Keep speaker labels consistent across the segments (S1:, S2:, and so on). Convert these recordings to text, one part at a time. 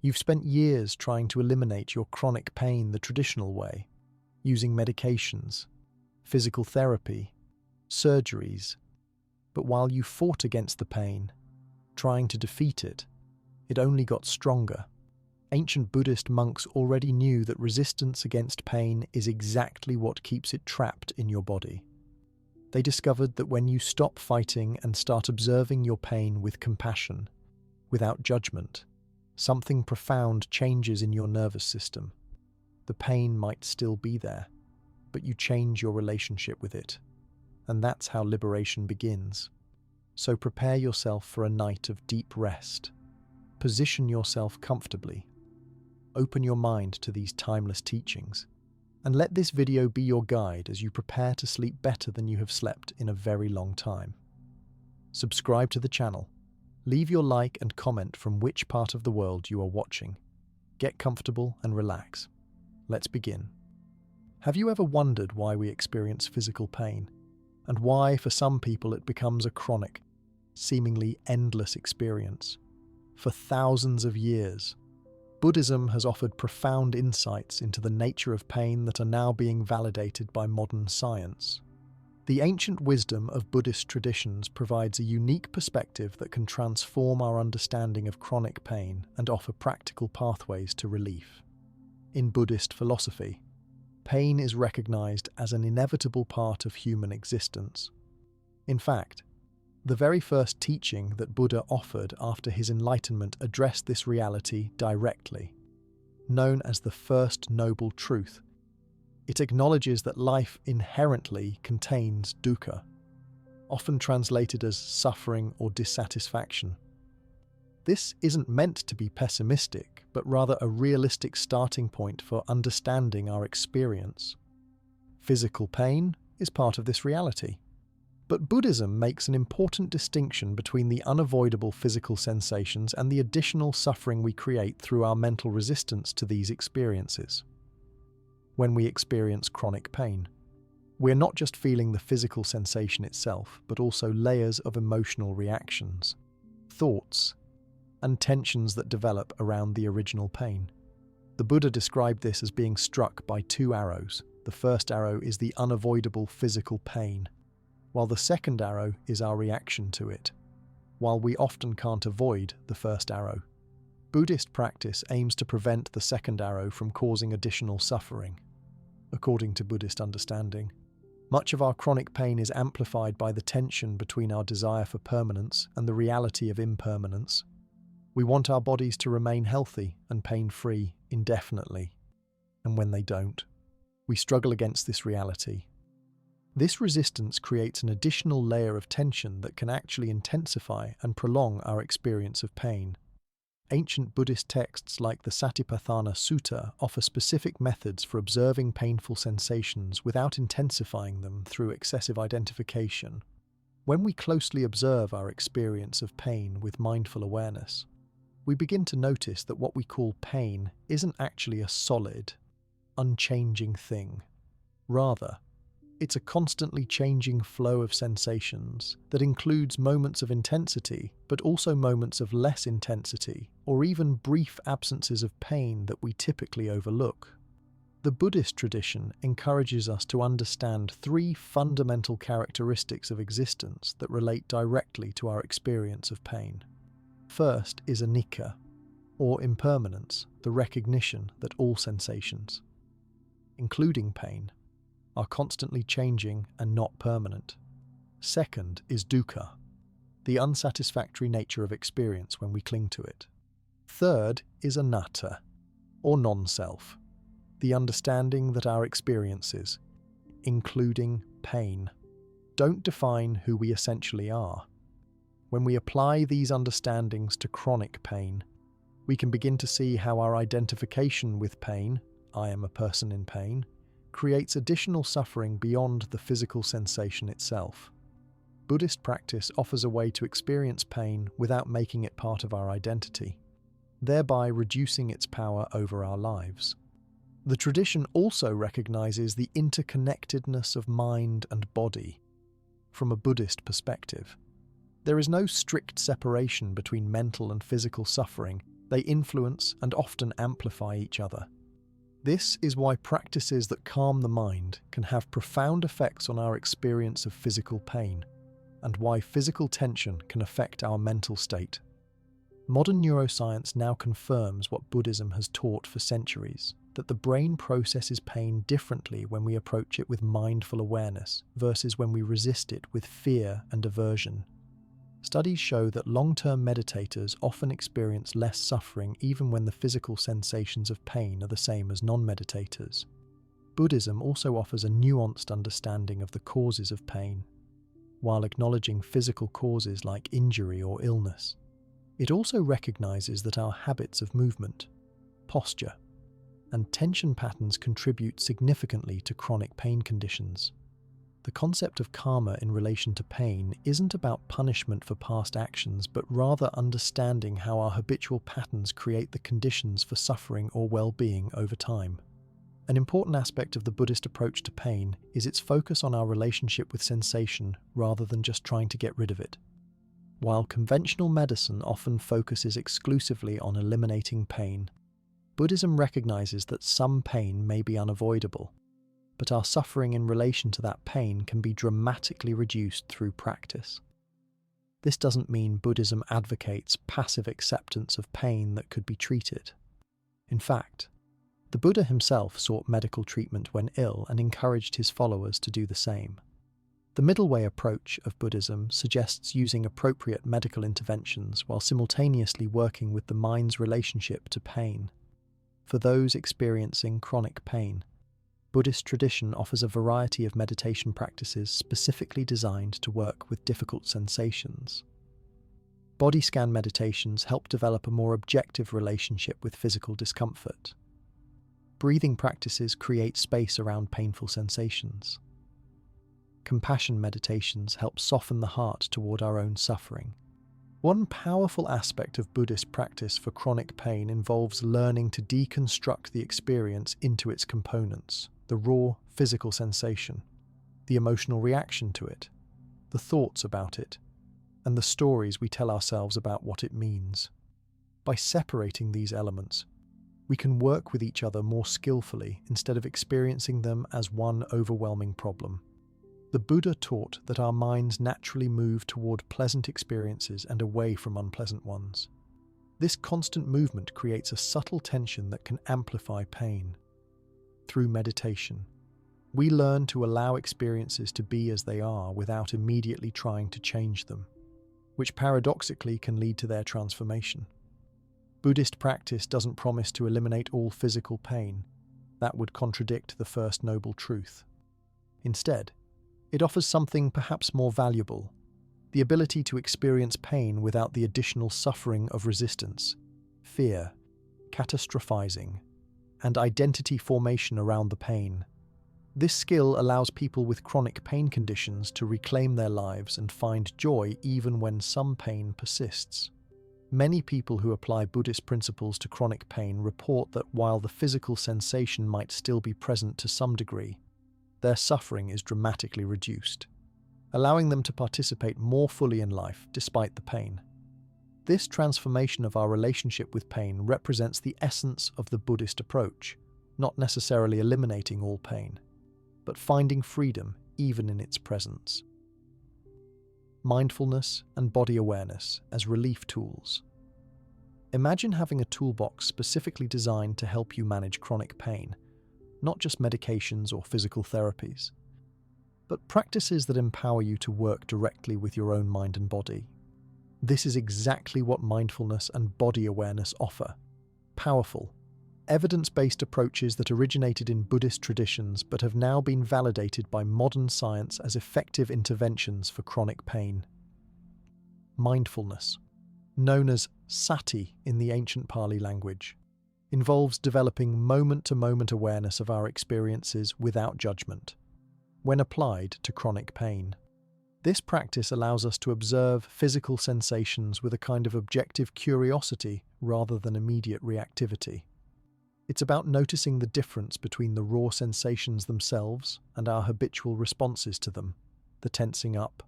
S1: You've spent years trying to eliminate your chronic pain the traditional way, using medications, physical therapy, surgeries. But while you fought against the pain, trying to defeat it, it only got stronger. Ancient Buddhist monks already knew that resistance against pain is exactly what keeps it trapped in your body. They discovered that when you stop fighting and start observing your pain with compassion, without judgment, something profound changes in your nervous system. The pain might still be there, but you change your relationship with it. And that's how liberation begins. So prepare yourself for a night of deep rest. Position yourself comfortably. Open your mind to these timeless teachings. And let this video be your guide as you prepare to sleep better than you have slept in a very long time. Subscribe to the channel. Leave your like and comment from which part of the world you are watching. Get comfortable and relax. Let's begin. Have you ever wondered why we experience physical pain? And why, for some people, it becomes a chronic, seemingly endless experience? For thousands of years, Buddhism has offered profound insights into the nature of pain that are now being validated by modern science. The ancient wisdom of Buddhist traditions provides a unique perspective that can transform our understanding of chronic pain and offer practical pathways to relief. In Buddhist philosophy, pain is recognized as an inevitable part of human existence. In fact, the very first teaching that Buddha offered after his enlightenment addressed this reality directly. Known as the First Noble Truth, it acknowledges that life inherently contains dukkha, often translated as suffering or dissatisfaction. This isn't meant to be pessimistic, but rather a realistic starting point for understanding our experience. Physical pain is part of this reality. But Buddhism makes an important distinction between the unavoidable physical sensations and the additional suffering we create through our mental resistance to these experiences. When we experience chronic pain, we're not just feeling the physical sensation itself, but also layers of emotional reactions, thoughts, and tensions that develop around the original pain. The Buddha described this as being struck by two arrows. The first arrow is the unavoidable physical pain, while the second arrow is our reaction to it. While we often can't avoid the first arrow, Buddhist practice aims to prevent the second arrow from causing additional suffering. According to Buddhist understanding, much of our chronic pain is amplified by the tension between our desire for permanence and the reality of impermanence. We want our bodies to remain healthy and pain-free indefinitely, and when they don't, we struggle against this reality. This resistance creates an additional layer of tension that can actually intensify and prolong our experience of pain. Ancient Buddhist texts like the Satipatthana Sutta offer specific methods for observing painful sensations without intensifying them through excessive identification. When we closely observe our experience of pain with mindful awareness, we begin to notice that what we call pain isn't actually a solid, unchanging thing. Rather, it's a constantly changing flow of sensations that includes moments of intensity, but also moments of less intensity, or even brief absences of pain that we typically overlook. The Buddhist tradition encourages us to understand three fundamental characteristics of existence that relate directly to our experience of pain. First is anicca, or impermanence, the recognition that all sensations, including pain, are constantly changing and not permanent. Second is dukkha, the unsatisfactory nature of experience when we cling to it. Third is anatta, or non-self, the understanding that our experiences, including pain, don't define who we essentially are. When we apply these understandings to chronic pain, we can begin to see how our identification with pain, I am a person in pain, creates additional suffering beyond the physical sensation itself. Buddhist practice offers a way to experience pain without making it part of our identity, thereby reducing its power over our lives. The tradition also recognizes the interconnectedness of mind and body. From a Buddhist perspective, there is no strict separation between mental and physical suffering, They influence and often amplify each other. This is why practices that calm the mind can have profound effects on our experience of physical pain, and why physical tension can affect our mental state. Modern neuroscience now confirms what Buddhism has taught for centuries, that the brain processes pain differently when we approach it with mindful awareness versus when we resist it with fear and aversion. Studies show that long-term meditators often experience less suffering even when the physical sensations of pain are the same as non-meditators. Buddhism also offers a nuanced understanding of the causes of pain. While acknowledging physical causes like injury or illness, it also recognizes that our habits of movement, posture, and tension patterns contribute significantly to chronic pain conditions. The concept of karma in relation to pain isn't about punishment for past actions, but rather understanding how our habitual patterns create the conditions for suffering or well-being over time. An important aspect of the Buddhist approach to pain is its focus on our relationship with sensation rather than just trying to get rid of it. While conventional medicine often focuses exclusively on eliminating pain, Buddhism recognizes that some pain may be unavoidable, but our suffering in relation to that pain can be dramatically reduced through practice. This doesn't mean Buddhism advocates passive acceptance of pain that could be treated. In fact, the Buddha himself sought medical treatment when ill and encouraged his followers to do the same. The middle way approach of Buddhism suggests using appropriate medical interventions while simultaneously working with the mind's relationship to pain. For those experiencing chronic pain, Buddhist tradition offers a variety of meditation practices specifically designed to work with difficult sensations. Body scan meditations help develop a more objective relationship with physical discomfort. Breathing practices create space around painful sensations. Compassion meditations help soften the heart toward our own suffering. One powerful aspect of Buddhist practice for chronic pain involves learning to deconstruct the experience into its components: the raw physical sensation, the emotional reaction to it, the thoughts about it, and the stories we tell ourselves about what it means. By separating these elements, we can work with each other more skillfully instead of experiencing them as one overwhelming problem. The Buddha taught that our minds naturally move toward pleasant experiences and away from unpleasant ones. This constant movement creates a subtle tension that can amplify pain. Through meditation, we learn to allow experiences to be as they are without immediately trying to change them, which paradoxically can lead to their transformation. Buddhist practice doesn't promise to eliminate all physical pain. That would contradict the first noble truth. Instead, it offers something perhaps more valuable: the ability to experience pain without the additional suffering of resistance, fear, catastrophizing, and identity formation around the pain. This skill allows people with chronic pain conditions to reclaim their lives and find joy even when some pain persists. Many people who apply Buddhist principles to chronic pain report that while the physical sensation might still be present to some degree, their suffering is dramatically reduced, allowing them to participate more fully in life despite the pain. This transformation of our relationship with pain represents the essence of the Buddhist approach, not necessarily eliminating all pain, but finding freedom even in its presence. Mindfulness and body awareness as relief tools. Imagine having a toolbox specifically designed to help you manage chronic pain, not just medications or physical therapies, but practices that empower you to work directly with your own mind and body. This is exactly what mindfulness and body awareness offer: powerful, evidence-based approaches that originated in Buddhist traditions but have now been validated by modern science as effective interventions for chronic pain. Mindfulness, known as sati in the ancient Pali language, involves developing moment-to-moment awareness of our experiences without judgment. When applied to chronic pain, this practice allows us to observe physical sensations with a kind of objective curiosity rather than immediate reactivity. It's about noticing the difference between the raw sensations themselves and our habitual responses to them: the tensing up,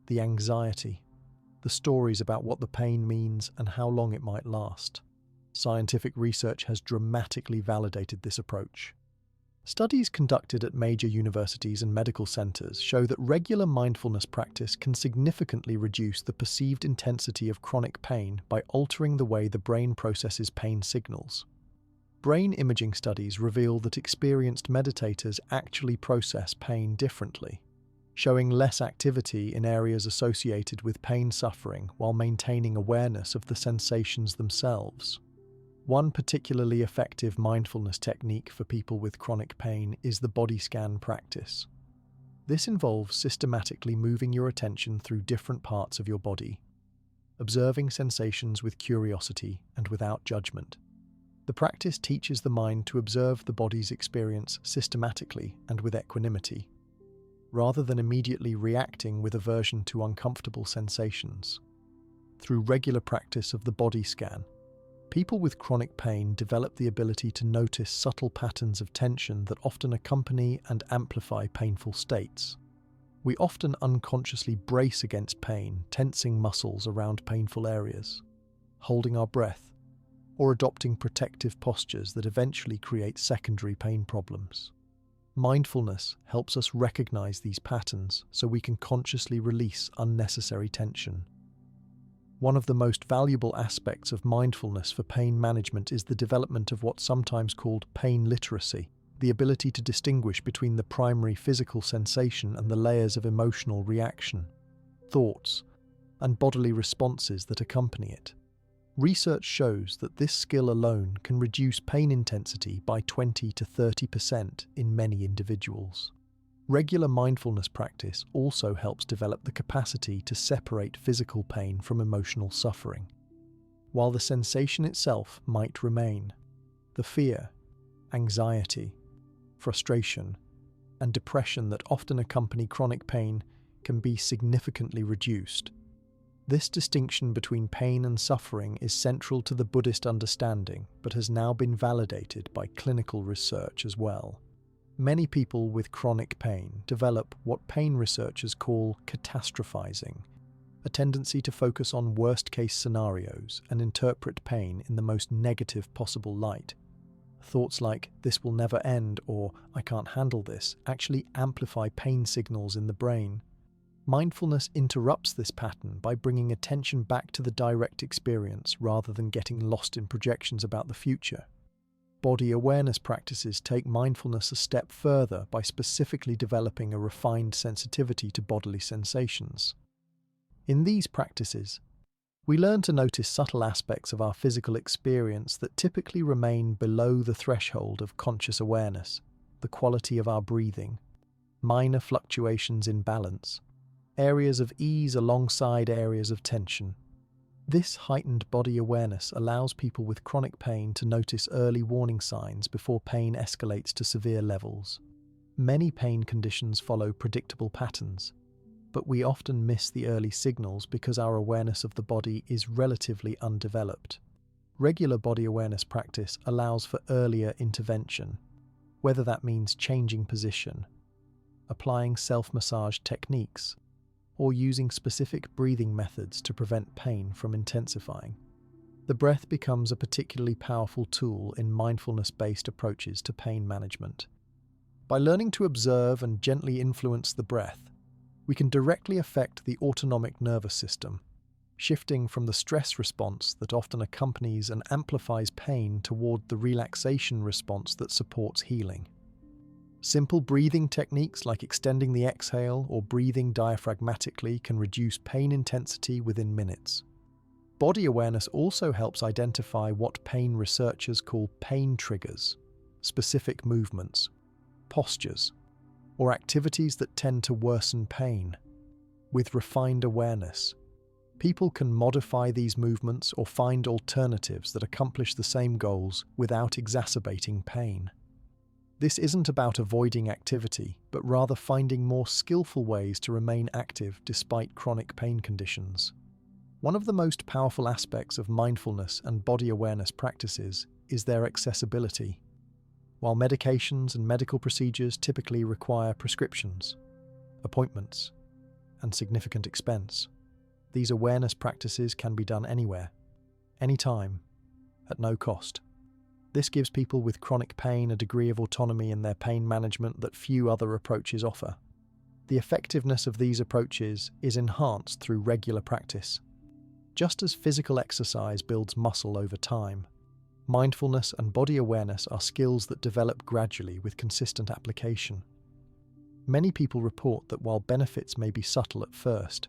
S1: the anxiety, the stories about what the pain means and how long it might last. Scientific research has dramatically validated this approach. Studies conducted at major universities and medical centers show that regular mindfulness practice can significantly reduce the perceived intensity of chronic pain by altering the way the brain processes pain signals. Brain imaging studies reveal that experienced meditators actually process pain differently, showing less activity in areas associated with pain suffering while maintaining awareness of the sensations themselves. One particularly effective mindfulness technique for people with chronic pain is the body scan practice. This involves systematically moving your attention through different parts of your body, observing sensations with curiosity and without judgment. The practice teaches the mind to observe the body's experience systematically and with equanimity, rather than immediately reacting with aversion to uncomfortable sensations. Through regular practice of the body scan, people with chronic pain develop the ability to notice subtle patterns of tension that often accompany and amplify painful states. We often unconsciously brace against pain, tensing muscles around painful areas, holding our breath, or adopting protective postures that eventually create secondary pain problems. Mindfulness helps us recognize these patterns so we can consciously release unnecessary tension. One of the most valuable aspects of mindfulness for pain management is the development of what's sometimes called pain literacy, the ability to distinguish between the primary physical sensation and the layers of emotional reaction, thoughts, and bodily responses that accompany it. Research shows that this skill alone can reduce pain intensity by 20 to 30% in many individuals. Regular mindfulness practice also helps develop the capacity to separate physical pain from emotional suffering. While the sensation itself might remain, the fear, anxiety, frustration, and depression that often accompany chronic pain can be significantly reduced. This distinction between pain and suffering is central to the Buddhist understanding, but has now been validated by clinical research as well. Many people with chronic pain develop what pain researchers call catastrophizing, a tendency to focus on worst-case scenarios and interpret pain in the most negative possible light. Thoughts like, "this will never end," or "I can't handle this," actually amplify pain signals in the brain. Mindfulness interrupts this pattern by bringing attention back to the direct experience rather than getting lost in projections about the future. Body awareness practices take mindfulness a step further by specifically developing a refined sensitivity to bodily sensations. In these practices, we learn to notice subtle aspects of our physical experience that typically remain below the threshold of conscious awareness: the quality of our breathing, minor fluctuations in balance, areas of ease alongside areas of tension. This heightened body awareness allows people with chronic pain to notice early warning signs before pain escalates to severe levels. Many pain conditions follow predictable patterns, but we often miss the early signals because our awareness of the body is relatively undeveloped. Regular body awareness practice allows for earlier intervention, whether that means changing position, applying self-massage techniques, or using specific breathing methods to prevent pain from intensifying. The breath becomes a particularly powerful tool in mindfulness-based approaches to pain management. By learning to observe and gently influence the breath, we can directly affect the autonomic nervous system, shifting from the stress response that often accompanies and amplifies pain toward the relaxation response that supports healing. Simple breathing techniques like extending the exhale or breathing diaphragmatically can reduce pain intensity within minutes. Body awareness also helps identify what pain researchers call pain triggers, specific movements, postures, or activities that tend to worsen pain. With refined awareness, people can modify these movements or find alternatives that accomplish the same goals without exacerbating pain. This isn't about avoiding activity, but rather finding more skillful ways to remain active despite chronic pain conditions. One of the most powerful aspects of mindfulness and body awareness practices is their accessibility. While medications and medical procedures typically require prescriptions, appointments, and significant expense, these awareness practices can be done anywhere, anytime, at no cost. This gives people with chronic pain a degree of autonomy in their pain management that few other approaches offer. The effectiveness of these approaches is enhanced through regular practice. Just as physical exercise builds muscle over time, mindfulness and body awareness are skills that develop gradually with consistent application. Many people report that while benefits may be subtle at first,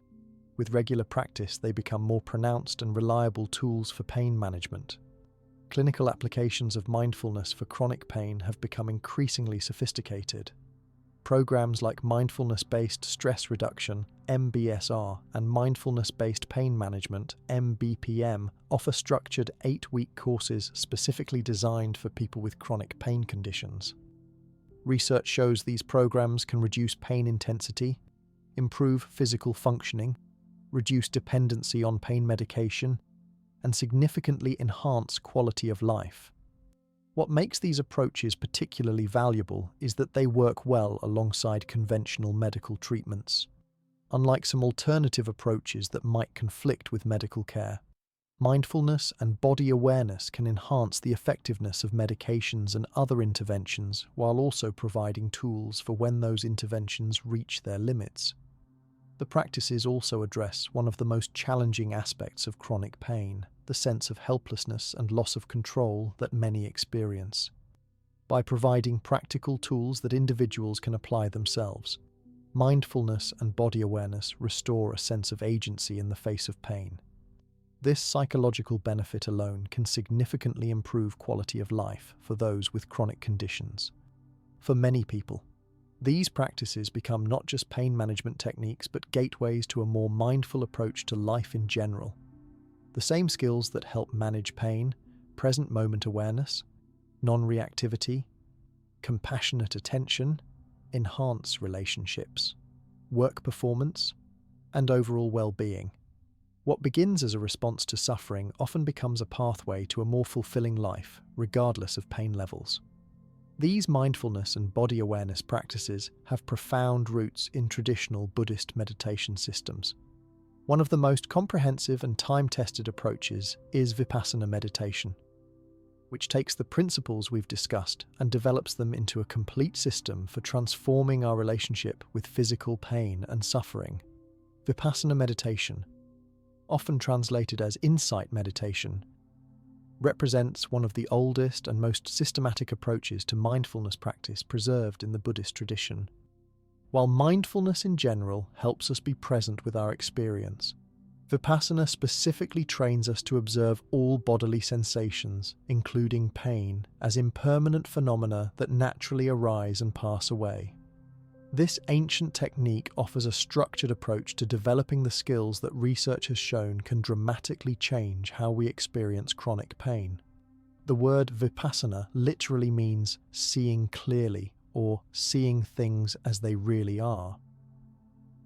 S1: with regular practice they become more pronounced and reliable tools for pain management. Clinical applications of mindfulness for chronic pain have become increasingly sophisticated. Programs like mindfulness-based stress reduction, MBSR, and mindfulness-based pain management, MBPM, offer structured 8-week courses specifically designed for people with chronic pain conditions. Research shows these programs can reduce pain intensity, improve physical functioning, reduce dependency on pain medication, and significantly enhance quality of life. What makes these approaches particularly valuable is that they work well alongside conventional medical treatments. Unlike some alternative approaches that might conflict with medical care, mindfulness and body awareness can enhance the effectiveness of medications and other interventions while also providing tools for when those interventions reach their limits. The practices also address one of the most challenging aspects of chronic pain, the sense of helplessness and loss of control that many experience. By providing practical tools that individuals can apply themselves, mindfulness and body awareness restore a sense of agency in the face of pain. This psychological benefit alone can significantly improve quality of life for those with chronic conditions. For many people, these practices become not just pain management techniques but gateways to a more mindful approach to life in general. The same skills that help manage pain, present moment awareness, non-reactivity, compassionate attention, enhance relationships, work performance, and overall well-being. What begins as a response to suffering often becomes a pathway to a more fulfilling life, regardless of pain levels. These mindfulness and body awareness practices have profound roots in traditional Buddhist meditation systems. One of the most comprehensive and time-tested approaches is Vipassana meditation, which takes the principles we've discussed and develops them into a complete system for transforming our relationship with physical pain and suffering. Vipassana meditation, often translated as insight meditation, represents one of the oldest and most systematic approaches to mindfulness practice preserved in the Buddhist tradition. While mindfulness in general helps us be present with our experience, Vipassana specifically trains us to observe all bodily sensations, including pain, as impermanent phenomena that naturally arise and pass away. This ancient technique offers a structured approach to developing the skills that research has shown can dramatically change how we experience chronic pain. The word Vipassana literally means seeing clearly, or seeing things as they really are,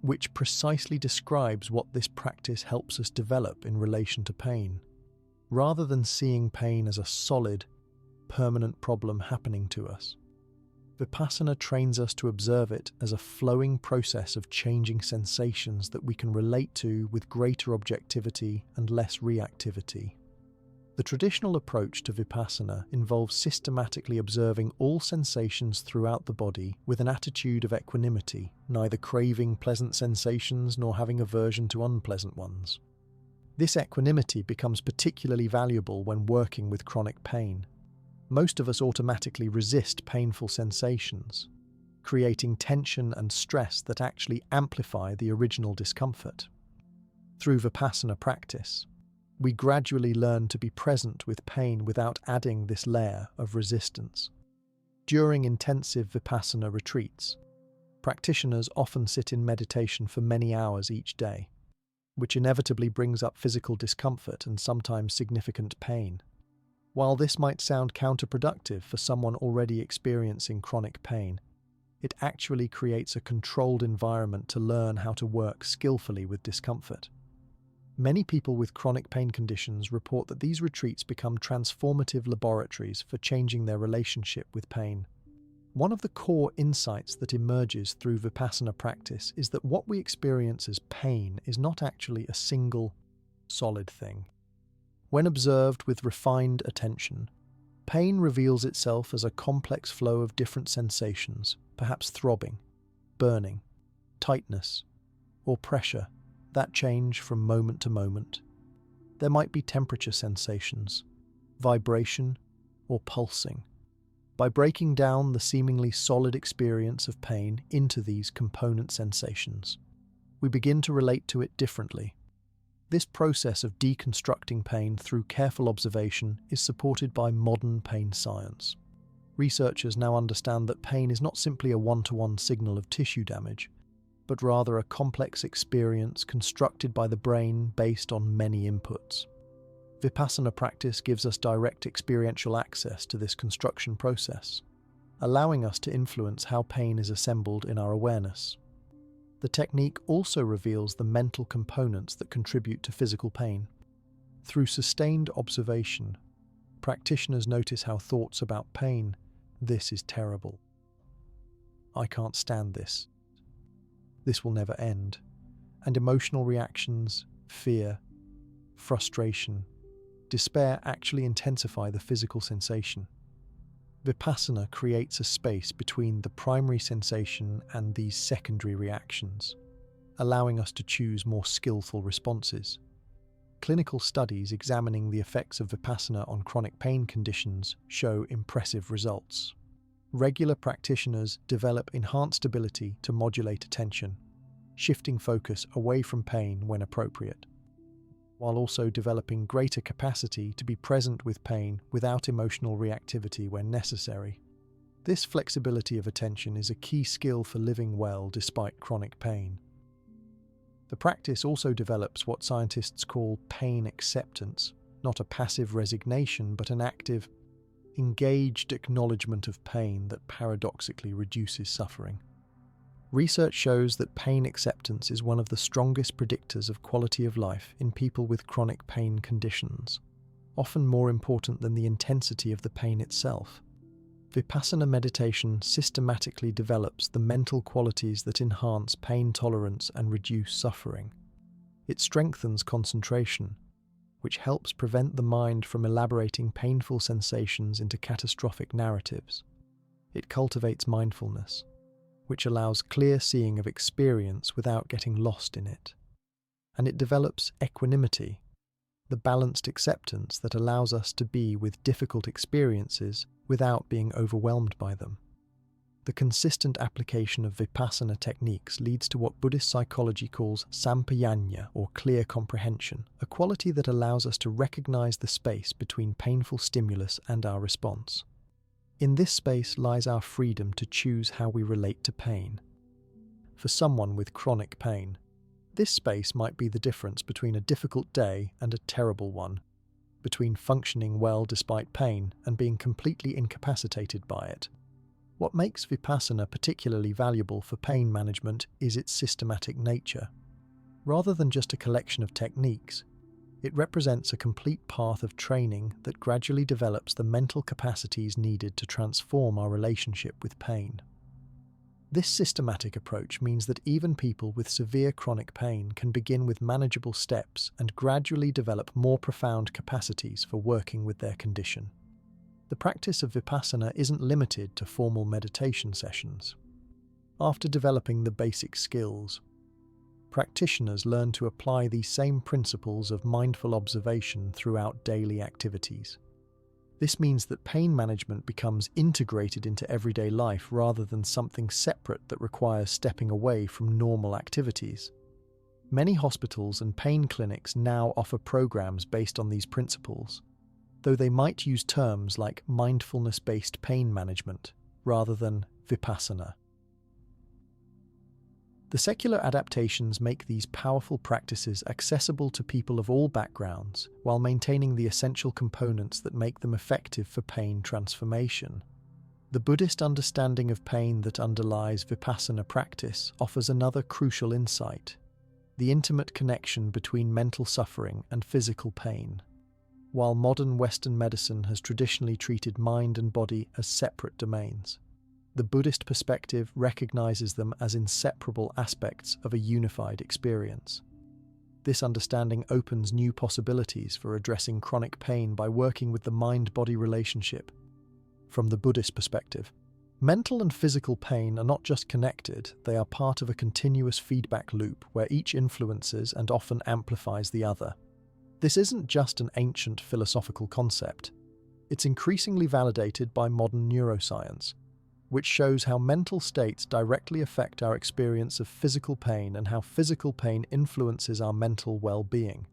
S1: which precisely describes what this practice helps us develop in relation to pain. Rather than seeing pain as a solid, permanent problem happening to us, Vipassana trains us to observe it as a flowing process of changing sensations that we can relate to with greater objectivity and less reactivity. The traditional approach to Vipassana involves systematically observing all sensations throughout the body with an attitude of equanimity, neither craving pleasant sensations nor having aversion to unpleasant ones. This equanimity becomes particularly valuable when working with chronic pain. Most of us automatically resist painful sensations, creating tension and stress that actually amplify the original discomfort. Through Vipassana practice, we gradually learn to be present with pain without adding this layer of resistance. During intensive Vipassana retreats, practitioners often sit in meditation for many hours each day, which inevitably brings up physical discomfort and sometimes significant pain. While this might sound counterproductive for someone already experiencing chronic pain, it actually creates a controlled environment to learn how to work skillfully with discomfort. Many people with chronic pain conditions report that these retreats become transformative laboratories for changing their relationship with pain. One of the core insights that emerges through Vipassana practice is that what we experience as pain is not actually a single, solid thing. When observed with refined attention, pain reveals itself as a complex flow of different sensations, perhaps throbbing, burning, tightness, or pressure, that change from moment to moment. There might be temperature sensations, vibration, or pulsing. By breaking down the seemingly solid experience of pain into these component sensations, we begin to relate to it differently. This process of deconstructing pain through careful observation is supported by modern pain science. Researchers now understand that pain is not simply a one-to-one signal of tissue damage, but rather a complex experience constructed by the brain based on many inputs. Vipassana practice gives us direct experiential access to this construction process, allowing us to influence how pain is assembled in our awareness. The technique also reveals the mental components that contribute to physical pain. Through sustained observation, practitioners notice how thoughts about pain, "This is terrible," "I can't stand this," "This will never end," and emotional reactions, fear, frustration, despair actually intensify the physical sensation. Vipassana creates a space between the primary sensation and these secondary reactions, allowing us to choose more skillful responses. Clinical studies examining the effects of Vipassana on chronic pain conditions show impressive results. Regular practitioners develop enhanced ability to modulate attention, shifting focus away from pain when appropriate, while also developing greater capacity to be present with pain without emotional reactivity when necessary. This flexibility of attention is a key skill for living well despite chronic pain. The practice also develops what scientists call pain acceptance, not a passive resignation, but an active, engaged acknowledgement of pain that paradoxically reduces suffering. Research shows that pain acceptance is one of the strongest predictors of quality of life in people with chronic pain conditions, often more important than the intensity of the pain itself. Vipassana meditation systematically develops the mental qualities that enhance pain tolerance and reduce suffering. It strengthens concentration, which helps prevent the mind from elaborating painful sensations into catastrophic narratives. It cultivates mindfulness, which allows clear seeing of experience without getting lost in it. And it develops equanimity, the balanced acceptance that allows us to be with difficult experiences without being overwhelmed by them. The consistent application of Vipassana techniques leads to what Buddhist psychology calls sampajanya, or clear comprehension, a quality that allows us to recognize the space between painful stimulus and our response. In this space lies our freedom to choose how we relate to pain. For someone with chronic pain, this space might be the difference between a difficult day and a terrible one, between functioning well despite pain and being completely incapacitated by it. What makes Vipassana particularly valuable for pain management is its systematic nature. Rather than just a collection of techniques, it represents a complete path of training that gradually develops the mental capacities needed to transform our relationship with pain. This systematic approach means that even people with severe chronic pain can begin with manageable steps and gradually develop more profound capacities for working with their condition. The practice of Vipassana isn't limited to formal meditation sessions. After developing the basic skills, practitioners learn to apply these same principles of mindful observation throughout daily activities. This means that pain management becomes integrated into everyday life rather than something separate that requires stepping away from normal activities. Many hospitals and pain clinics now offer programs based on these principles, though they might use terms like mindfulness-based pain management rather than Vipassana. The secular adaptations make these powerful practices accessible to people of all backgrounds while maintaining the essential components that make them effective for pain transformation. The Buddhist understanding of pain that underlies Vipassana practice offers another crucial insight: the intimate connection between mental suffering and physical pain. While modern Western medicine has traditionally treated mind and body as separate domains, the Buddhist perspective recognizes them as inseparable aspects of a unified experience. This understanding opens new possibilities for addressing chronic pain by working with the mind-body relationship. From the Buddhist perspective, mental and physical pain are not just connected, they are part of a continuous feedback loop where each influences and often amplifies the other. This isn't just an ancient philosophical concept. It's increasingly validated by modern neuroscience, which shows how mental states directly affect our experience of physical pain and how physical pain influences our mental well-being.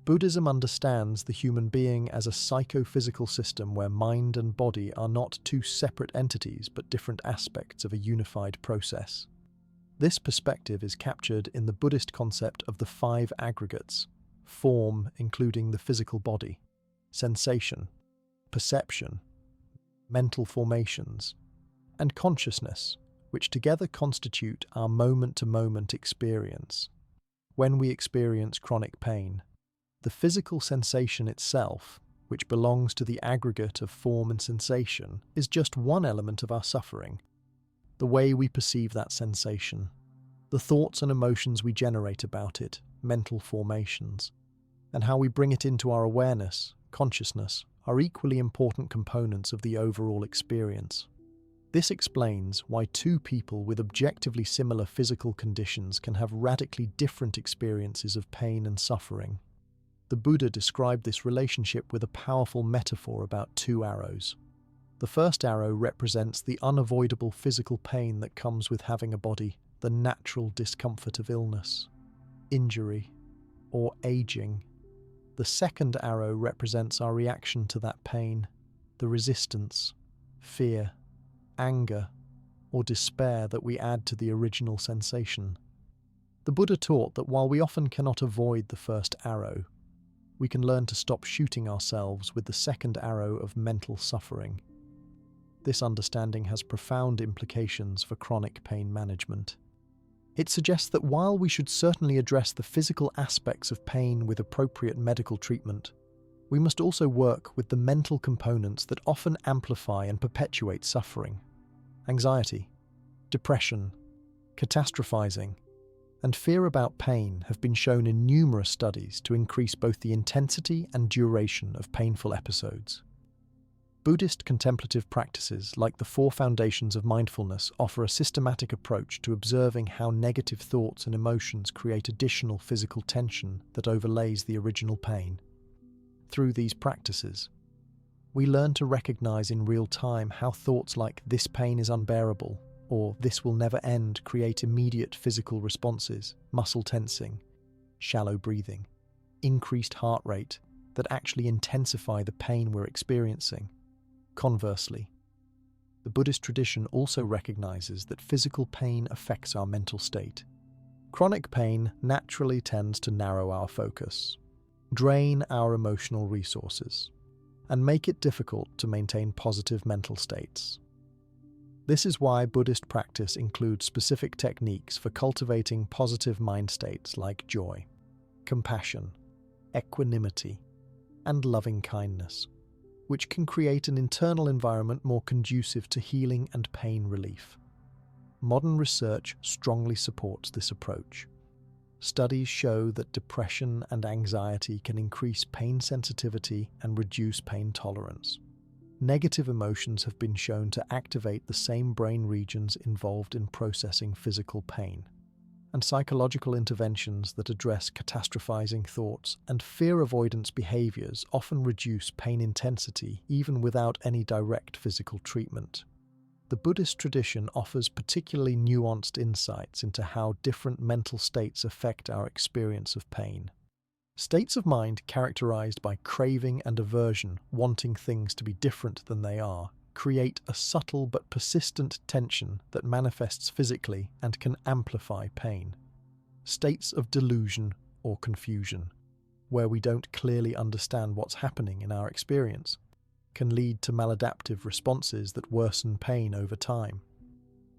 S1: Buddhism understands the human being as a psychophysical system where mind and body are not two separate entities but different aspects of a unified process. This perspective is captured in the Buddhist concept of the five aggregates: form, including the physical body; sensation; perception; mental formations; and consciousness, which together constitute our moment-to-moment experience. When we experience chronic pain, the physical sensation itself, which belongs to the aggregate of form and sensation, is just one element of our suffering. The way we perceive that sensation, the thoughts and emotions we generate about it, mental formations, and how we bring it into our awareness, consciousness, are equally important components of the overall experience. This explains why two people with objectively similar physical conditions can have radically different experiences of pain and suffering. The Buddha described this relationship with a powerful metaphor about two arrows. The first arrow represents the unavoidable physical pain that comes with having a body, the natural discomfort of illness, injury, or aging. The second arrow represents our reaction to that pain, the resistance, fear, anger, or despair that we add to the original sensation. The Buddha taught that while we often cannot avoid the first arrow, we can learn to stop shooting ourselves with the second arrow of mental suffering. This understanding has profound implications for chronic pain management. It suggests that while we should certainly address the physical aspects of pain with appropriate medical treatment, we must also work with the mental components that often amplify and perpetuate suffering. Anxiety, depression, catastrophizing, and fear about pain have been shown in numerous studies to increase both the intensity and duration of painful episodes. Buddhist contemplative practices like the Four Foundations of Mindfulness offer a systematic approach to observing how negative thoughts and emotions create additional physical tension that overlays the original pain. Through these practices, we learn to recognize in real time how thoughts like "this pain is unbearable" or "this will never end" create immediate physical responses, muscle tensing, shallow breathing, increased heart rate that actually intensify the pain we're experiencing. Conversely, the Buddhist tradition also recognizes that physical pain affects our mental state. Chronic pain naturally tends to narrow our focus, drain our emotional resources, and make it difficult to maintain positive mental states. This is why Buddhist practice includes specific techniques for cultivating positive mind states like joy, compassion, equanimity, and loving kindness, which can create an internal environment more conducive to healing and pain relief. Modern research strongly supports this approach. Studies show that depression and anxiety can increase pain sensitivity and reduce pain tolerance. Negative emotions have been shown to activate the same brain regions involved in processing physical pain. And psychological interventions that address catastrophizing thoughts and fear avoidance behaviors often reduce pain intensity even without any direct physical treatment. The Buddhist tradition offers particularly nuanced insights into how different mental states affect our experience of pain. States of mind characterized by craving and aversion, wanting things to be different than they are, create a subtle but persistent tension that manifests physically and can amplify pain. States of delusion or confusion, where we don't clearly understand what's happening in our experience, can lead to maladaptive responses that worsen pain over time.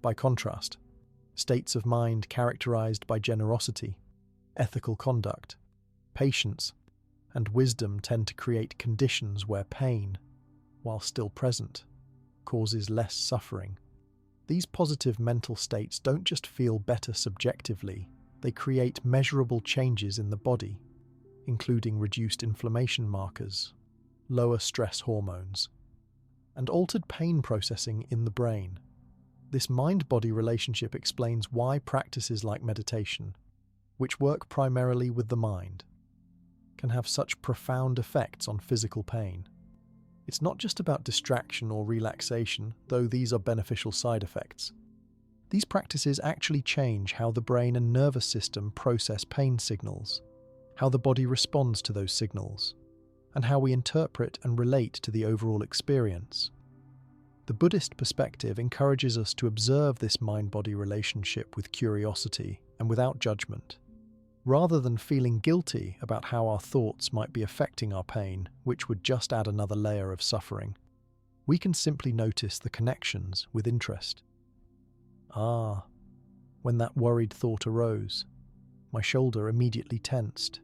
S1: By contrast, states of mind characterized by generosity, ethical conduct, patience, and wisdom tend to create conditions where pain, while still present, causes less suffering. These positive mental states don't just feel better subjectively, they create measurable changes in the body, including reduced inflammation markers, lower stress hormones, and altered pain processing in the brain. This mind-body relationship explains why practices like meditation, which work primarily with the mind, can have such profound effects on physical pain. It's not just about distraction or relaxation, though these are beneficial side effects. These practices actually change how the brain and nervous system process pain signals, how the body responds to those signals, and how we interpret and relate to the overall experience. The Buddhist perspective encourages us to observe this mind-body relationship with curiosity and without judgment, rather than feeling guilty about how our thoughts might be affecting our pain, which would just add another layer of suffering. We can simply notice the connections with interest. When that worried thought arose, my shoulder immediately tensed.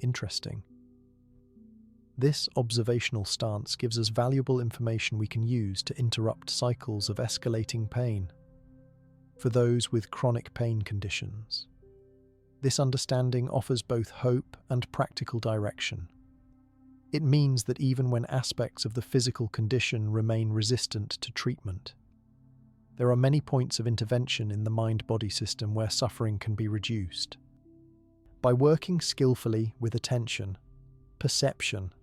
S1: Interesting. This observational stance gives us valuable information we can use to interrupt cycles of escalating pain. For those with chronic pain conditions, this understanding offers both hope and practical direction. It means that even when aspects of the physical condition remain resistant to treatment, there are many points of intervention in the mind-body system where suffering can be reduced. By working skillfully with attention, perception,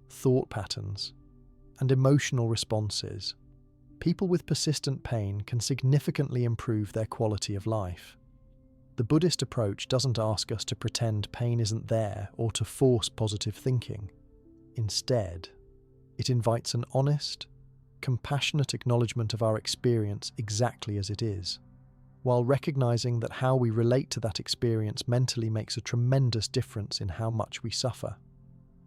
S1: thought patterns, and emotional responses, people with persistent pain can significantly improve their quality of life. The Buddhist approach doesn't ask us to pretend pain isn't there or to force positive thinking. Instead, it invites an honest, compassionate acknowledgement of our experience exactly as it is, while recognizing that how we relate to that experience mentally makes a tremendous difference in how much we suffer.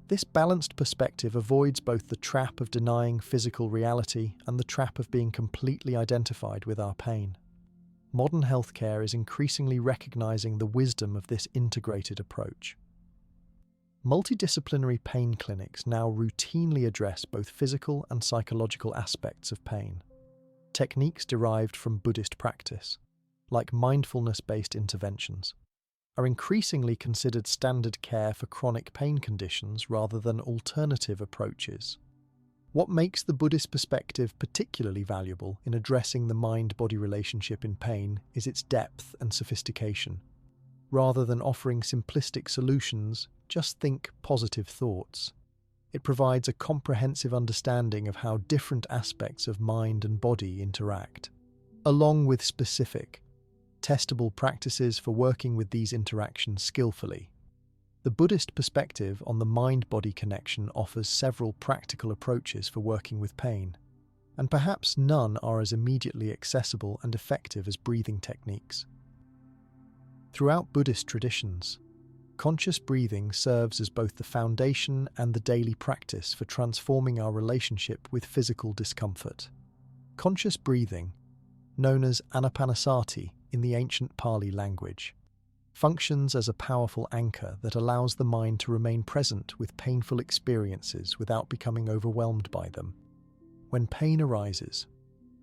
S1: This balanced perspective avoids both the trap of denying physical reality and the trap of being completely identified with our pain. Modern healthcare is increasingly recognizing the wisdom of this integrated approach. Multidisciplinary pain clinics now routinely address both physical and psychological aspects of pain. Techniques derived from Buddhist practice, like mindfulness-based interventions, are increasingly considered standard care for chronic pain conditions rather than alternative approaches. What makes the Buddhist perspective particularly valuable in addressing the mind-body relationship in pain is its depth and sophistication. Rather than offering simplistic solutions, just think positive thoughts. It provides a comprehensive understanding of how different aspects of mind and body interact, along with specific, testable practices for working with these interactions skillfully. The Buddhist perspective on the mind-body connection offers several practical approaches for working with pain, and perhaps none are as immediately accessible and effective as breathing techniques. Throughout Buddhist traditions, conscious breathing serves as both the foundation and the daily practice for transforming our relationship with physical discomfort. Conscious breathing, known as anapanasati in the ancient Pali language, functions as a powerful anchor that allows the mind to remain present with painful experiences without becoming overwhelmed by them. When pain arises,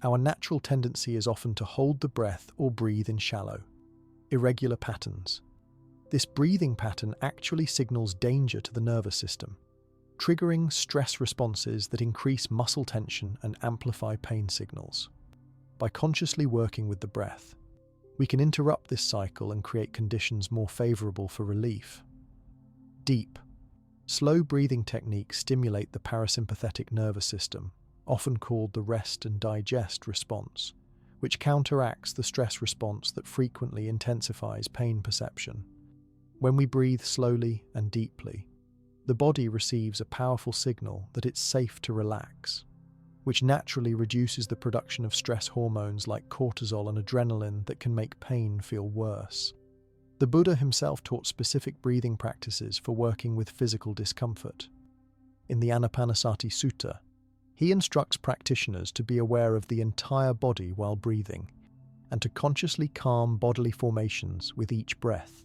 S1: our natural tendency is often to hold the breath or breathe in shallow, irregular patterns. This breathing pattern actually signals danger to the nervous system, triggering stress responses that increase muscle tension and amplify pain signals. By consciously working with the breath, we can interrupt this cycle and create conditions more favorable for relief. Deep, slow breathing techniques stimulate the parasympathetic nervous system, often called the rest and digest response, which counteracts the stress response that frequently intensifies pain perception. When we breathe slowly and deeply, the body receives a powerful signal that it's safe to relax, which naturally reduces the production of stress hormones like cortisol and adrenaline that can make pain feel worse. The Buddha himself taught specific breathing practices for working with physical discomfort. In the Anapanasati Sutta, he instructs practitioners to be aware of the entire body while breathing, and to consciously calm bodily formations with each breath.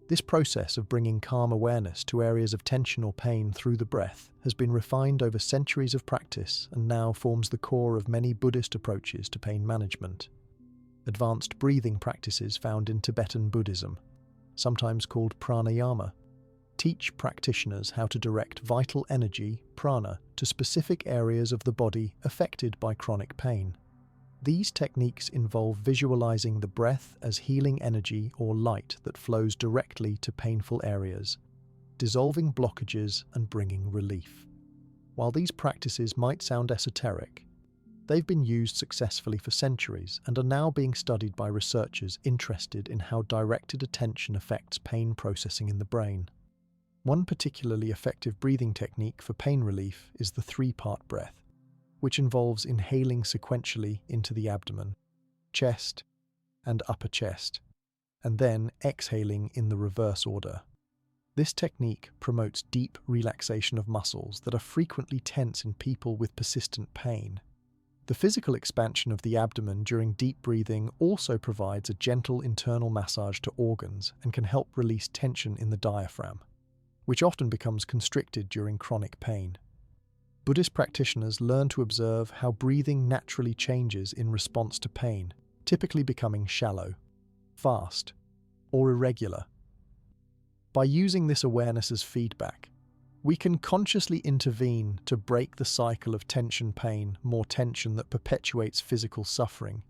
S1: This process of bringing calm awareness to areas of tension or pain through the breath has been refined over centuries of practice and now forms the core of many Buddhist approaches to pain management. advanced breathing practices found in Tibetan Buddhism, sometimes called pranayama, teach practitioners how to direct vital energy, prana, to specific areas of the body affected by chronic pain. These techniques involve visualizing the breath as healing energy or light that flows directly to painful areas, dissolving blockages and bringing relief. While these practices might sound esoteric, they've been used successfully for centuries and are now being studied by researchers interested in how directed attention affects pain processing in the brain. One particularly effective breathing technique for pain relief is the three-part breath, which involves inhaling sequentially into the abdomen, chest, and upper chest, and then exhaling in the reverse order. This technique promotes deep relaxation of muscles that are frequently tense in people with persistent pain. The physical expansion of the abdomen during deep breathing also provides a gentle internal massage to organs and can help release tension in the diaphragm, which often becomes constricted during chronic pain. Buddhist practitioners learn to observe how breathing naturally changes in response to pain, typically becoming shallow, fast, or irregular. By using this awareness as feedback, we can consciously intervene to break the cycle of tension pain, more tension that perpetuates physical suffering.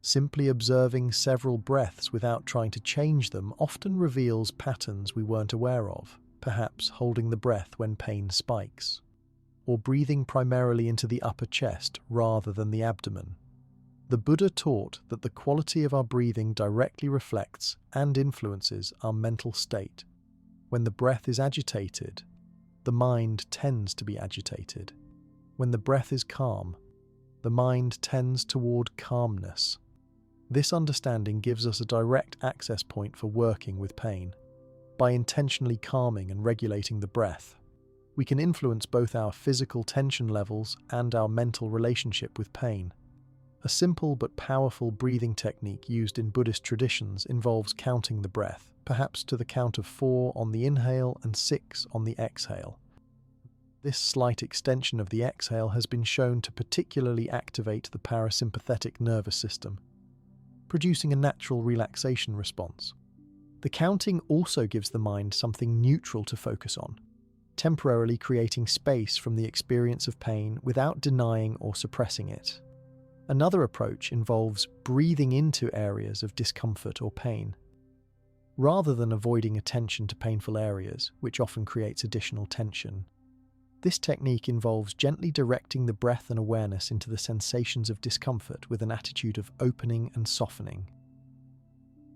S1: Simply observing several breaths without trying to change them often reveals patterns we weren't aware of, perhaps holding the breath when pain spikes, or breathing primarily into the upper chest rather than the abdomen. The Buddha taught that the quality of our breathing directly reflects and influences our mental state. When the breath is agitated, the mind tends to be agitated. When the breath is calm, the mind tends toward calmness. This understanding gives us a direct access point for working with pain. By intentionally calming and regulating the breath, we can influence both our physical tension levels and our mental relationship with pain. A simple but powerful breathing technique used in Buddhist traditions involves counting the breath, perhaps to the count of 4 on the inhale and 6 on the exhale. This slight extension of the exhale has been shown to particularly activate the parasympathetic nervous system, producing a natural relaxation response. The counting also gives the mind something neutral to focus on, temporarily creating space from the experience of pain without denying or suppressing it. Another approach involves breathing into areas of discomfort or pain, rather than avoiding attention to painful areas, which often creates additional tension. This technique involves gently directing the breath and awareness into the sensations of discomfort with an attitude of opening and softening.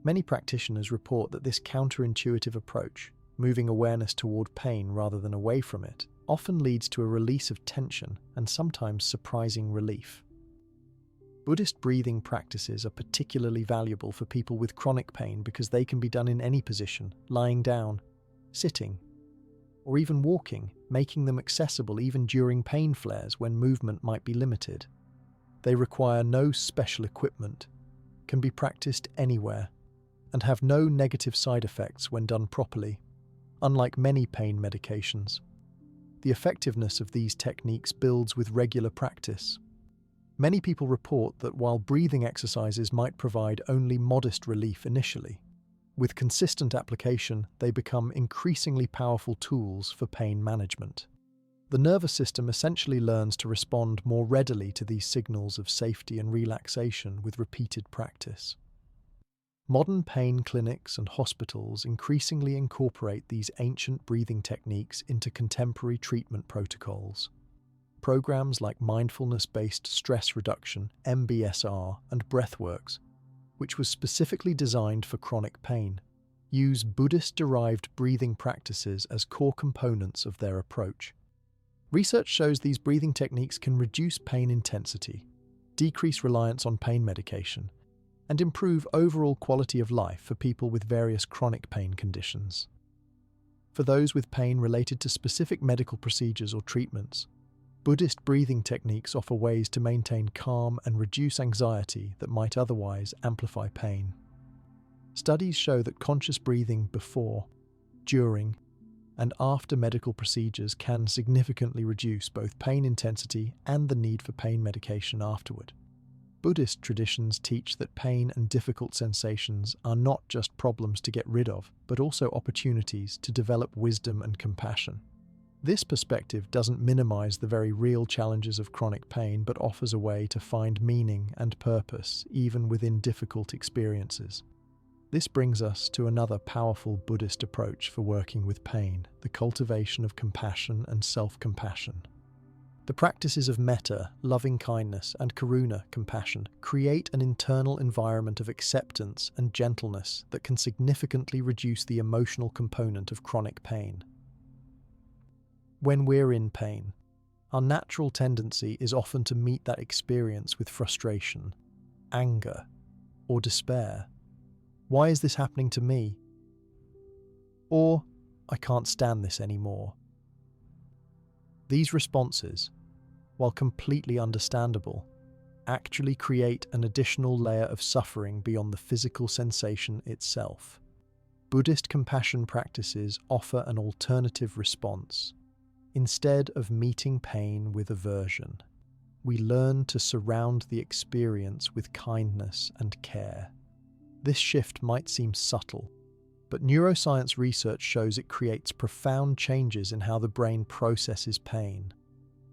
S1: Many practitioners report that this counterintuitive approach, moving awareness toward pain rather than away from it, often leads to a release of tension and sometimes surprising relief. Buddhist breathing practices are particularly valuable for people with chronic pain because they can be done in any position, lying down, sitting, or even walking, making them accessible even during pain flares when movement might be limited. They require no special equipment, can be practiced anywhere, and have no negative side effects when done properly, unlike many pain medications. The effectiveness of these techniques builds with regular practice. Many people report that while breathing exercises might provide only modest relief initially, with consistent application, they become increasingly powerful tools for pain management. The nervous system essentially learns to respond more readily to these signals of safety and relaxation with repeated practice. Modern pain clinics and hospitals increasingly incorporate these ancient breathing techniques into contemporary treatment protocols. Programs like mindfulness-based stress reduction, MBSR, and breathworks, which was specifically designed for chronic pain, use Buddhist-derived breathing practices as core components of their approach. Research shows these breathing techniques can reduce pain intensity, decrease reliance on pain medication, and improve overall quality of life for people with various chronic pain conditions. For those with pain related to specific medical procedures or treatments, Buddhist breathing techniques offer ways to maintain calm and reduce anxiety that might otherwise amplify pain. Studies show that conscious breathing before, during, and after medical procedures can significantly reduce both pain intensity and the need for pain medication afterward. Buddhist traditions teach that pain and difficult sensations are not just problems to get rid of, but also opportunities to develop wisdom and compassion. This perspective doesn't minimize the very real challenges of chronic pain, but offers a way to find meaning and purpose even within difficult experiences. This brings us to another powerful Buddhist approach for working with pain: the cultivation of compassion and self-compassion. The practices of metta, loving kindness, and karuna, compassion, create an internal environment of acceptance and gentleness that can significantly reduce the emotional component of chronic pain. When we're in pain, our natural tendency is often to meet that experience with frustration, anger, or despair. Why is this happening to me? Or, I can't stand this anymore. These responses, while completely understandable, actually create an additional layer of suffering beyond the physical sensation itself. Buddhist compassion practices offer an alternative response. Instead of meeting pain with aversion, we learn to surround the experience with kindness and care. This shift might seem subtle, but neuroscience research shows it creates profound changes in how the brain processes pain.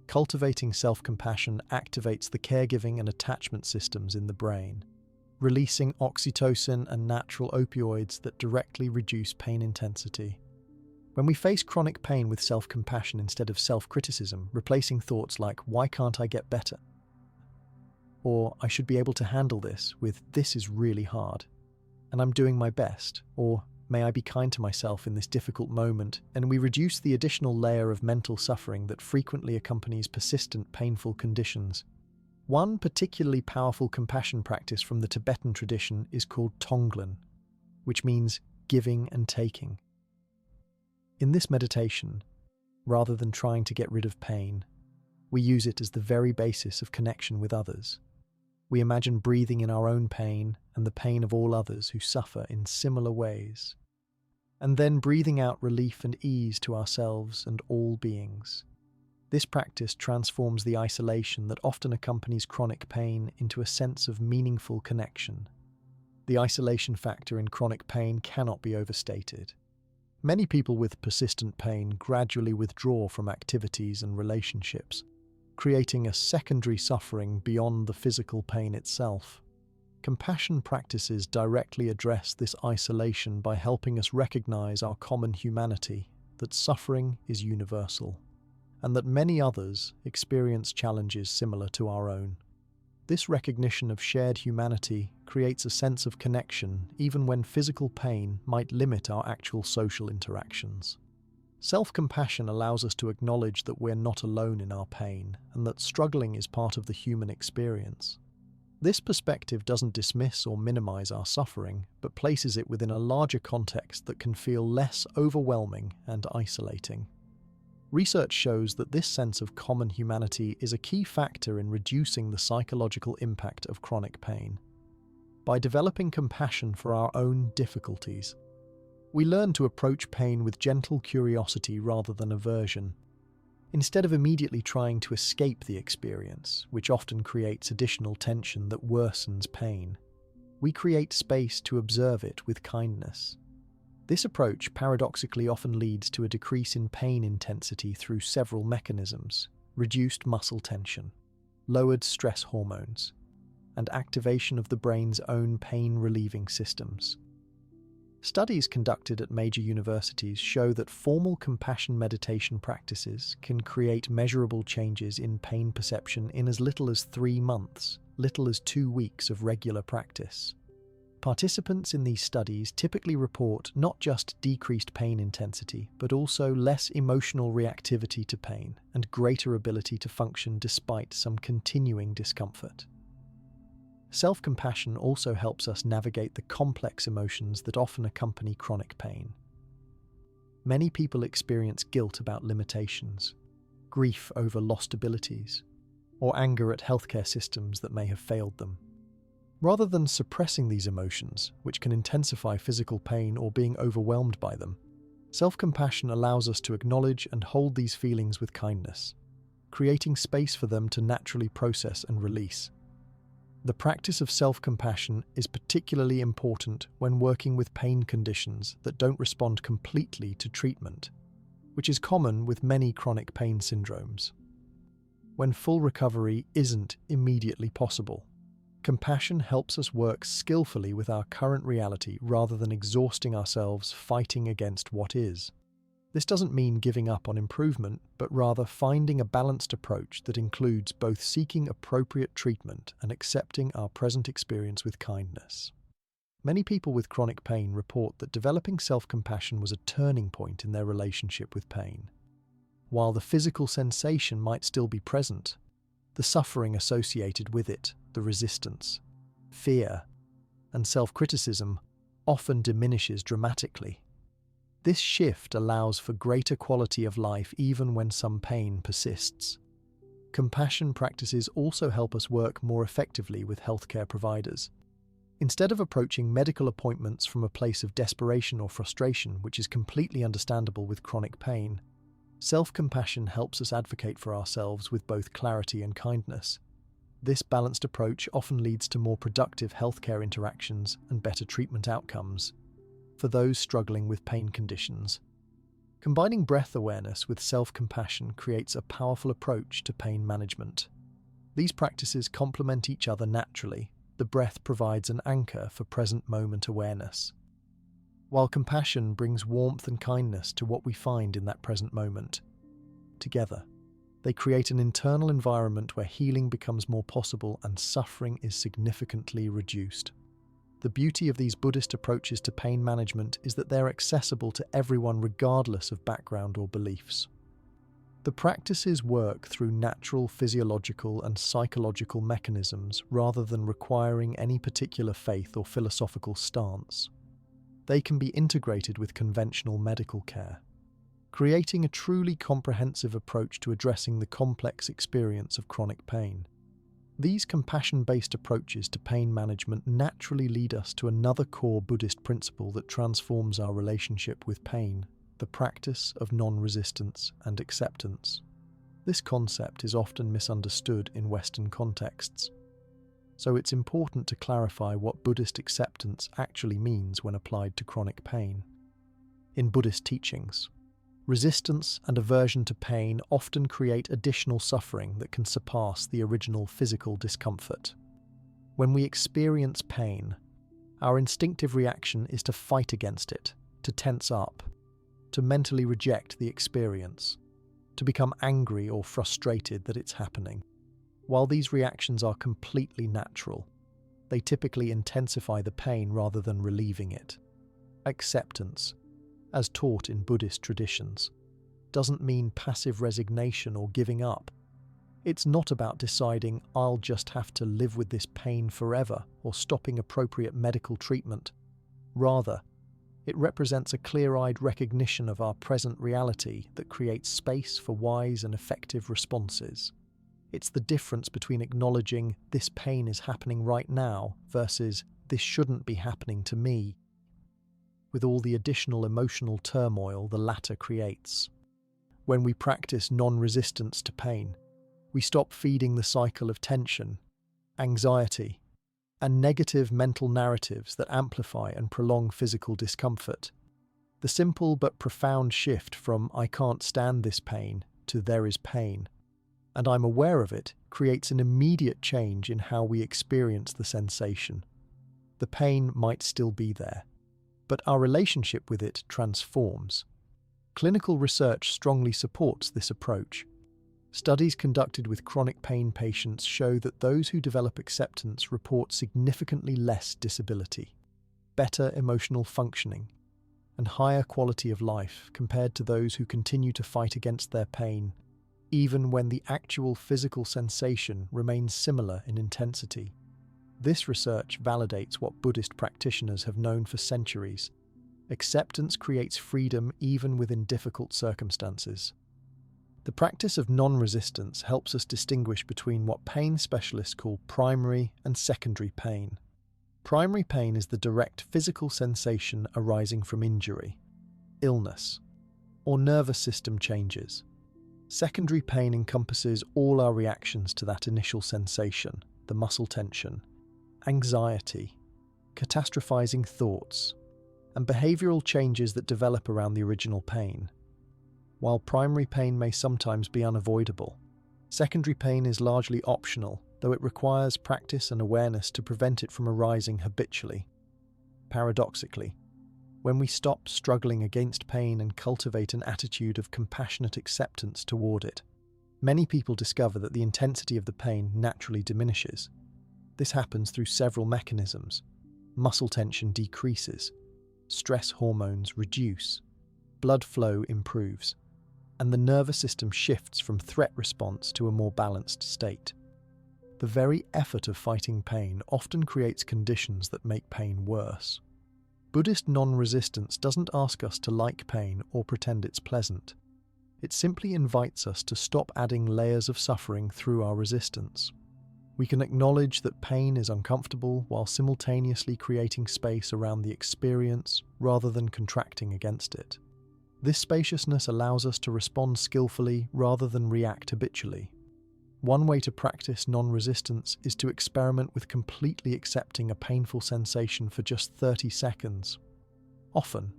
S1: Cultivating self-compassion activates the caregiving and attachment systems in the brain, releasing oxytocin and natural opioids that directly reduce pain intensity. When we face chronic pain with self-compassion instead of self-criticism, replacing thoughts like, "Why can't I get better?" or "I should be able to handle this," with "This is really hard, and I'm doing my best," or "May I be kind to myself in this difficult moment," and we reduce the additional layer of mental suffering that frequently accompanies persistent painful conditions. One particularly powerful compassion practice from the Tibetan tradition is called Tonglen, which means giving and taking. In this meditation, rather than trying to get rid of pain, we use it as the very basis of connection with others. We imagine breathing in our own pain and the pain of all others who suffer in similar ways, and then breathing out relief and ease to ourselves and all beings. This practice transforms the isolation that often accompanies chronic pain into a sense of meaningful connection. The isolation factor in chronic pain cannot be overstated. Many people with persistent pain gradually withdraw from activities and relationships, creating a secondary suffering beyond the physical pain itself. Compassion practices directly address this isolation by helping us recognize our common humanity, that suffering is universal, and that many others experience challenges similar to our own. This recognition of shared humanity creates a sense of connection even when physical pain might limit our actual social interactions. Self-compassion allows us to acknowledge that we're not alone in our pain and that struggling is part of the human experience. This perspective doesn't dismiss or minimize our suffering, but places it within a larger context that can feel less overwhelming and isolating. Research shows that this sense of common humanity is a key factor in reducing the psychological impact of chronic pain. By developing compassion for our own difficulties, we learn to approach pain with gentle curiosity rather than aversion. Instead of immediately trying to escape the experience, which often creates additional tension that worsens pain, we create space to observe it with kindness. This approach paradoxically often leads to a decrease in pain intensity through several mechanisms: reduced muscle tension, lowered stress hormones, and activation of the brain's own pain-relieving systems. Studies conducted at major universities show that formal compassion meditation practices can create measurable changes in pain perception in as little as 3 months, little as 2 weeks of regular practice. Participants in these studies typically report not just decreased pain intensity, but also less emotional reactivity to pain and greater ability to function despite some continuing discomfort. Self-compassion also helps us navigate the complex emotions that often accompany chronic pain. Many people experience guilt about limitations, grief over lost abilities, or anger at healthcare systems that may have failed them. Rather than suppressing these emotions, which can intensify physical pain or being overwhelmed by them, self-compassion allows us to acknowledge and hold these feelings with kindness, creating space for them to naturally process and release. The practice of self-compassion is particularly important when working with pain conditions that don't respond completely to treatment, which is common with many chronic pain syndromes. When full recovery isn't immediately possible, compassion helps us work skillfully with our current reality rather than exhausting ourselves fighting against what is. This doesn't mean giving up on improvement, but rather finding a balanced approach that includes both seeking appropriate treatment and accepting our present experience with kindness. Many people with chronic pain report that developing self-compassion was a turning point in their relationship with pain. While the physical sensation might still be present, the suffering associated with it, the resistance, fear, and self-criticism often diminishes dramatically. This shift allows for greater quality of life even when some pain persists. Compassion practices also help us work more effectively with healthcare providers. Instead of approaching medical appointments from a place of desperation or frustration, which is completely understandable with chronic pain, self-compassion helps us advocate for ourselves with both clarity and kindness. This balanced approach often leads to more productive healthcare interactions and better treatment outcomes for those struggling with pain conditions. Combining breath awareness with self-compassion creates a powerful approach to pain management. These practices complement each other naturally. The breath provides an anchor for present moment awareness, while compassion brings warmth and kindness to what we find in that present moment. Together, they create an internal environment where healing becomes more possible and suffering is significantly reduced. The beauty of these Buddhist approaches to pain management is that they're accessible to everyone regardless of background or beliefs. The practices work through natural physiological and psychological mechanisms rather than requiring any particular faith or philosophical stance. They can be integrated with conventional medical care, creating a truly comprehensive approach to addressing the complex experience of chronic pain. These compassion-based approaches to pain management naturally lead us to another core Buddhist principle that transforms our relationship with pain: the practice of non-resistance and acceptance. This concept is often misunderstood in Western contexts, so it's important to clarify what Buddhist acceptance actually means when applied to chronic pain. In Buddhist teachings, resistance and aversion to pain often create additional suffering that can surpass the original physical discomfort. When we experience pain, our instinctive reaction is to fight against it, to tense up, to mentally reject the experience, to become angry or frustrated that it's happening. While these reactions are completely natural, they typically intensify the pain rather than relieving it. Acceptance, as taught in Buddhist traditions, doesn't mean passive resignation or giving up. It's not about deciding I'll just have to live with this pain forever or stopping appropriate medical treatment. Rather, it represents a clear-eyed recognition of our present reality that creates space for wise and effective responses. It's the difference between acknowledging this pain is happening right now versus this shouldn't be happening to me, with all the additional emotional turmoil the latter creates. When we practice non-resistance to pain, we stop feeding the cycle of tension, anxiety, and negative mental narratives that amplify and prolong physical discomfort. The simple but profound shift from "I can't stand this pain" to "there is pain, and I'm aware of it" creates an immediate change in how we experience the sensation. The pain might still be there, but our relationship with it transforms. Clinical research strongly supports this approach. Studies conducted with chronic pain patients show that those who develop acceptance report significantly less disability, better emotional functioning, and higher quality of life compared to those who continue to fight against their pain, even when the actual physical sensation remains similar in intensity. This research validates what Buddhist practitioners have known for centuries. Acceptance creates freedom even within difficult circumstances. The practice of non-resistance helps us distinguish between what pain specialists call primary and secondary pain. Primary pain is the direct physical sensation arising from injury, illness, or nervous system changes. Secondary pain encompasses all our reactions to that initial sensation: the muscle tension, anxiety, catastrophizing thoughts, and behavioral changes that develop around the original pain. While primary pain may sometimes be unavoidable, secondary pain is largely optional, though it requires practice and awareness to prevent it from arising habitually. Paradoxically, when we stop struggling against pain and cultivate an attitude of compassionate acceptance toward it, many people discover that the intensity of the pain naturally diminishes. This happens through several mechanisms. Muscle tension decreases, stress hormones reduce, blood flow improves, and the nervous system shifts from threat response to a more balanced state. The very effort of fighting pain often creates conditions that make pain worse. Buddhist non-resistance doesn't ask us to like pain or pretend it's pleasant. It simply invites us to stop adding layers of suffering through our resistance. We can acknowledge that pain is uncomfortable while simultaneously creating space around the experience rather than contracting against it. This spaciousness allows us to respond skillfully rather than react habitually. One way to practice non-resistance is to experiment with completely accepting a painful sensation for just 30 seconds. Often,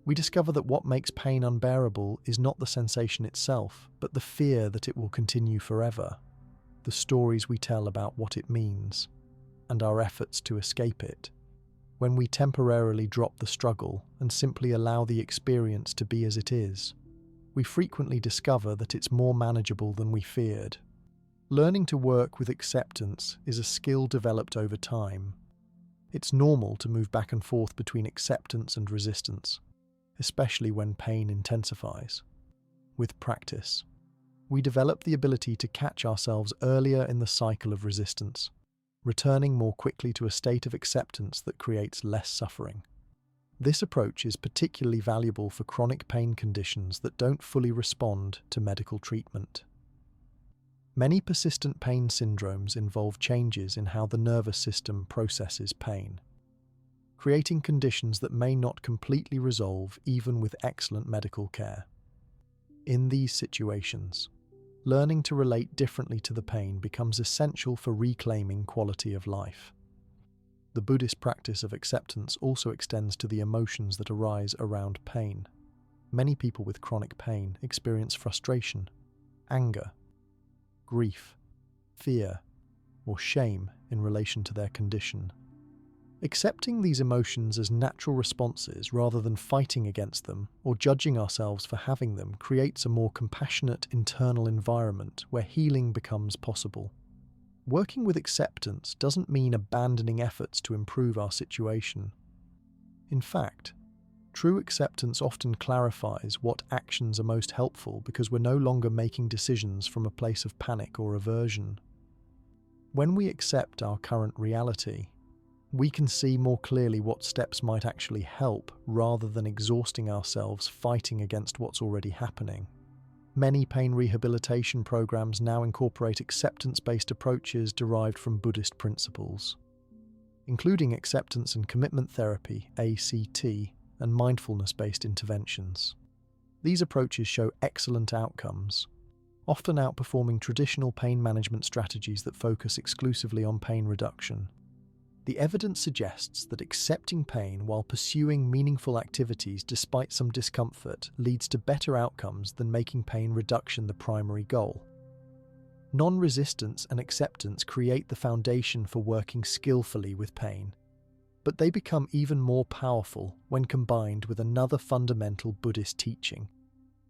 S1: we discover that what makes pain unbearable is not the sensation itself, but the fear that it will continue forever, the stories we tell about what it means, and our efforts to escape it. When we temporarily drop the struggle and simply allow the experience to be as it is, we frequently discover that it's more manageable than we feared. Learning to work with acceptance is a skill developed over time. It's normal to move back and forth between acceptance and resistance, especially when pain intensifies. With practice, we develop the ability to catch ourselves earlier in the cycle of resistance, returning more quickly to a state of acceptance that creates less suffering. This approach is particularly valuable for chronic pain conditions that don't fully respond to medical treatment. Many persistent pain syndromes involve changes in how the nervous system processes pain, creating conditions that may not completely resolve even with excellent medical care. In these situations, learning to relate differently to the pain becomes essential for reclaiming quality of life. The Buddhist practice of acceptance also extends to the emotions that arise around pain. Many people with chronic pain experience frustration, anger, grief, fear, or shame in relation to their condition. Accepting these emotions as natural responses rather than fighting against them or judging ourselves for having them creates a more compassionate internal environment where healing becomes possible. Working with acceptance doesn't mean abandoning efforts to improve our situation. In fact, true acceptance often clarifies what actions are most helpful because we're no longer making decisions from a place of panic or aversion. When we accept our current reality, we can see more clearly what steps might actually help rather than exhausting ourselves fighting against what's already happening. Many pain rehabilitation programs now incorporate acceptance-based approaches derived from Buddhist principles, including acceptance and commitment therapy, ACT, and mindfulness-based interventions. These approaches show excellent outcomes, often outperforming traditional pain management strategies that focus exclusively on pain reduction. The evidence suggests that accepting pain while pursuing meaningful activities despite some discomfort leads to better outcomes than making pain reduction the primary goal. Non-resistance and acceptance create the foundation for working skillfully with pain, but they become even more powerful when combined with another fundamental Buddhist teaching,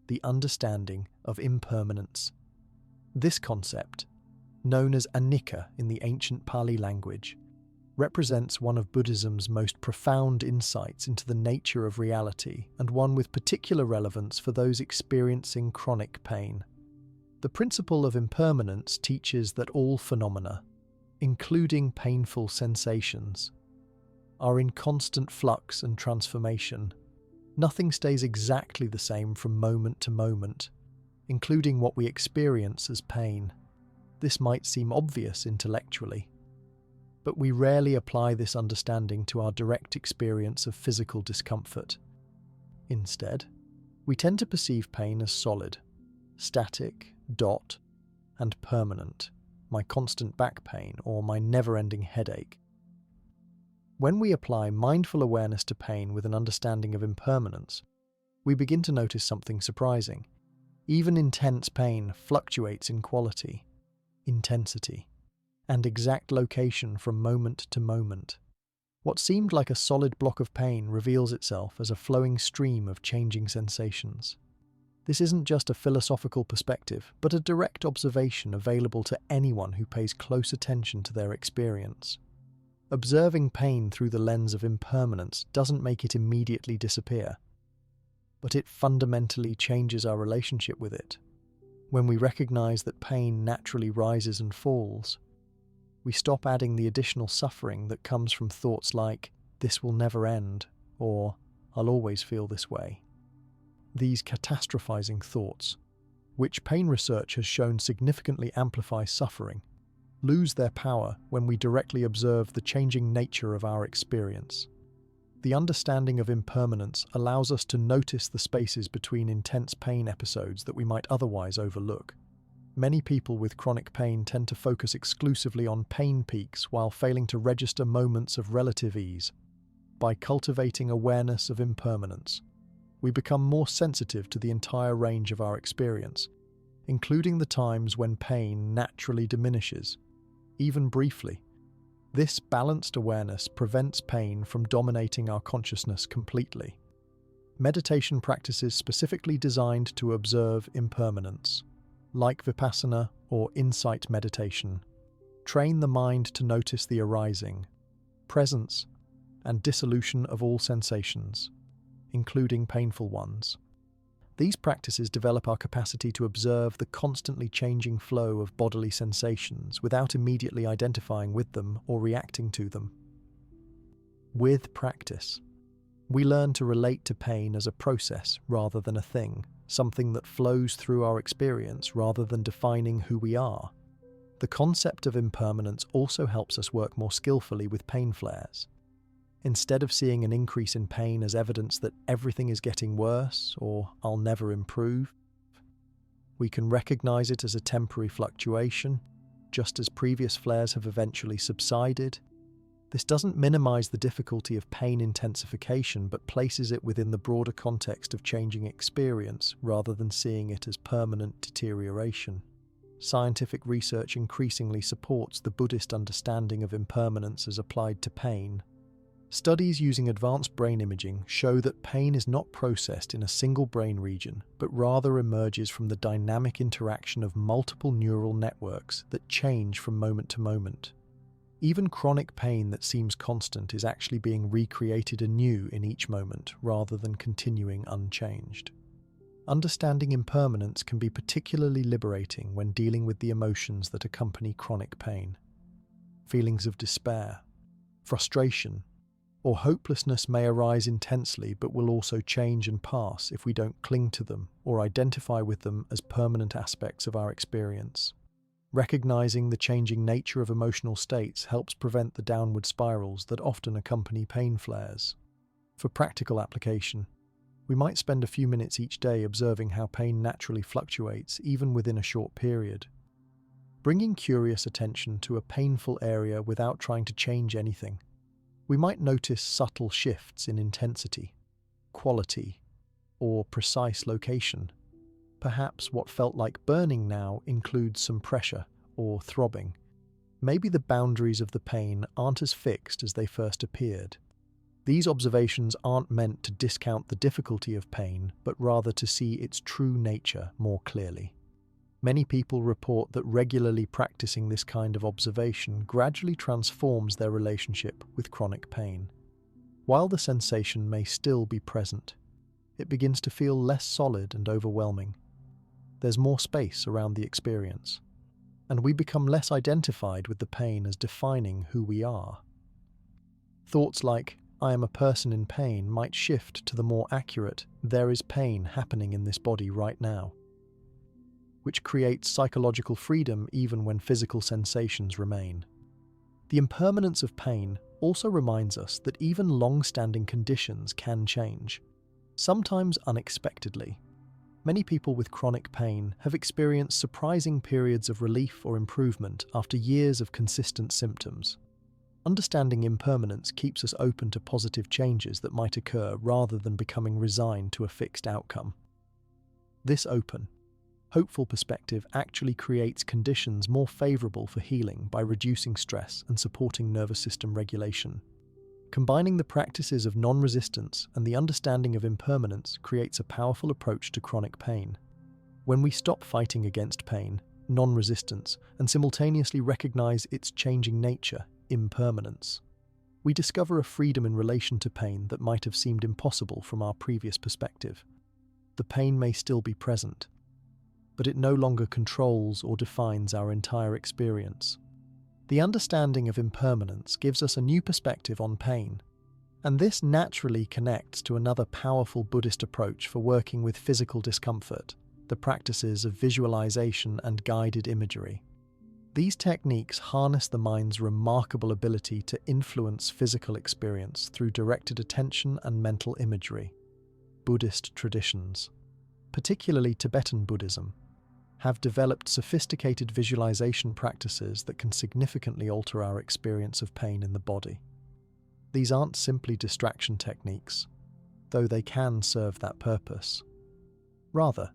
S1: the understanding of impermanence. This concept, known as anicca in the ancient Pali language, represents one of Buddhism's most profound insights into the nature of reality and one with particular relevance for those experiencing chronic pain. The principle of impermanence teaches that all phenomena, including painful sensations, are in constant flux and transformation. Nothing stays exactly the same from moment to moment, including what we experience as pain. This might seem obvious intellectually, but we rarely apply this understanding to our direct experience of physical discomfort. Instead, we tend to perceive pain as solid, static, and permanent, my constant back pain or my never-ending headache. When we apply mindful awareness to pain with an understanding of impermanence, we begin to notice something surprising. Even intense pain fluctuates in quality, intensity, and exact location from moment to moment. What seemed like a solid block of pain reveals itself as a flowing stream of changing sensations. This isn't just a philosophical perspective, but a direct observation available to anyone who pays close attention to their experience. Observing pain through the lens of impermanence doesn't make it immediately disappear, but it fundamentally changes our relationship with it. When we recognize that pain naturally rises and falls, we stop adding the additional suffering that comes from thoughts like, "This will never end," or "I'll always feel this way." These catastrophizing thoughts, which pain research has shown significantly amplify suffering, lose their power when we directly observe the changing nature of our experience. The understanding of impermanence allows us to notice the spaces between intense pain episodes that we might otherwise overlook. Many people with chronic pain tend to focus exclusively on pain peaks while failing to register moments of relative ease. By cultivating awareness of impermanence, we become more sensitive to the entire range of our experience, including the times when pain naturally diminishes, even briefly. This balanced awareness prevents pain from dominating our consciousness completely. Meditation practices specifically designed to observe impermanence, like Vipassana or insight meditation, train the mind to notice the arising, presence, and dissolution of all sensations, including painful ones. These practices develop our capacity to observe the constantly changing flow of bodily sensations without immediately identifying with them or reacting to them. With practice, we learn to relate to pain as a process rather than a thing, something that flows through our experience rather than defining who we are. The concept of impermanence also helps us work more skillfully with pain flares. Instead of seeing an increase in pain as evidence that everything is getting worse or I'll never improve, we can recognize it as a temporary fluctuation, just as previous flares have eventually subsided. This doesn't minimize the difficulty of pain intensification, but places it within the broader context of changing experience rather than seeing it as permanent deterioration. Scientific research increasingly supports the Buddhist understanding of impermanence as applied to pain. Studies using advanced brain imaging show that pain is not processed in a single brain region, but rather emerges from the dynamic interaction of multiple neural networks that change from moment to moment. Even chronic pain that seems constant is actually being recreated anew in each moment rather than continuing unchanged. Understanding impermanence can be particularly liberating when dealing with the emotions that accompany chronic pain. Feelings of despair, frustration, or hopelessness may arise intensely but will also change and pass if we don't cling to them or identify with them as permanent aspects of our experience. Recognizing the changing nature of emotional states helps prevent the downward spirals that often accompany pain flares. For practical application, we might spend a few minutes each day observing how pain naturally fluctuates even within a short period. Bringing curious attention to a painful area without trying to change anything, we might notice subtle shifts in intensity, quality, or precise location. Perhaps what felt like burning now includes some pressure or throbbing. Maybe the boundaries of the pain aren't as fixed as they first appeared. These observations aren't meant to discount the difficulty of pain, but rather to see its true nature more clearly. Many people report that regularly practicing this kind of observation gradually transforms their relationship with chronic pain. While the sensation may still be present, it begins to feel less solid and overwhelming. There's more space around the experience, and we become less identified with the pain as defining who we are. Thoughts like, "I am a person in pain," might shift to the more accurate, "There is pain happening in this body right now," which creates psychological freedom even when physical sensations remain. The impermanence of pain also reminds us that even long-standing conditions can change, sometimes unexpectedly. Many people with chronic pain have experienced surprising periods of relief or improvement after years of consistent symptoms. Understanding impermanence keeps us open to positive changes that might occur rather than becoming resigned to a fixed outcome. This open, hopeful perspective actually creates conditions more favorable for healing by reducing stress and supporting nervous system regulation. Combining the practices of non-resistance and the understanding of impermanence creates a powerful approach to chronic pain. When we stop fighting against pain, non-resistance, and simultaneously recognize its changing nature, impermanence, we discover a freedom in relation to pain that might have seemed impossible from our previous perspective. The pain may still be present, but it no longer controls or defines our entire experience. The understanding of impermanence gives us a new perspective on pain, and this naturally connects to another powerful Buddhist approach for working with physical discomfort, the practices of visualization and guided imagery. These techniques harness the mind's remarkable ability to influence physical experience through directed attention and mental imagery. Buddhist traditions, particularly Tibetan Buddhism, have developed sophisticated visualization practices that can significantly alter our experience of pain in the body. These aren't simply distraction techniques, though they can serve that purpose. Rather,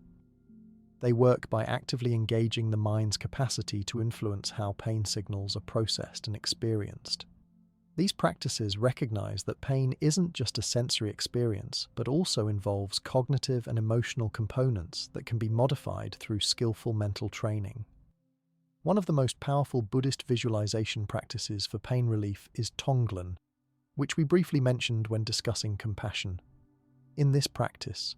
S1: they work by actively engaging the mind's capacity to influence how pain signals are processed and experienced. These practices recognize that pain isn't just a sensory experience, but also involves cognitive and emotional components that can be modified through skillful mental training. One of the most powerful Buddhist visualization practices for pain relief is Tonglen, which we briefly mentioned when discussing compassion. In this practice,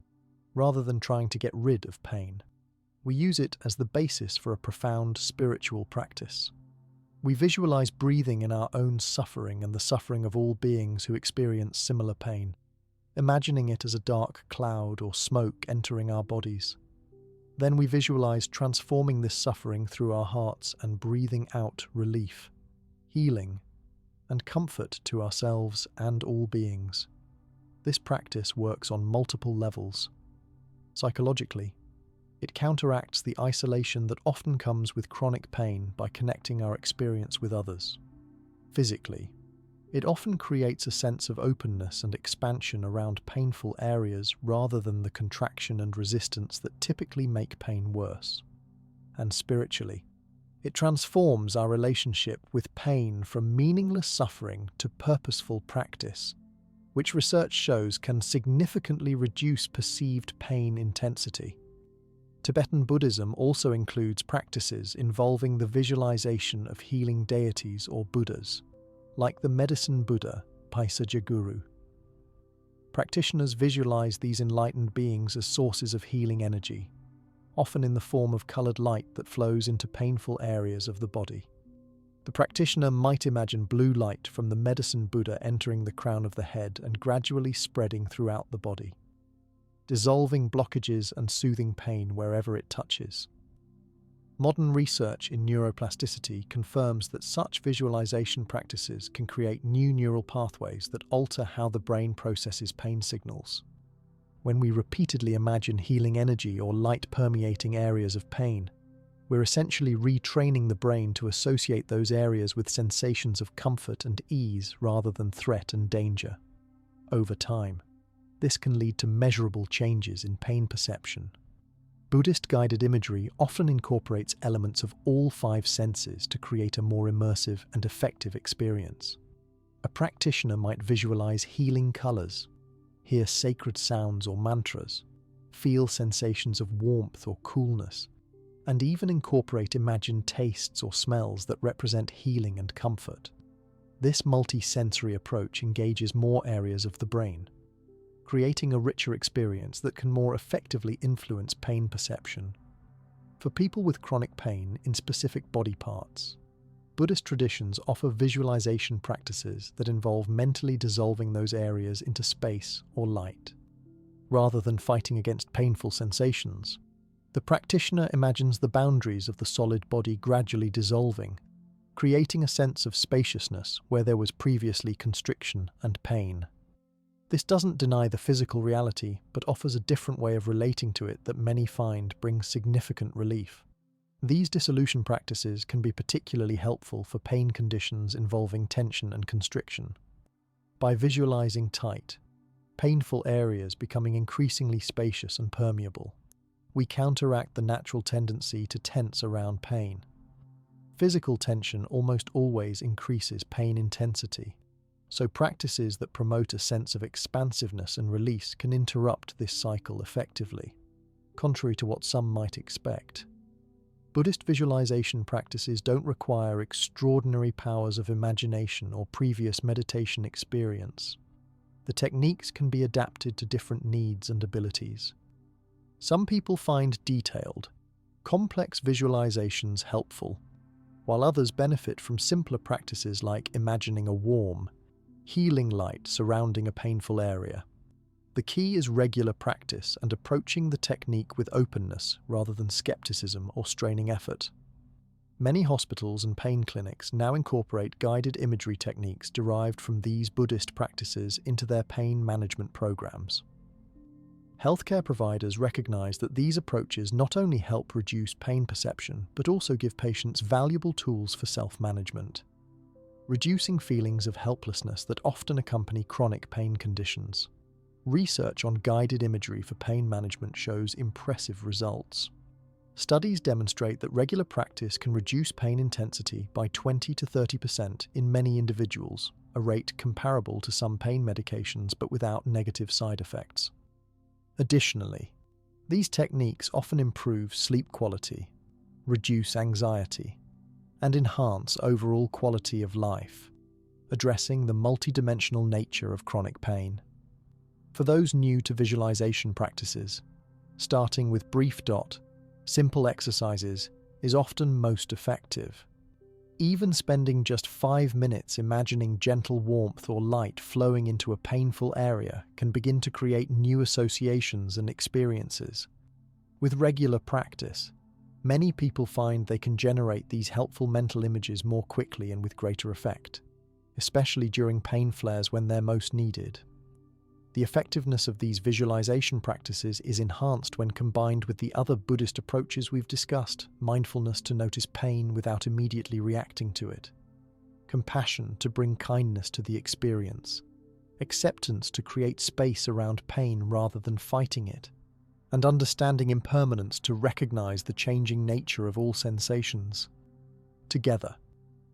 S1: rather than trying to get rid of pain, we use it as the basis for a profound spiritual practice. We visualize breathing in our own suffering and the suffering of all beings who experience similar pain, imagining it as a dark cloud or smoke entering our bodies. Then we visualize transforming this suffering through our hearts and breathing out relief, healing, and comfort to ourselves and all beings. This practice works on multiple levels. Psychologically, it counteracts the isolation that often comes with chronic pain by connecting our experience with others. Physically, it often creates a sense of openness and expansion around painful areas rather than the contraction and resistance that typically make pain worse. And spiritually, it transforms our relationship with pain from meaningless suffering to purposeful practice, which research shows can significantly reduce perceived pain intensity. Tibetan Buddhism also includes practices involving the visualization of healing deities or Buddhas, like the medicine Buddha, Paisajaguru. Practitioners visualize these enlightened beings as sources of healing energy, often in the form of colored light that flows into painful areas of the body. The practitioner might imagine blue light from the medicine Buddha entering the crown of the head and gradually spreading throughout the body, dissolving blockages and soothing pain wherever it touches. Modern research in neuroplasticity confirms that such visualization practices can create new neural pathways that alter how the brain processes pain signals. When we repeatedly imagine healing energy or light permeating areas of pain, we're essentially retraining the brain to associate those areas with sensations of comfort and ease rather than threat and danger. Over time, this can lead to measurable changes in pain perception. Buddhist guided imagery often incorporates elements of all five senses to create a more immersive and effective experience. A practitioner might visualize healing colors, hear sacred sounds or mantras, feel sensations of warmth or coolness, and even incorporate imagined tastes or smells that represent healing and comfort. This multi-sensory approach engages more areas of the brain, creating a richer experience that can more effectively influence pain perception. For people with chronic pain in specific body parts, Buddhist traditions offer visualization practices that involve mentally dissolving those areas into space or light. Rather than fighting against painful sensations, the practitioner imagines the boundaries of the solid body gradually dissolving, creating a sense of spaciousness where there was previously constriction and pain. This doesn't deny the physical reality, but offers a different way of relating to it that many find brings significant relief. These dissolution practices can be particularly helpful for pain conditions involving tension and constriction. By visualizing tight, painful areas becoming increasingly spacious and permeable, we counteract the natural tendency to tense around pain. Physical tension almost always increases pain intensity, so practices that promote a sense of expansiveness and release can interrupt this cycle effectively, contrary to what some might expect. Buddhist visualization practices don't require extraordinary powers of imagination or previous meditation experience. The techniques can be adapted to different needs and abilities. Some people find detailed, complex visualizations helpful, while others benefit from simpler practices like imagining a warm, healing light surrounding a painful area. The key is regular practice and approaching the technique with openness rather than skepticism or straining effort. Many hospitals and pain clinics now incorporate guided imagery techniques derived from these Buddhist practices into their pain management programs. Healthcare providers recognize that these approaches not only help reduce pain perception, but also give patients valuable tools for self-management, reducing feelings of helplessness that often accompany chronic pain conditions. Research on guided imagery for pain management shows impressive results. Studies demonstrate that regular practice can reduce pain intensity by 20 to 30% in many individuals, a rate comparable to some pain medications but without negative side effects. Additionally, these techniques often improve sleep quality, reduce anxiety, and enhance overall quality of life, addressing the multidimensional nature of chronic pain. For those new to visualization practices, starting with brief simple exercises is often most effective. Even spending just 5 minutes imagining gentle warmth or light flowing into a painful area can begin to create new associations and experiences. With regular practice, many people find they can generate these helpful mental images more quickly and with greater effect, especially during pain flares when they're most needed. The effectiveness of these visualization practices is enhanced when combined with the other Buddhist approaches we've discussed: mindfulness to notice pain without immediately reacting to it, compassion to bring kindness to the experience, acceptance to create space around pain rather than fighting it, and understanding impermanence to recognize the changing nature of all sensations. Together,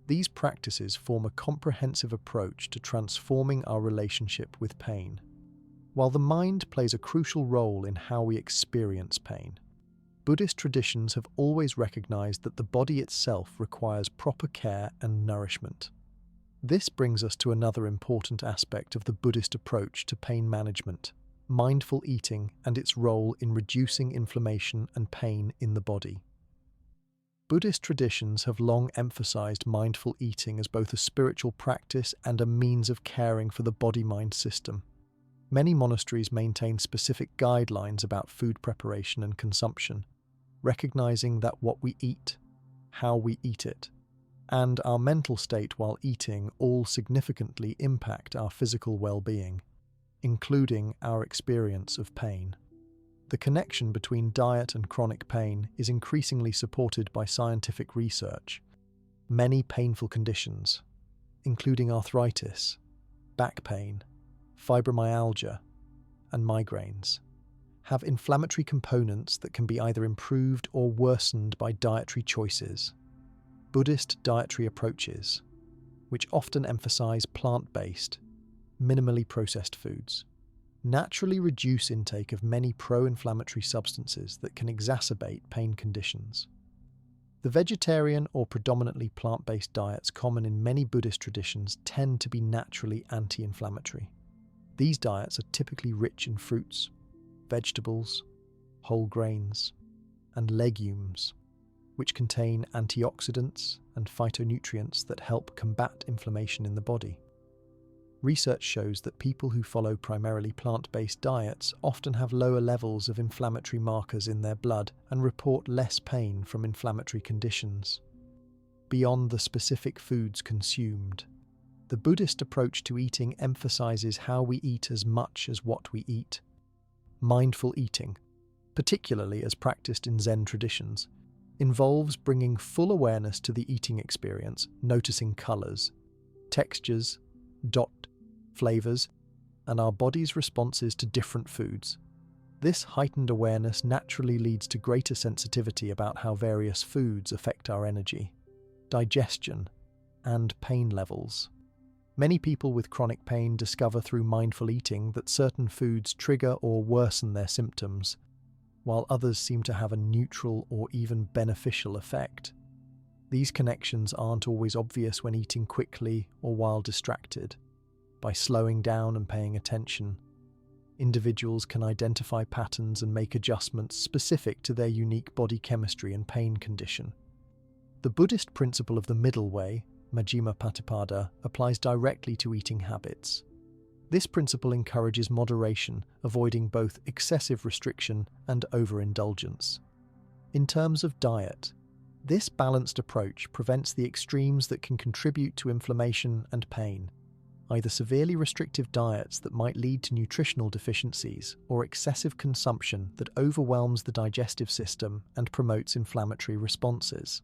S1: these practices form a comprehensive approach to transforming our relationship with pain. While the mind plays a crucial role in how we experience pain, Buddhist traditions have always recognized that the body itself requires proper care and nourishment. This brings us to another important aspect of the Buddhist approach to pain management: mindful eating and its role in reducing inflammation and pain in the body. Buddhist traditions have long emphasized mindful eating as both a spiritual practice and a means of caring for the body-mind system. Many monasteries maintain specific guidelines about food preparation and consumption, recognizing that what we eat, how we eat it, and our mental state while eating all significantly impact our physical well-being, including our experience of pain. The connection between diet and chronic pain is increasingly supported by scientific research. Many painful conditions, including arthritis, back pain, fibromyalgia, and migraines, have inflammatory components that can be either improved or worsened by dietary choices. Buddhist dietary approaches, which often emphasize plant-based, minimally processed foods, naturally reduce intake of many pro-inflammatory substances that can exacerbate pain conditions. The vegetarian or predominantly plant-based diets common in many Buddhist traditions tend to be naturally anti-inflammatory. These diets are typically rich in fruits, vegetables, whole grains, and legumes, which contain antioxidants and phytonutrients that help combat inflammation in the body. Research shows that people who follow primarily plant-based diets often have lower levels of inflammatory markers in their blood and report less pain from inflammatory conditions. Beyond the specific foods consumed, the Buddhist approach to eating emphasizes how we eat as much as what we eat. Mindful eating, particularly as practiced in Zen traditions, involves bringing full awareness to the eating experience, noticing colors, textures, flavors, and our body's responses to different foods. This heightened awareness naturally leads to greater sensitivity about how various foods affect our energy, digestion, and pain levels. Many people with chronic pain discover through mindful eating that certain foods trigger or worsen their symptoms, while others seem to have a neutral or even beneficial effect. These connections aren't always obvious when eating quickly or while distracted. By slowing down and paying attention, individuals can identify patterns and make adjustments specific to their unique body chemistry and pain condition. The Buddhist principle of the middle way, Majjhima Patipada, applies directly to eating habits. This principle encourages moderation, avoiding both excessive restriction and overindulgence. In terms of diet, this balanced approach prevents the extremes that can contribute to inflammation and pain, either severely restrictive diets that might lead to nutritional deficiencies or excessive consumption that overwhelms the digestive system and promotes inflammatory responses.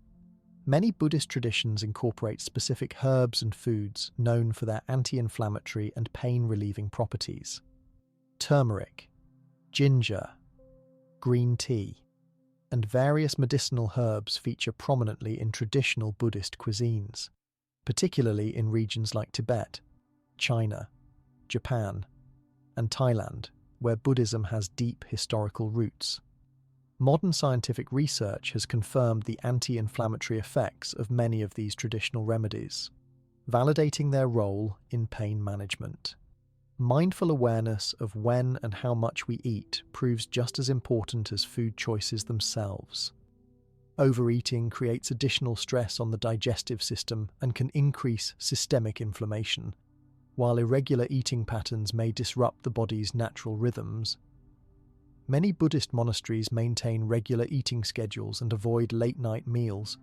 S1: Many Buddhist traditions incorporate specific herbs and foods known for their anti-inflammatory and pain-relieving properties. Turmeric, ginger, green tea, and various medicinal herbs feature prominently in traditional Buddhist cuisines, particularly in regions like Tibet, China, Japan, and Thailand, where Buddhism has deep historical roots. Modern scientific research has confirmed the anti-inflammatory effects of many of these traditional remedies, validating their role in pain management. Mindful awareness of when and how much we eat proves just as important as food choices themselves. Overeating creates additional stress on the digestive system and can increase systemic inflammation, while irregular eating patterns may disrupt the body's natural rhythms. Many Buddhist monasteries maintain regular eating schedules and avoid late-night meals,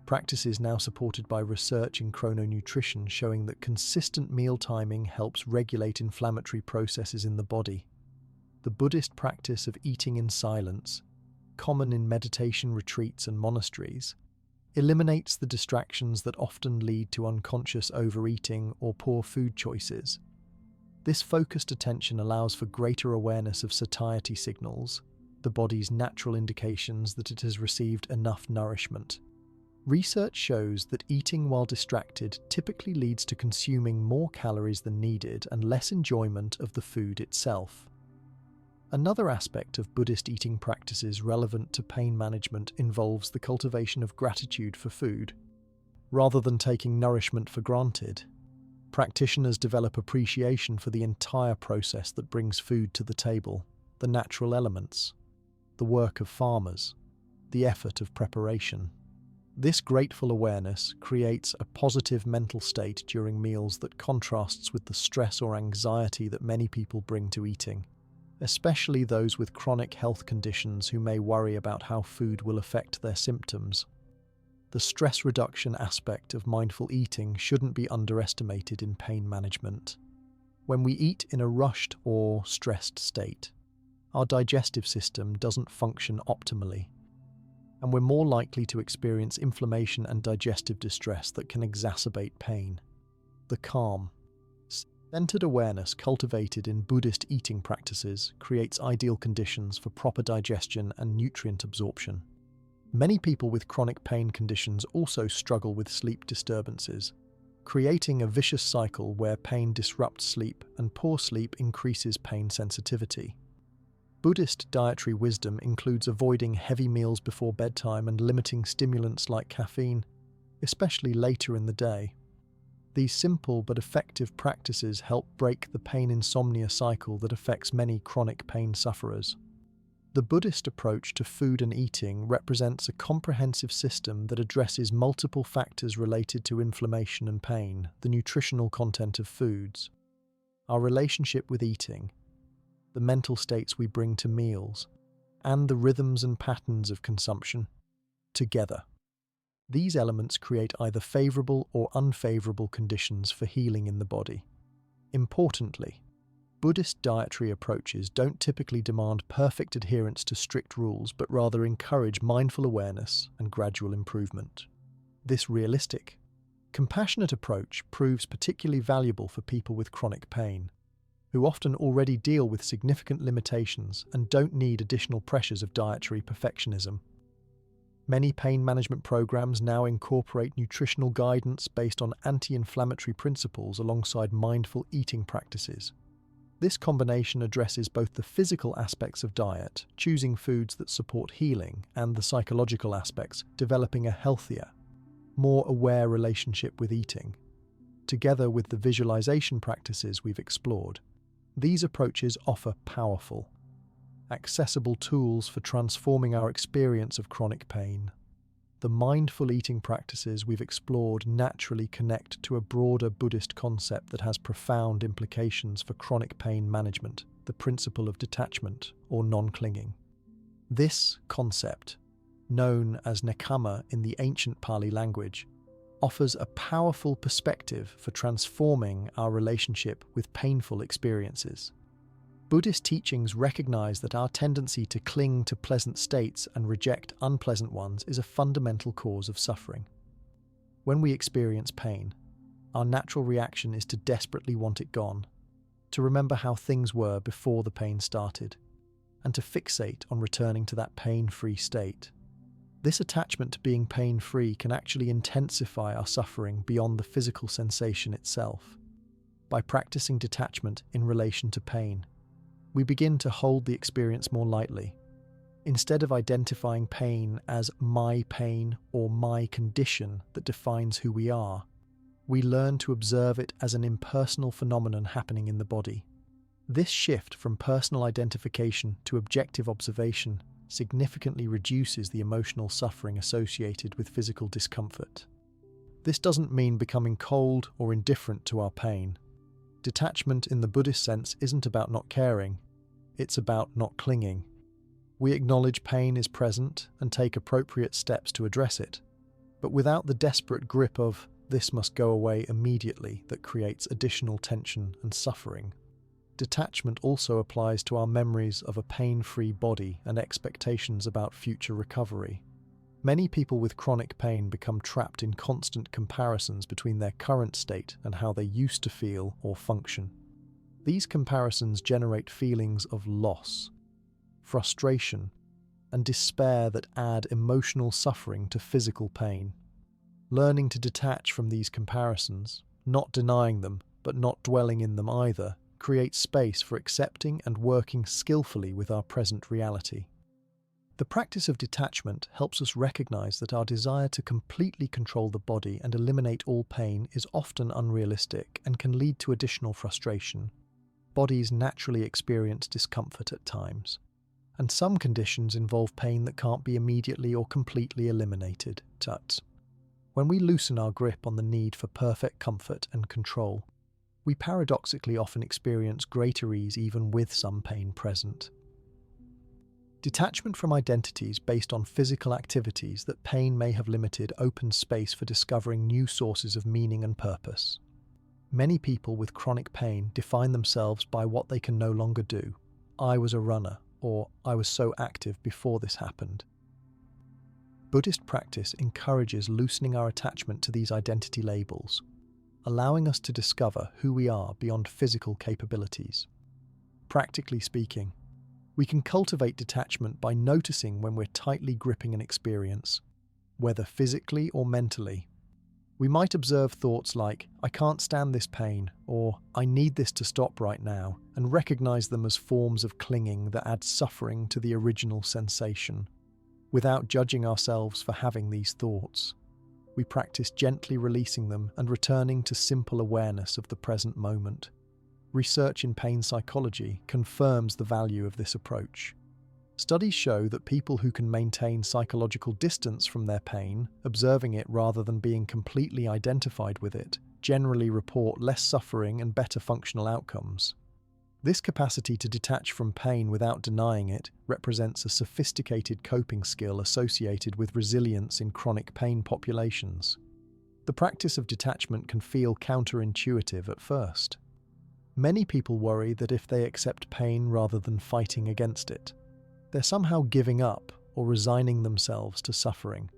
S1: practices now supported by research in chrononutrition showing that consistent meal timing helps regulate inflammatory processes in the body. The Buddhist practice of eating in silence, common in meditation retreats and monasteries, eliminates the distractions that often lead to unconscious overeating or poor food choices. This focused attention allows for greater awareness of satiety signals, the body's natural indications that it has received enough nourishment. Research shows that eating while distracted typically leads to consuming more calories than needed and less enjoyment of the food itself. Another aspect of Buddhist eating practices relevant to pain management involves the cultivation of gratitude for food. Rather than taking nourishment for granted, practitioners develop appreciation for the entire process that brings food to the table, the natural elements, the work of farmers, the effort of preparation. This grateful awareness creates a positive mental state during meals that contrasts with the stress or anxiety that many people bring to eating, especially those with chronic health conditions who may worry about how food will affect their symptoms. The stress reduction aspect of mindful eating shouldn't be underestimated in pain management. When we eat in a rushed or stressed state, our digestive system doesn't function optimally, and we're more likely to experience inflammation and digestive distress that can exacerbate pain. The calm, centered awareness cultivated in Buddhist eating practices creates ideal conditions for proper digestion and nutrient absorption. Many people with chronic pain conditions also struggle with sleep disturbances, creating a vicious cycle where pain disrupts sleep and poor sleep increases pain sensitivity. Buddhist dietary wisdom includes avoiding heavy meals before bedtime and limiting stimulants like caffeine, especially later in the day. These simple but effective practices help break the pain insomnia cycle that affects many chronic pain sufferers. The Buddhist approach to food and eating represents a comprehensive system that addresses multiple factors related to inflammation and pain, the nutritional content of foods, our relationship with eating, the mental states we bring to meals, and the rhythms and patterns of consumption. Together, these elements create either favorable or unfavorable conditions for healing in the body. Importantly, Buddhist dietary approaches don't typically demand perfect adherence to strict rules, but rather encourage mindful awareness and gradual improvement. This realistic, compassionate approach proves particularly valuable for people with chronic pain, who often already deal with significant limitations and don't need additional pressures of dietary perfectionism. Many pain management programs now incorporate nutritional guidance based on anti-inflammatory principles alongside mindful eating practices. This combination addresses both the physical aspects of diet, choosing foods that support healing, and the psychological aspects, developing a healthier, more aware relationship with eating. Together with the visualization practices we've explored, these approaches offer powerful, accessible tools for transforming our experience of chronic pain. The mindful eating practices we've explored naturally connect to a broader Buddhist concept that has profound implications for chronic pain management, the principle of detachment or non-clinging. This concept, known as nekkhamma in the ancient Pali language, offers a powerful perspective for transforming our relationship with painful experiences. Buddhist teachings recognize that our tendency to cling to pleasant states and reject unpleasant ones is a fundamental cause of suffering. When we experience pain, our natural reaction is to desperately want it gone, to remember how things were before the pain started, and to fixate on returning to that pain-free state. This attachment to being pain-free can actually intensify our suffering beyond the physical sensation itself. By practicing detachment in relation to pain, we begin to hold the experience more lightly. Instead of identifying pain as my pain or my condition that defines who we are, we learn to observe it as an impersonal phenomenon happening in the body. This shift from personal identification to objective observation significantly reduces the emotional suffering associated with physical discomfort. This doesn't mean becoming cold or indifferent to our pain. Detachment in the Buddhist sense isn't about not caring, it's about not clinging. We acknowledge pain is present and take appropriate steps to address it, but without the desperate grip of "this must go away immediately" that creates additional tension and suffering. Detachment also applies to our memories of a pain-free body and expectations about future recovery. Many people with chronic pain become trapped in constant comparisons between their current state and how they used to feel or function. These comparisons generate feelings of loss, frustration, and despair that add emotional suffering to physical pain. Learning to detach from these comparisons, not denying them, but not dwelling in them either, creates space for accepting and working skillfully with our present reality. The practice of detachment helps us recognize that our desire to completely control the body and eliminate all pain is often unrealistic and can lead to additional frustration. Bodies naturally experience discomfort at times, and some conditions involve pain that can't be immediately or completely eliminated. When we loosen our grip on the need for perfect comfort and control, we paradoxically often experience greater ease even with some pain present. Detachment from identities based on physical activities that pain may have limited opens space for discovering new sources of meaning and purpose. Many people with chronic pain define themselves by what they can no longer do. "I was a runner," or "I was so active before this happened." Buddhist practice encourages loosening our attachment to these identity labels, allowing us to discover who we are beyond physical capabilities. Practically speaking, we can cultivate detachment by noticing when we're tightly gripping an experience, whether physically or mentally. We might observe thoughts like, "I can't stand this pain," or "I need this to stop right now," and recognize them as forms of clinging that add suffering to the original sensation. Without judging ourselves for having these thoughts, we practice gently releasing them and returning to simple awareness of the present moment. Research in pain psychology confirms the value of this approach. Studies show that people who can maintain psychological distance from their pain, observing it rather than being completely identified with it, generally report less suffering and better functional outcomes. This capacity to detach from pain without denying it represents a sophisticated coping skill associated with resilience in chronic pain populations. The practice of detachment can feel counterintuitive at first. Many people worry that if they accept pain rather than fighting against it, they're somehow giving up or resigning themselves to suffering.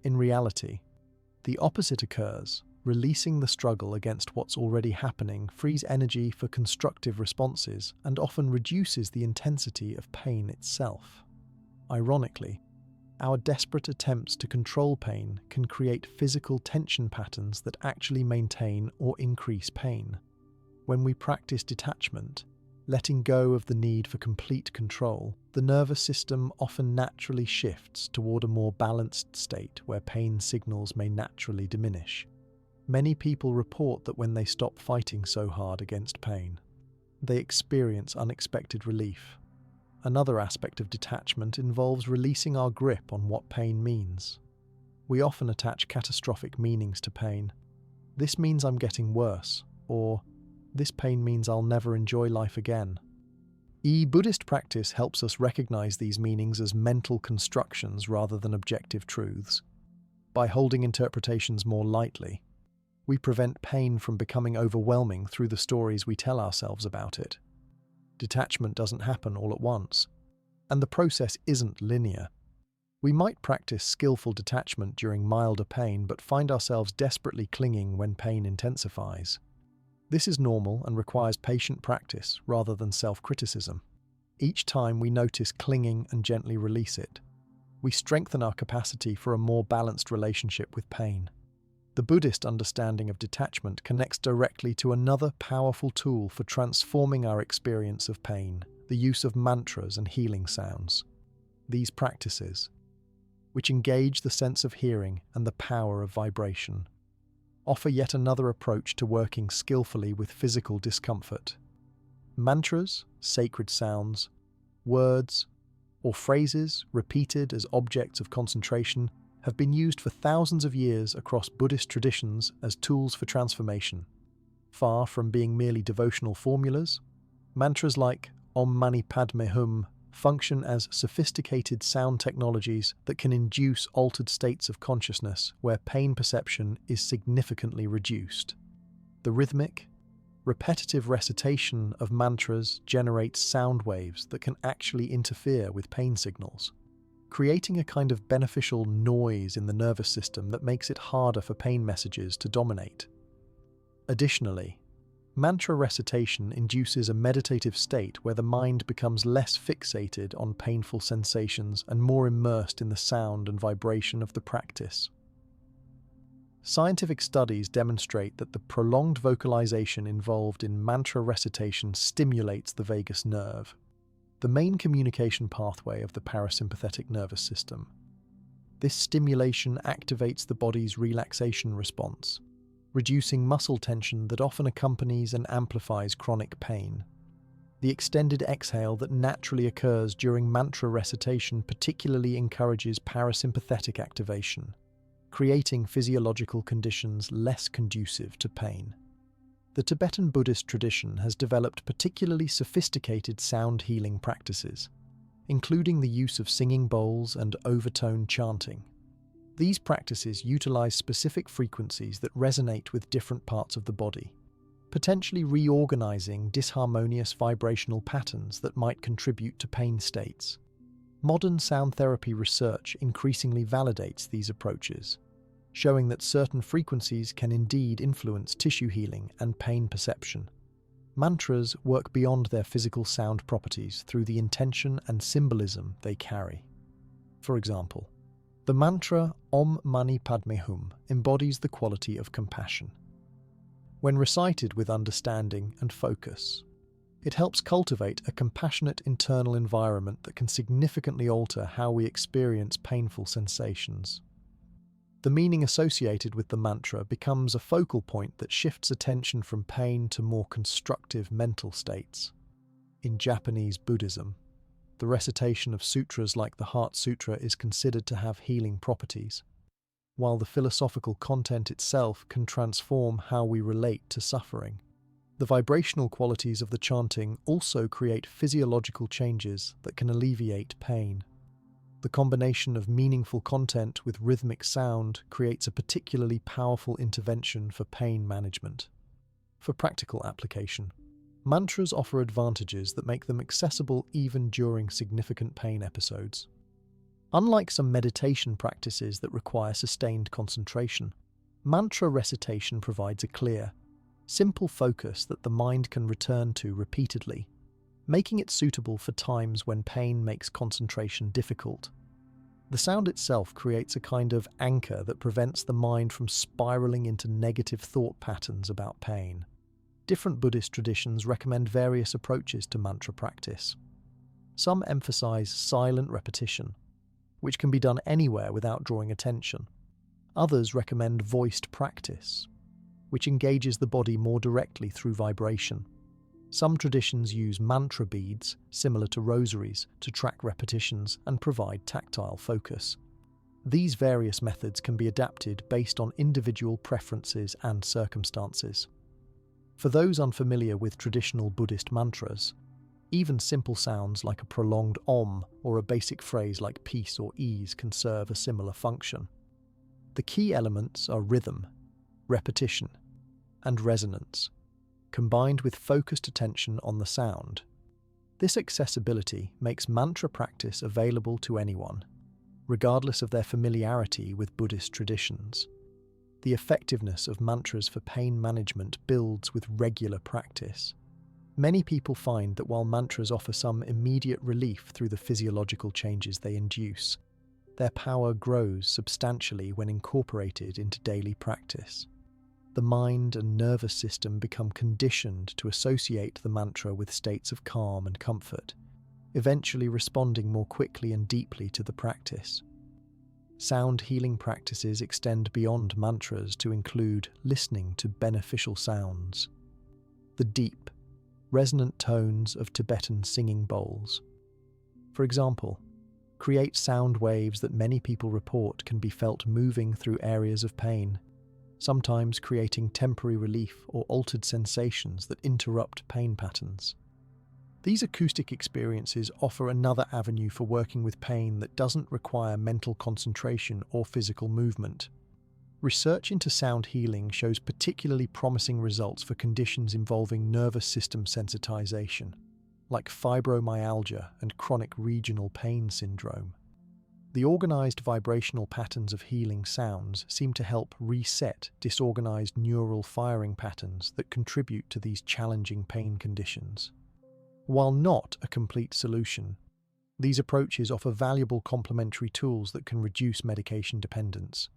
S1: In reality, the opposite occurs. Releasing the struggle against what's already happening frees energy for constructive responses and often reduces the intensity of pain itself. Ironically, our desperate attempts to control pain can create physical tension patterns that actually maintain or increase pain. When we practice detachment, letting go of the need for complete control, the nervous system often naturally shifts toward a more balanced state where pain signals may naturally diminish. Many people report that when they stop fighting so hard against pain, they experience unexpected relief. Another aspect of detachment involves releasing our grip on what pain means. We often attach catastrophic meanings to pain. This means I'm getting worse, or this pain means I'll never enjoy life again. Buddhist practice helps us recognize these meanings as mental constructions rather than objective truths. By holding interpretations more lightly, we prevent pain from becoming overwhelming through the stories we tell ourselves about it. Detachment doesn't happen all at once, and the process isn't linear. We might practice skillful detachment during milder pain but find ourselves desperately clinging when pain intensifies. This is normal and requires patient practice rather than self-criticism. Each time we notice clinging and gently release it, we strengthen our capacity for a more balanced relationship with pain. The Buddhist understanding of detachment connects directly to another powerful tool for transforming our experience of pain, the use of mantras and healing sounds. These practices, which engage the sense of hearing and the power of vibration, offer yet another approach to working skillfully with physical discomfort. Mantras, sacred sounds, words, or phrases repeated as objects of concentration have been used for thousands of years across Buddhist traditions as tools for transformation. Far from being merely devotional formulas, mantras like Om Mani Padme Hum function as sophisticated sound technologies that can induce altered states of consciousness where pain perception is significantly reduced. The rhythmic, repetitive recitation of mantras generates sound waves that can actually interfere with pain signals, creating a kind of beneficial noise in the nervous system that makes it harder for pain messages to dominate. Additionally, mantra recitation induces a meditative state where the mind becomes less fixated on painful sensations and more immersed in the sound and vibration of the practice. Scientific studies demonstrate that the prolonged vocalization involved in mantra recitation stimulates the vagus nerve, the main communication pathway of the parasympathetic nervous system. This stimulation activates the body's relaxation response, reducing muscle tension that often accompanies and amplifies chronic pain. The extended exhale that naturally occurs during mantra recitation particularly encourages parasympathetic activation, creating physiological conditions less conducive to pain. The Tibetan Buddhist tradition has developed particularly sophisticated sound healing practices, including the use of singing bowls and overtone chanting. These practices utilize specific frequencies that resonate with different parts of the body, potentially reorganizing disharmonious vibrational patterns that might contribute to pain states. Modern sound therapy research increasingly validates these approaches, showing that certain frequencies can indeed influence tissue healing and pain perception. Mantras work beyond their physical sound properties through the intention and symbolism they carry. For example, the mantra Om Mani Padme Hum embodies the quality of compassion. When recited with understanding and focus, it helps cultivate a compassionate internal environment that can significantly alter how we experience painful sensations. The meaning associated with the mantra becomes a focal point that shifts attention from pain to more constructive mental states. In Japanese Buddhism, the recitation of sutras like the Heart Sutra is considered to have healing properties, while the philosophical content itself can transform how we relate to suffering. The vibrational qualities of the chanting also create physiological changes that can alleviate pain. The combination of meaningful content with rhythmic sound creates a particularly powerful intervention for pain management. For practical application, Mantras offer advantages that make them accessible even during significant pain episodes. Unlike some meditation practices that require sustained concentration, mantra recitation provides a clear, simple focus that the mind can return to repeatedly, making it suitable for times when pain makes concentration difficult. The sound itself creates a kind of anchor that prevents the mind from spiraling into negative thought patterns about pain. Different Buddhist traditions recommend various approaches to mantra practice. Some emphasize silent repetition, which can be done anywhere without drawing attention. Others recommend voiced practice, which engages the body more directly through vibration. Some traditions use mantra beads, similar to rosaries, to track repetitions and provide tactile focus. These various methods can be adapted based on individual preferences and circumstances. For those unfamiliar with traditional Buddhist mantras, even simple sounds like a prolonged om or a basic phrase like peace or ease can serve a similar function. The key elements are rhythm, repetition, and resonance, combined with focused attention on the sound. This accessibility makes mantra practice available to anyone, regardless of their familiarity with Buddhist traditions. The effectiveness of mantras for pain management builds with regular practice. Many people find that while mantras offer some immediate relief through the physiological changes they induce, their power grows substantially when incorporated into daily practice. The mind and nervous system become conditioned to associate the mantra with states of calm and comfort, eventually responding more quickly and deeply to the practice. Sound healing practices extend beyond mantras to include listening to beneficial sounds. The deep, resonant tones of Tibetan singing bowls, for example, create sound waves that many people report can be felt moving through areas of pain, sometimes creating temporary relief or altered sensations that interrupt pain patterns. These acoustic experiences offer another avenue for working with pain that doesn't require mental concentration or physical movement. Research into sound healing shows particularly promising results for conditions involving nervous system sensitization, like fibromyalgia and chronic regional pain syndrome. The organized vibrational patterns of healing sounds seem to help reset disorganized neural firing patterns that contribute to these challenging pain conditions. While not a complete solution, these approaches offer valuable complementary tools that can reduce medication dependence.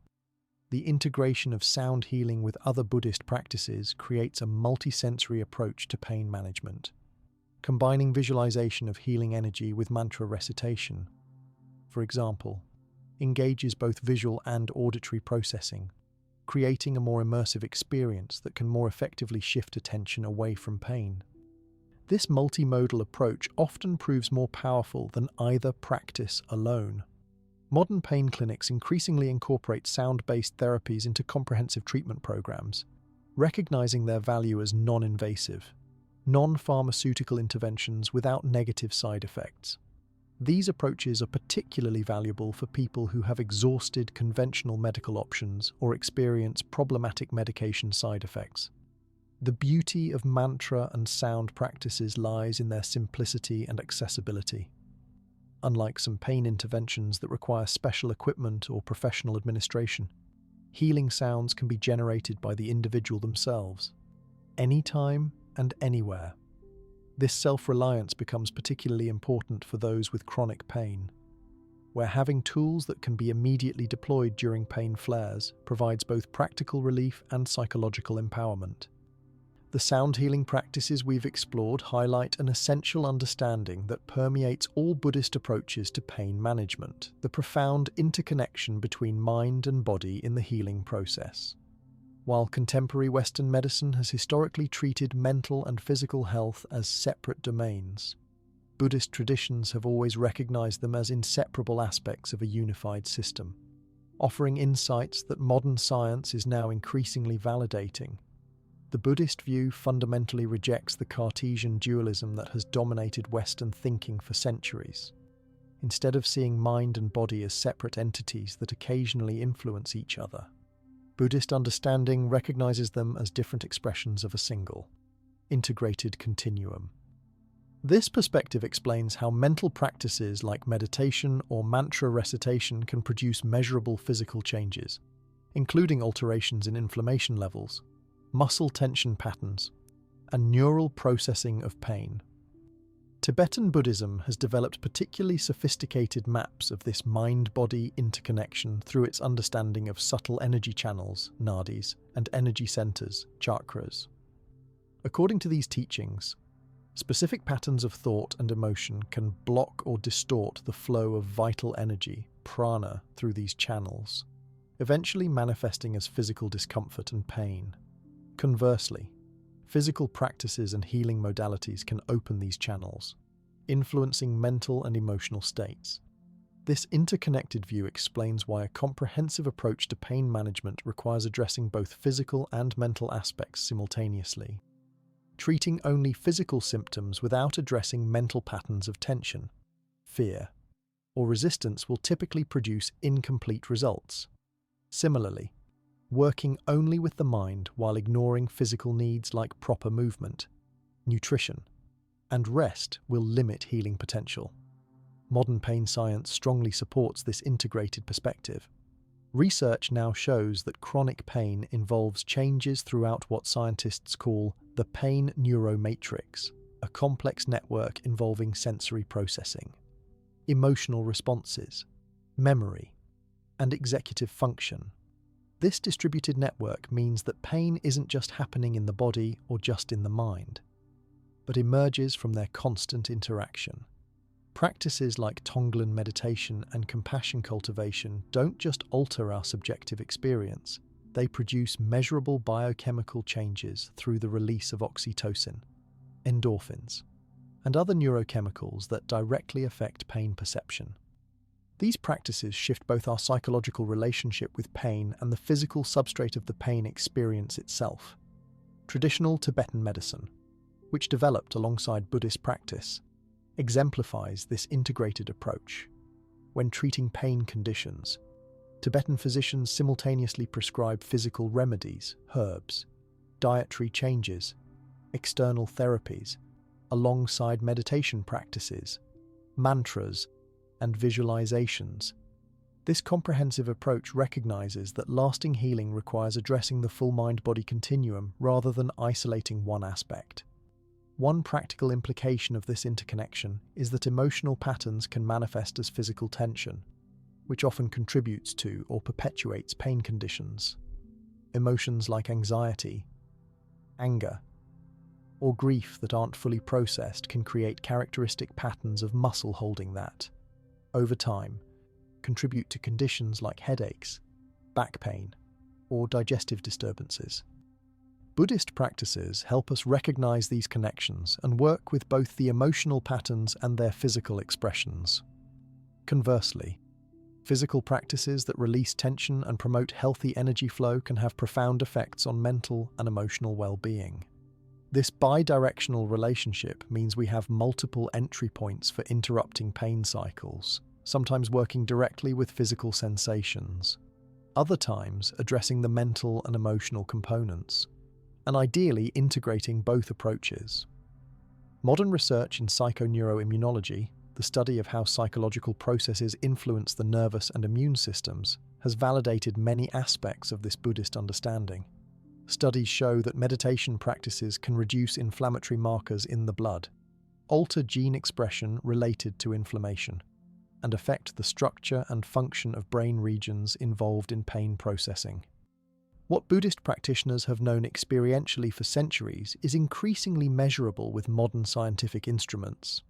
S1: The integration of sound healing with other Buddhist practices creates a multisensory approach to pain management. Combining visualization of healing energy with mantra recitation, for example, engages both visual and auditory processing, creating a more immersive experience that can more effectively shift attention away from pain. This multimodal approach often proves more powerful than either practice alone. Modern pain clinics increasingly incorporate sound-based therapies into comprehensive treatment programs, recognizing their value as non-invasive, non-pharmaceutical interventions without negative side effects. These approaches are particularly valuable for people who have exhausted conventional medical options or experience problematic medication side effects. The beauty of mantra and sound practices lies in their simplicity and accessibility. Unlike some pain interventions that require special equipment or professional administration, healing sounds can be generated by the individual themselves, anytime and anywhere. This self-reliance becomes particularly important for those with chronic pain, where having tools that can be immediately deployed during pain flares provides both practical relief and psychological empowerment. The sound healing practices we've explored highlight an essential understanding that permeates all Buddhist approaches to pain management: the profound interconnection between mind and body in the healing process. While contemporary Western medicine has historically treated mental and physical health as separate domains, Buddhist traditions have always recognized them as inseparable aspects of a unified system, offering insights that modern science is now increasingly validating. The Buddhist view fundamentally rejects the Cartesian dualism that has dominated Western thinking for centuries. Instead of seeing mind and body as separate entities that occasionally influence each other, Buddhist understanding recognizes them as different expressions of a single, integrated continuum. This perspective explains how mental practices like meditation or mantra recitation can produce measurable physical changes, including alterations in inflammation levels, muscle tension patterns, and neural processing of pain. Tibetan Buddhism has developed particularly sophisticated maps of this mind-body interconnection through its understanding of subtle energy channels, nadis, and energy centers, chakras. According to these teachings, specific patterns of thought and emotion can block or distort the flow of vital energy, prana, through these channels, eventually manifesting as physical discomfort and pain. Conversely, physical practices and healing modalities can open these channels, influencing mental and emotional states. This interconnected view explains why a comprehensive approach to pain management requires addressing both physical and mental aspects simultaneously. Treating only physical symptoms without addressing mental patterns of tension, fear, or resistance will typically produce incomplete results. Similarly, working only with the mind while ignoring physical needs like proper movement, nutrition, and rest will limit healing potential. Modern pain science strongly supports this integrated perspective. Research now shows that chronic pain involves changes throughout what scientists call the pain neuromatrix, a complex network involving sensory processing, emotional responses, memory, and executive function. This distributed network means that pain isn't just happening in the body or just in the mind, but emerges from their constant interaction. Practices like Tonglen meditation and compassion cultivation don't just alter our subjective experience, they produce measurable biochemical changes through the release of oxytocin, endorphins, and other neurochemicals that directly affect pain perception. These practices shift both our psychological relationship with pain and the physical substrate of the pain experience itself. Traditional Tibetan medicine, which developed alongside Buddhist practice, exemplifies this integrated approach. When treating pain conditions, Tibetan physicians simultaneously prescribe physical remedies, herbs, dietary changes, external therapies, alongside meditation practices, mantras, and visualizations. This comprehensive approach recognizes that lasting healing requires addressing the full mind-body continuum rather than isolating one aspect. One practical implication of this interconnection is that emotional patterns can manifest as physical tension, which often contributes to or perpetuates pain conditions. Emotions like anxiety, anger, or grief that aren't fully processed can create characteristic patterns of muscle holding that, over time, contribute to conditions like headaches, back pain, or digestive disturbances. Buddhist practices help us recognize these connections and work with both the emotional patterns and their physical expressions. Conversely, physical practices that release tension and promote healthy energy flow can have profound effects on mental and emotional well-being. This bidirectional relationship means we have multiple entry points for interrupting pain cycles, sometimes working directly with physical sensations, other times addressing the mental and emotional components, and ideally integrating both approaches. Modern research in psychoneuroimmunology, the study of how psychological processes influence the nervous and immune systems, has validated many aspects of this Buddhist understanding. Studies show that meditation practices can reduce inflammatory markers in the blood, alter gene expression related to inflammation, and affect the structure and function of brain regions involved in pain processing. What Buddhist practitioners have known experientially for centuries is increasingly measurable with modern scientific instruments.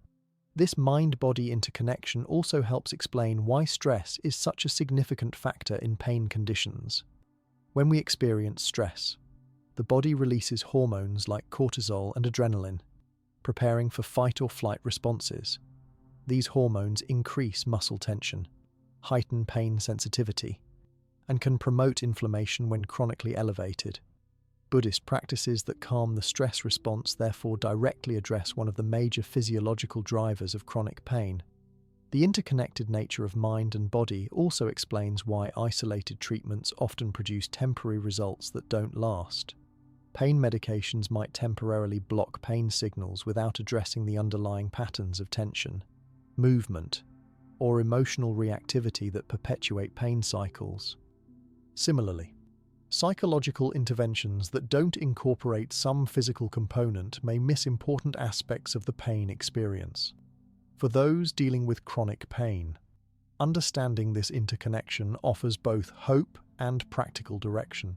S1: This mind-body interconnection also helps explain why stress is such a significant factor in pain conditions. When we experience stress, the body releases hormones like cortisol and adrenaline, preparing for fight or flight responses. These hormones increase muscle tension, heighten pain sensitivity, and can promote inflammation when chronically elevated. Buddhist practices that calm the stress response therefore directly address one of the major physiological drivers of chronic pain. The interconnected nature of mind and body also explains why isolated treatments often produce temporary results that don't last. pain medications might temporarily block pain signals without addressing the underlying patterns of tension, movement, or emotional reactivity that perpetuate pain cycles. Similarly, psychological interventions that don't incorporate some physical component may miss important aspects of the pain experience. For those dealing with chronic pain, understanding this interconnection offers both hope and practical direction.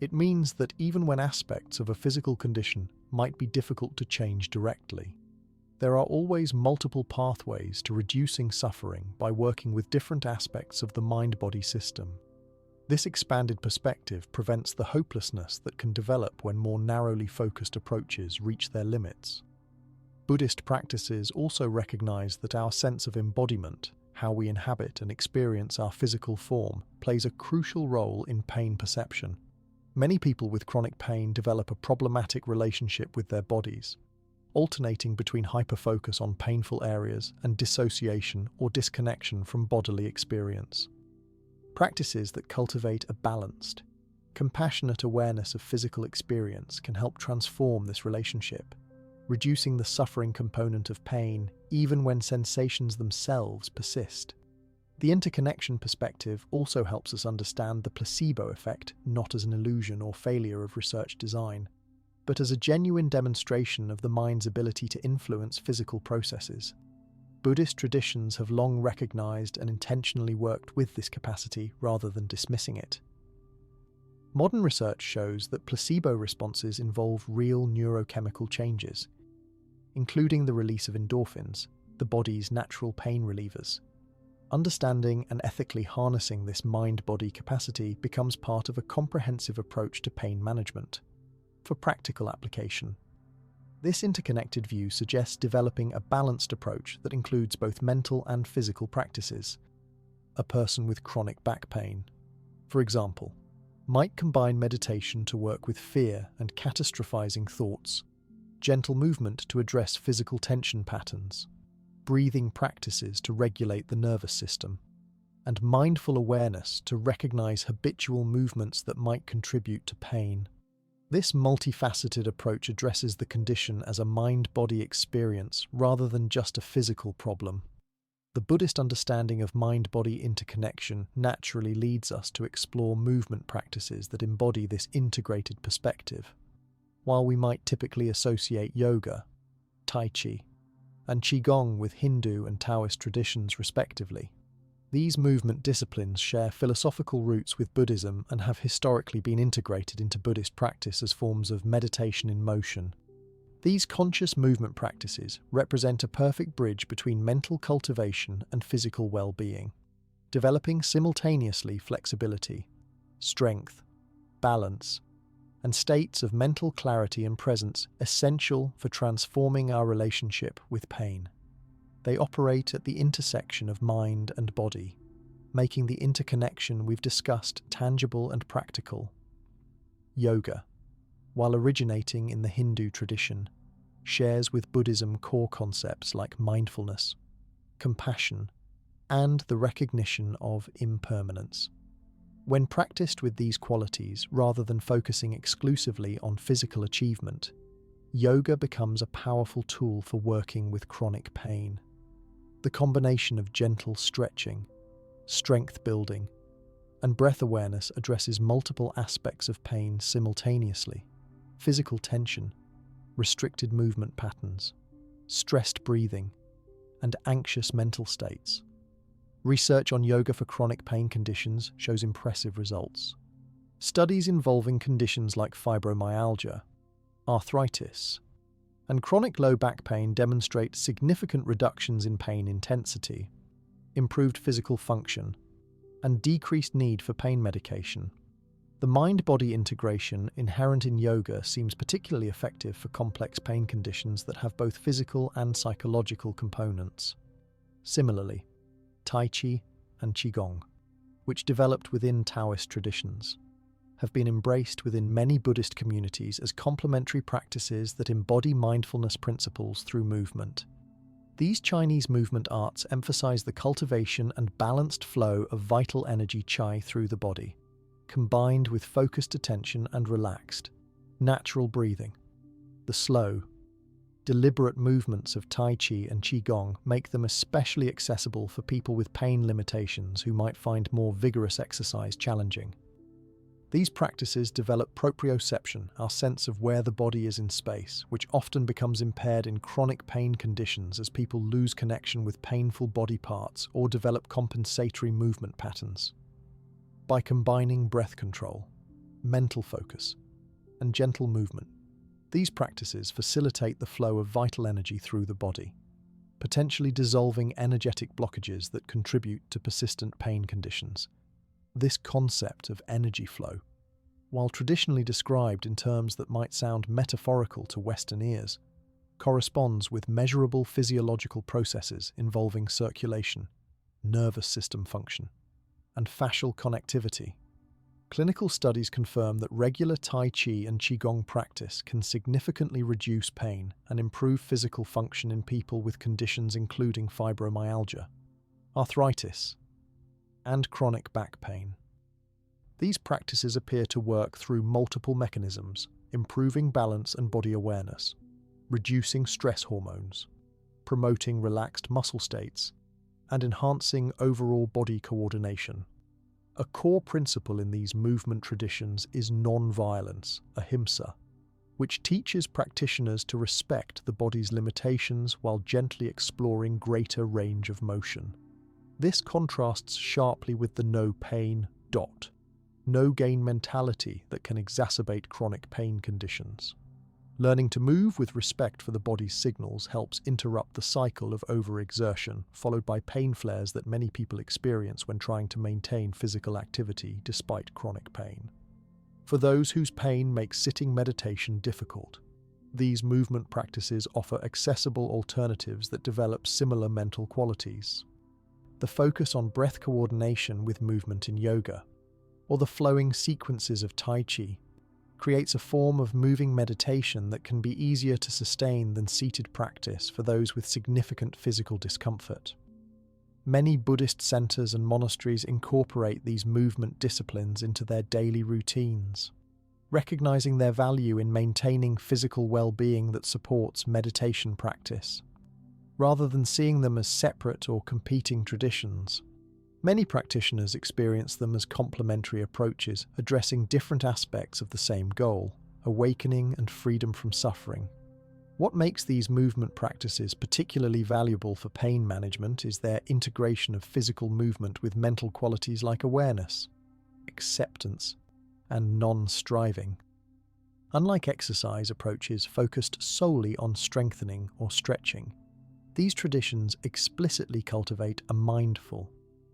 S1: It means that even when aspects of a physical condition might be difficult to change directly, there are always multiple pathways to reducing suffering by working with different aspects of the mind-body system. This expanded perspective prevents the hopelessness that can develop when more narrowly focused approaches reach their limits. Buddhist practices also recognize that our sense of embodiment, how we inhabit and experience our physical form, plays a crucial role in pain perception. Many people with chronic pain develop a problematic relationship with their bodies, alternating between hyperfocus on painful areas and dissociation or disconnection from bodily experience. Practices that cultivate a balanced, compassionate awareness of physical experience can help transform this relationship, reducing the suffering component of pain even when sensations themselves persist. The interconnection perspective also helps us understand the placebo effect not as an illusion or failure of research design, but as a genuine demonstration of the mind's ability to influence physical processes. Buddhist traditions have long recognized and intentionally worked with this capacity rather than dismissing it. Modern research shows that placebo responses involve real neurochemical changes, including the release of endorphins, the body's natural pain relievers. Understanding and ethically harnessing this mind-body capacity becomes part of a comprehensive approach to pain management. For practical application, this interconnected view suggests developing a balanced approach that includes both mental and physical practices. A person with chronic back pain, for example, might combine meditation to work with fear and catastrophizing thoughts, gentle movement to address physical tension patterns, breathing practices to regulate the nervous system, and mindful awareness to recognize habitual movements that might contribute to pain. This multifaceted approach addresses the condition as a mind-body experience rather than just a physical problem. The Buddhist understanding of mind-body interconnection naturally leads us to explore movement practices that embody this integrated perspective. While we might typically associate yoga, tai chi, and qigong with Hindu and Taoist traditions respectively, these movement disciplines share philosophical roots with Buddhism and have historically been integrated into Buddhist practice as forms of meditation in motion. These conscious movement practices represent a perfect bridge between mental cultivation and physical well-being, developing simultaneously flexibility, strength, balance, and states of mental clarity and presence essential for transforming our relationship with pain. They operate at the intersection of mind and body, making the interconnection we've discussed tangible and practical. Yoga, while originating in the Hindu tradition, shares with Buddhism core concepts like mindfulness, compassion, and the recognition of impermanence. When practiced with these qualities rather than focusing exclusively on physical achievement, yoga becomes a powerful tool for working with chronic pain. The combination of gentle stretching, strength building, and breath awareness addresses multiple aspects of pain simultaneously: physical tension, restricted movement patterns, stressed breathing, and anxious mental states. Research on yoga for chronic pain conditions shows impressive results. Studies involving conditions like fibromyalgia, arthritis, and chronic low back pain demonstrate significant reductions in pain intensity, improved physical function, and decreased need for pain medication. The mind-body integration inherent in yoga seems particularly effective for complex pain conditions that have both physical and psychological components. Similarly, Tai Chi and Qigong, which developed within Taoist traditions, have been embraced within many Buddhist communities as complementary practices that embody mindfulness principles through movement. These Chinese movement arts emphasize the cultivation and balanced flow of vital energy qi through the body, combined with focused attention and relaxed, Natural breathing. The slow, deliberate movements of Tai Chi and Qigong make them especially accessible for people with pain limitations who might find more vigorous exercise challenging. These practices develop proprioception, our sense of where the body is in space, which often becomes impaired in chronic pain conditions as people lose connection with painful body parts or develop compensatory movement patterns. By combining breath control, mental focus, and gentle movement, these practices facilitate the flow of vital energy through the body, potentially dissolving energetic blockages that contribute to persistent pain conditions. This concept of energy flow, while traditionally described in terms that might sound metaphorical to Western ears, corresponds with measurable physiological processes involving circulation, nervous system function, and fascial connectivity. Clinical studies confirm that regular Tai Chi and Qigong practice can significantly reduce pain and improve physical function in people with conditions including fibromyalgia, arthritis, and chronic back pain. These practices appear to work through multiple mechanisms, improving balance and body awareness, reducing stress hormones, promoting relaxed muscle states, and enhancing overall body coordination. A core principle in these movement traditions is non-violence, ahimsa, which teaches practitioners to respect the body's limitations while gently exploring greater range of motion. This contrasts sharply with the no pain, no gain mentality that can exacerbate chronic pain conditions. Learning to move with respect for the body's signals helps interrupt the cycle of overexertion, followed by pain flares that many people experience when trying to maintain physical activity despite chronic pain. For those whose pain makes sitting meditation difficult, these movement practices offer accessible alternatives that develop similar mental qualities. The focus on breath coordination with movement in yoga, or the flowing sequences of Tai Chi, creates a form of moving meditation that can be easier to sustain than seated practice for those with significant physical discomfort. Many Buddhist centers and monasteries incorporate these movement disciplines into their daily routines, recognizing their value in maintaining physical well-being that supports meditation practice. Rather than seeing them as separate or competing traditions, many practitioners experience them as complementary approaches addressing different aspects of the same goal, awakening and freedom from suffering. What makes these movement practices particularly valuable for pain management is their integration of physical movement with mental qualities like awareness, acceptance, and non-striving. Unlike exercise approaches focused solely on strengthening or stretching, these traditions explicitly cultivate a mindful,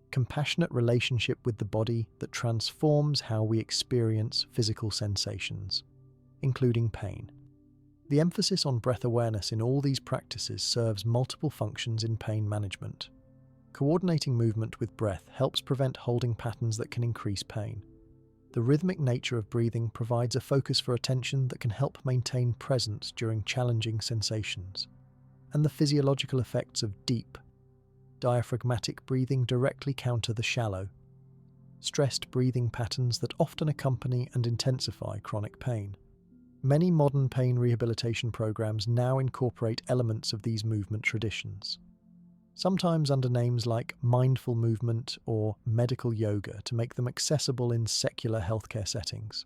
S1: compassionate relationship with the body that transforms how we experience physical sensations, including pain. The emphasis on breath awareness in all these practices serves multiple functions in pain management. Coordinating movement with breath helps prevent holding patterns that can increase pain. The rhythmic nature of breathing provides a focus for attention that can help maintain presence during challenging sensations. And the physiological effects of deep, diaphragmatic breathing directly counter the shallow, stressed breathing patterns that often accompany and intensify chronic pain. Many modern pain rehabilitation programs now incorporate elements of these movement traditions, sometimes under names like mindful movement or medical yoga to make them accessible in secular healthcare settings.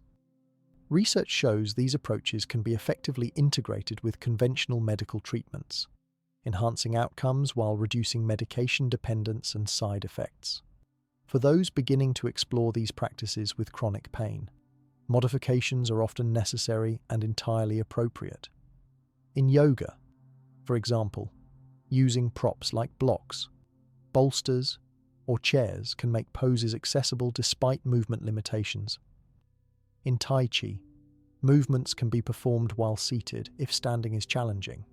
S1: Research shows these approaches can be effectively integrated with conventional medical treatments, enhancing outcomes while reducing medication dependence and side effects. For those beginning to explore these practices with chronic pain, modifications are often necessary and entirely appropriate. In yoga, for example, using props like blocks, bolsters, or chairs can make poses accessible despite movement limitations. In Tai Chi, movements can be performed while seated if standing is challenging.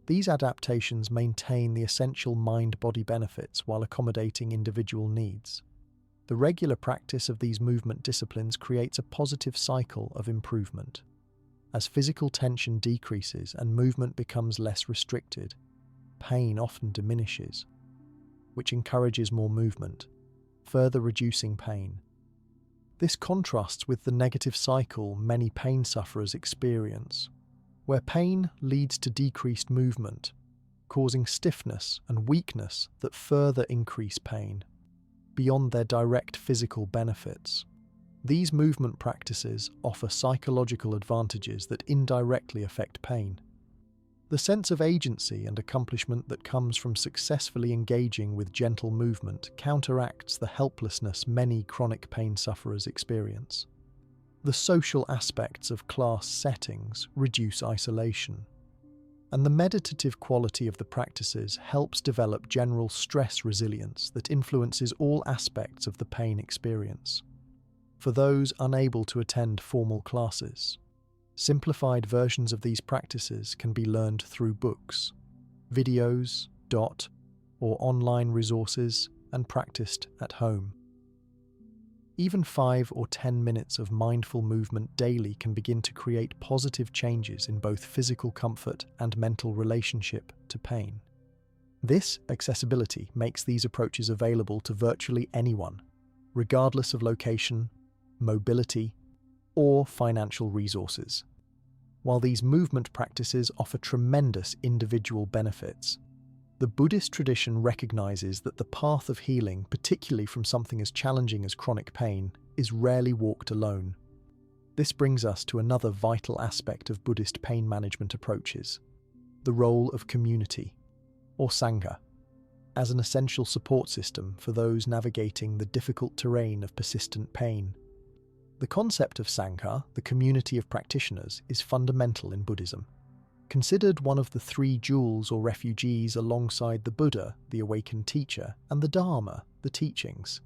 S1: These adaptations maintain the essential mind-body benefits while accommodating individual needs. The regular practice of these movement disciplines creates a positive cycle of improvement. As physical tension decreases and movement becomes less restricted, pain often diminishes, which encourages more movement, further reducing pain. This contrasts with the negative cycle many pain sufferers experience, where pain leads to decreased movement, causing stiffness and weakness that further increase pain, beyond their direct physical benefits. These movement practices offer psychological advantages that indirectly affect pain. The sense of agency and accomplishment that comes from successfully engaging with gentle movement counteracts the helplessness many chronic pain sufferers experience. The social aspects of class settings reduce isolation, and the meditative quality of the practices helps develop general stress resilience that influences all aspects of the pain experience. For those unable to attend formal classes, simplified versions of these practices can be learned through books, videos, or online resources and practiced at home. Even 5 or 10 minutes of mindful movement daily can begin to create positive changes in both physical comfort and mental relationship to pain. This accessibility makes these approaches available to virtually anyone, regardless of location, mobility, or financial resources. While these movement practices offer tremendous individual benefits, the Buddhist tradition recognizes that the path of healing, particularly from something as challenging as chronic pain, is rarely walked alone. This brings us to another vital aspect of Buddhist pain management approaches: the role of community, or Sangha, as an essential support system for those navigating the difficult terrain of persistent pain. The concept of Sangha, the community of practitioners, is fundamental in Buddhism. Considered one of the 3 jewels or refugees alongside the Buddha, the awakened teacher, and the Dharma, the teachings.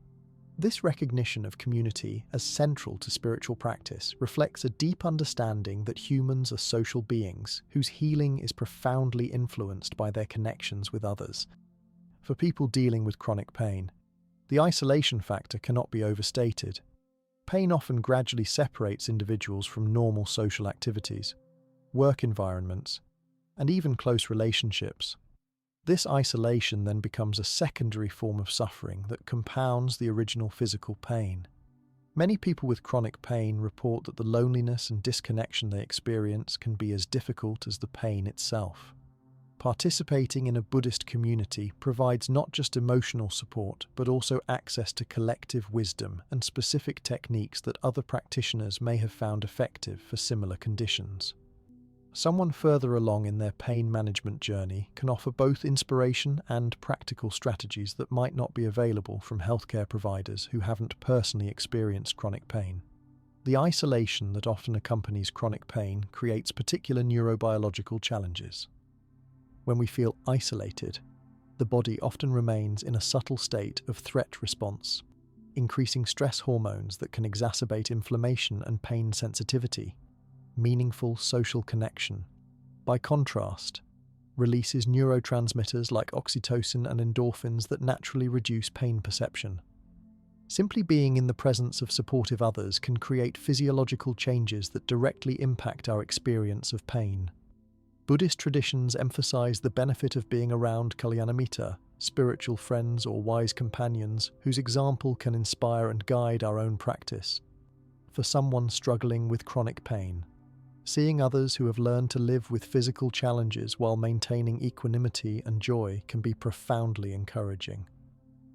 S1: This recognition of community as central to spiritual practice reflects a deep understanding that humans are social beings whose healing is profoundly influenced by their connections with others. For people dealing with chronic pain, the isolation factor cannot be overstated. Pain often gradually separates individuals from normal social activities, work environments, and even close relationships. This isolation then becomes a secondary form of suffering that compounds the original physical pain. Many people with chronic pain report that the loneliness and disconnection they experience can be as difficult as the pain itself. Participating in a Buddhist community provides not just emotional support, but also access to collective wisdom and specific techniques that other practitioners may have found effective for similar conditions. Someone further along in their pain management journey can offer both inspiration and practical strategies that might not be available from healthcare providers who haven't personally experienced chronic pain. The isolation that often accompanies chronic pain creates particular neurobiological challenges. When we feel isolated, the body often remains in a subtle state of threat response, increasing stress hormones that can exacerbate inflammation and pain sensitivity. Meaningful social connection, by contrast, releases neurotransmitters like oxytocin and endorphins that naturally reduce pain perception. Simply being in the presence of supportive others can create physiological changes that directly impact our experience of pain. Buddhist traditions emphasize the benefit of being around Kalyanamitta, spiritual friends or wise companions whose example can inspire and guide our own practice. For someone struggling with chronic pain, seeing others who have learned to live with physical challenges while maintaining equanimity and joy can be profoundly encouraging.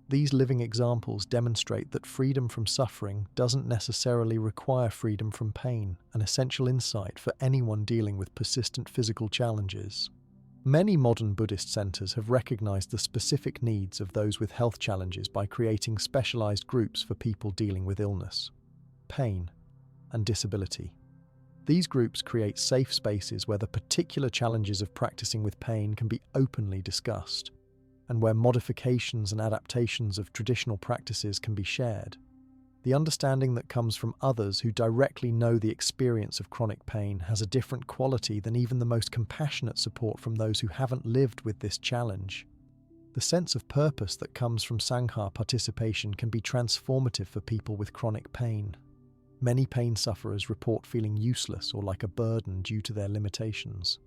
S1: These living examples demonstrate that freedom from suffering doesn't necessarily require freedom from pain, an essential insight for anyone dealing with persistent physical challenges. Many modern Buddhist centers have recognized the specific needs of those with health challenges by creating specialized groups for people dealing with illness, pain, and disability. These groups create safe spaces where the particular challenges of practicing with pain can be openly discussed, and where modifications and adaptations of traditional practices can be shared. The understanding that comes from others who directly know the experience of chronic pain has a different quality than even the most compassionate support from those who haven't lived with this challenge. The sense of purpose that comes from Sangha participation can be transformative for people with chronic pain. Many pain sufferers report feeling useless or like a burden due to their limitations.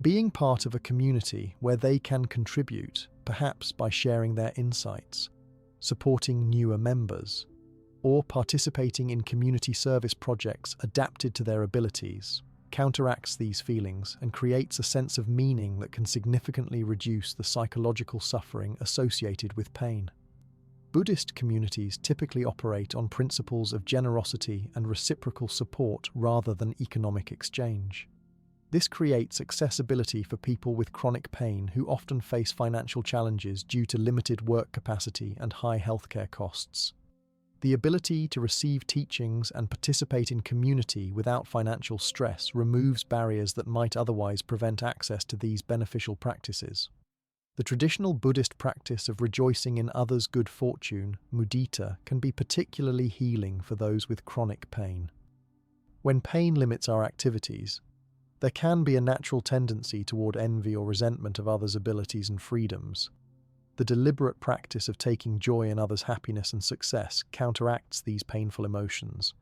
S1: Being part of a community where they can contribute, perhaps by sharing their insights, supporting newer members, or participating in community service projects adapted to their abilities counteracts these feelings and creates a sense of meaning that can significantly reduce the psychological suffering associated with pain. Buddhist communities typically operate on principles of generosity and reciprocal support rather than economic exchange. This creates accessibility for people with chronic pain who often face financial challenges due to limited work capacity and high healthcare costs. The ability to receive teachings and participate in community without financial stress removes barriers that might otherwise prevent access to these beneficial practices. The traditional Buddhist practice of rejoicing in others' good fortune, mudita, can be particularly healing for those with chronic pain. When pain limits our activities, there can be a natural tendency toward envy or resentment of others' abilities and freedoms. The deliberate practice of taking joy in others' happiness and success counteracts these painful emotions,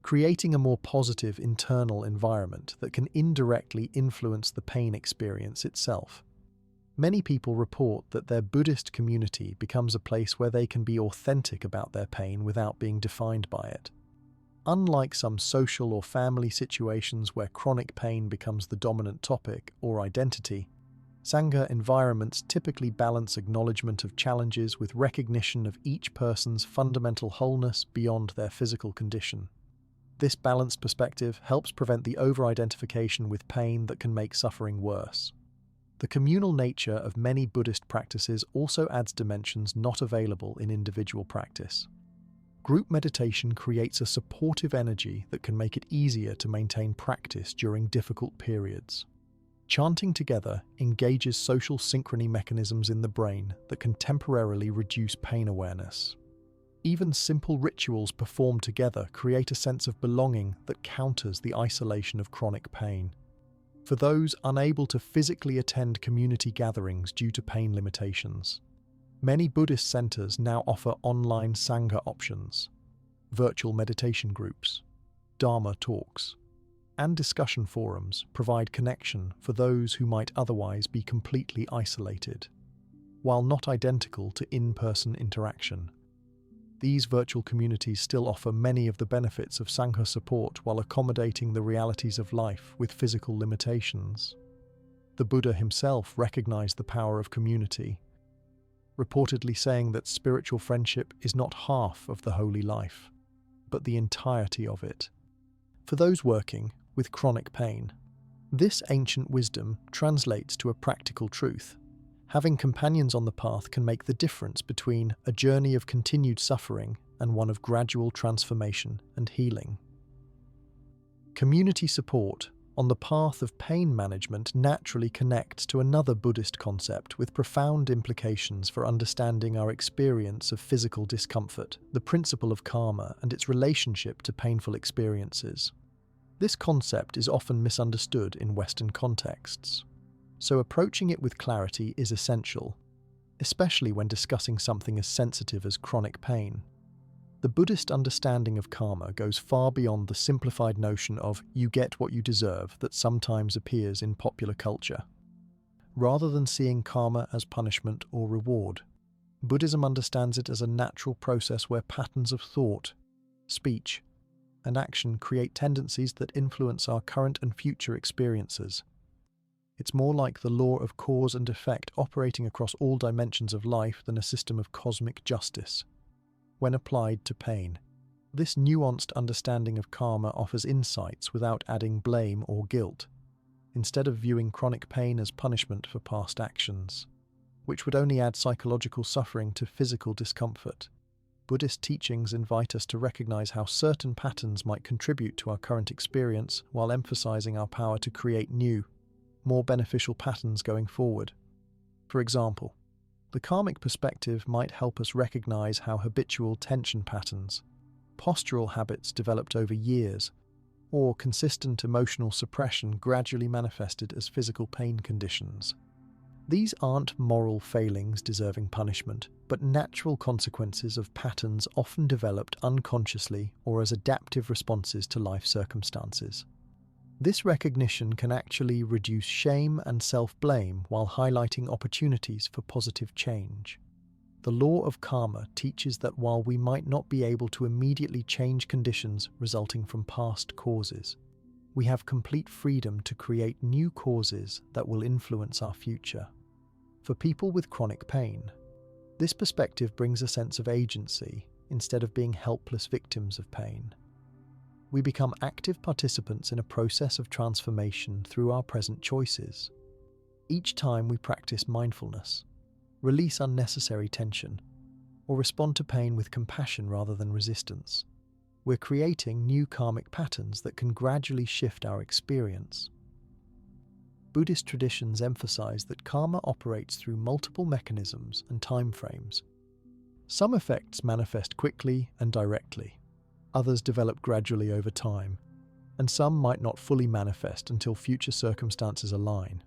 S1: creating a more positive internal environment that can indirectly influence the pain experience itself. Many people report that their Buddhist community becomes a place where they can be authentic about their pain without being defined by it. Unlike some social or family situations where chronic pain becomes the dominant topic or identity, Sangha environments typically balance acknowledgement of challenges with recognition of each person's fundamental wholeness beyond their physical condition. This balanced perspective helps prevent the over-identification with pain that can make suffering worse. The communal nature of many Buddhist practices also adds dimensions not available in individual practice. Group meditation creates a supportive energy that can make it easier to maintain practice during difficult periods. Chanting together engages social synchrony mechanisms in the brain that can temporarily reduce pain awareness. Even simple rituals performed together create a sense of belonging that counters the isolation of chronic pain. For those unable to physically attend community gatherings due to pain limitations, many Buddhist centers now offer online Sangha options, virtual meditation groups, Dharma talks, and discussion forums provide connection for those who might otherwise be completely isolated. While not identical to in-person interaction, these virtual communities still offer many of the benefits of Sangha support while accommodating the realities of life with physical limitations. The Buddha himself recognized the power of community, reportedly saying that spiritual friendship is not half of the holy life, but the entirety of it. For those working with chronic pain, this ancient wisdom translates to a practical truth. Having companions on the path can make the difference between a journey of continued suffering and one of gradual transformation and healing. Community support on the path of pain management naturally connects to another Buddhist concept with profound implications for understanding our experience of physical discomfort, the principle of karma and its relationship to painful experiences. This concept is often misunderstood in Western contexts, so approaching it with clarity is essential, especially when discussing something as sensitive as chronic pain. The Buddhist understanding of karma goes far beyond the simplified notion of "you get what you deserve" that sometimes appears in popular culture. Rather than seeing karma as punishment or reward, Buddhism understands it as a natural process where patterns of thought, speech, and action create tendencies that influence our current and future experiences. It's more like the law of cause and effect operating across all dimensions of life than a system of cosmic justice. When applied to pain, this nuanced understanding of karma offers insights without adding blame or guilt, instead of viewing chronic pain as punishment for past actions, which would only add psychological suffering to physical discomfort. Buddhist teachings invite us to recognize how certain patterns might contribute to our current experience while emphasizing our power to create new, more beneficial patterns going forward. For example, the karmic perspective might help us recognize how habitual tension patterns, postural habits developed over years, or consistent emotional suppression gradually manifested as physical pain conditions. These aren't moral failings deserving punishment, but natural consequences of patterns often developed unconsciously or as adaptive responses to life circumstances. This recognition can actually reduce shame and self-blame while highlighting opportunities for positive change. The law of karma teaches that while we might not be able to immediately change conditions resulting from past causes, we have complete freedom to create new causes that will influence our future. For people with chronic pain, this perspective brings a sense of agency instead of being helpless victims of pain. We become active participants in a process of transformation through our present choices. Each time we practice mindfulness, release unnecessary tension, or respond to pain with compassion rather than resistance, we're creating new karmic patterns that can gradually shift our experience. Buddhist traditions emphasize that karma operates through multiple mechanisms and time frames. Some effects manifest quickly and directly, others develop gradually over time, and some might not fully manifest until future circumstances align.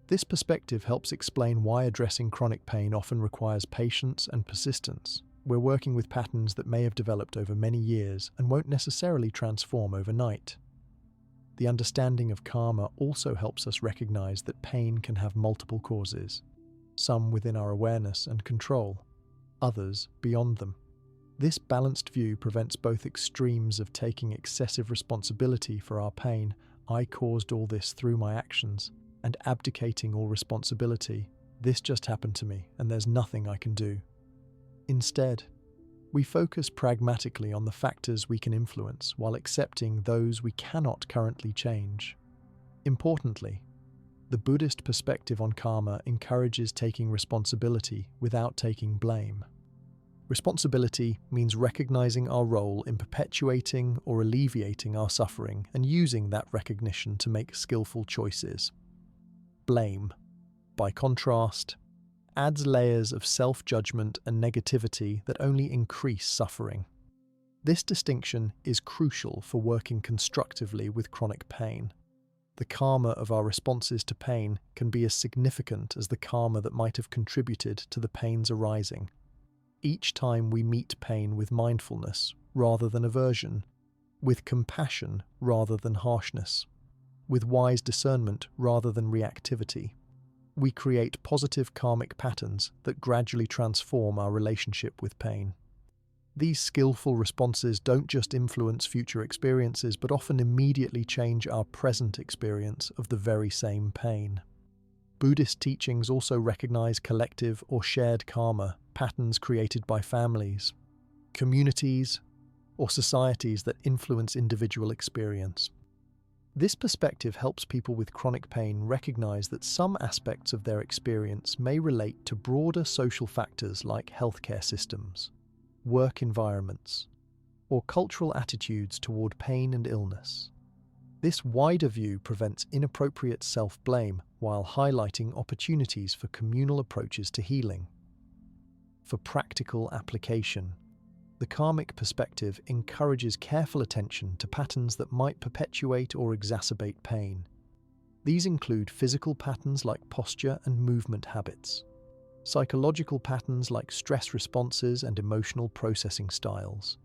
S1: This perspective helps explain why addressing chronic pain often requires patience and persistence. We're working with patterns that may have developed over many years and won't necessarily transform overnight. The understanding of karma also helps us recognize that pain can have multiple causes, some within our awareness and control, others beyond them. This balanced view prevents both extremes of taking excessive responsibility for our pain, "I caused all this through my actions," and abdicating all responsibility, "This just happened to me and there's nothing I can do." Instead, we focus pragmatically on the factors we can influence while accepting those we cannot currently change. Importantly, the Buddhist perspective on karma encourages taking responsibility without taking blame. Responsibility means recognizing our role in perpetuating or alleviating our suffering and using that recognition to make skillful choices. Blame, by contrast, adds layers of self-judgment and negativity that only increase suffering. This distinction is crucial for working constructively with chronic pain. The karma of our responses to pain can be as significant as the karma that might have contributed to the pain's arising. Each time we meet pain with mindfulness rather than aversion, with compassion rather than harshness, with wise discernment rather than reactivity, we create positive karmic patterns that gradually transform our relationship with pain. These skillful responses don't just influence future experiences, but often immediately change our present experience of the very same pain. Buddhist teachings also recognize collective or shared karma, patterns created by families, communities, or societies that influence individual experience. This perspective helps people with chronic pain recognize that some aspects of their experience may relate to broader social factors like healthcare systems, work environments, or cultural attitudes toward pain and illness. This wider view prevents inappropriate self-blame while highlighting opportunities for communal approaches to healing. For practical application, the karmic perspective encourages careful attention to patterns that might perpetuate or exacerbate pain. These include physical patterns like posture and movement habits, psychological patterns like stress responses and emotional processing styles,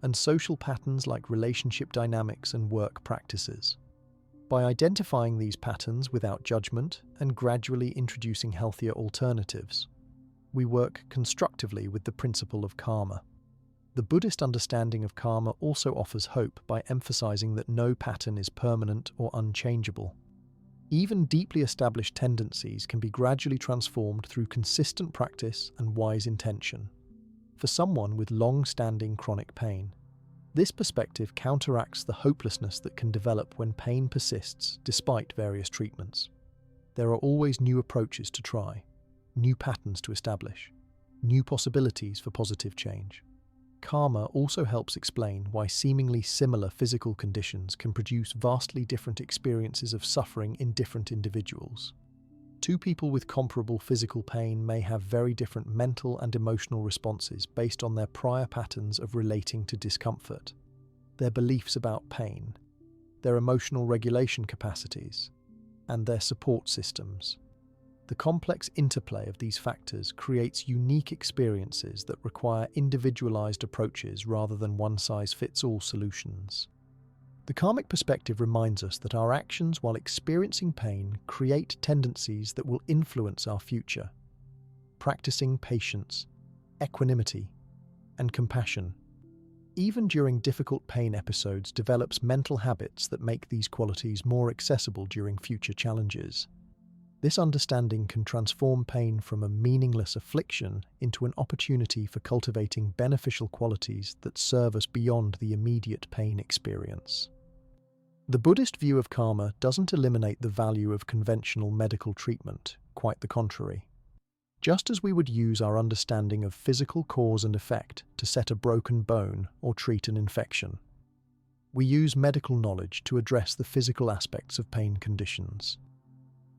S1: and social patterns like relationship dynamics and work practices. By identifying these patterns without judgment and gradually introducing healthier alternatives, we work constructively with the principle of karma. The Buddhist understanding of karma also offers hope by emphasizing that no pattern is permanent or unchangeable. Even deeply established tendencies can be gradually transformed through consistent practice and wise intention. For someone with long-standing chronic pain, this perspective counteracts the hopelessness that can develop when pain persists despite various treatments. There are always new approaches to try, new patterns to establish, new possibilities for positive change. Karma also helps explain why seemingly similar physical conditions can produce vastly different experiences of suffering in different individuals. Two people with comparable physical pain may have very different mental and emotional responses based on their prior patterns of relating to discomfort, their beliefs about pain, their emotional regulation capacities, and their support systems. The complex interplay of these factors creates unique experiences that require individualized approaches rather than one-size-fits-all solutions. The karmic perspective reminds us that our actions while experiencing pain create tendencies that will influence our future. Practicing patience, equanimity, and compassion. Even during difficult pain episodes, develops mental habits that make these qualities more accessible during future challenges. This understanding can transform pain from a meaningless affliction into an opportunity for cultivating beneficial qualities that serve us beyond the immediate pain experience. The Buddhist view of karma doesn't eliminate the value of conventional medical treatment, quite the contrary. Just as we would use our understanding of physical cause and effect to set a broken bone or treat an infection, we use medical knowledge to address the physical aspects of pain conditions.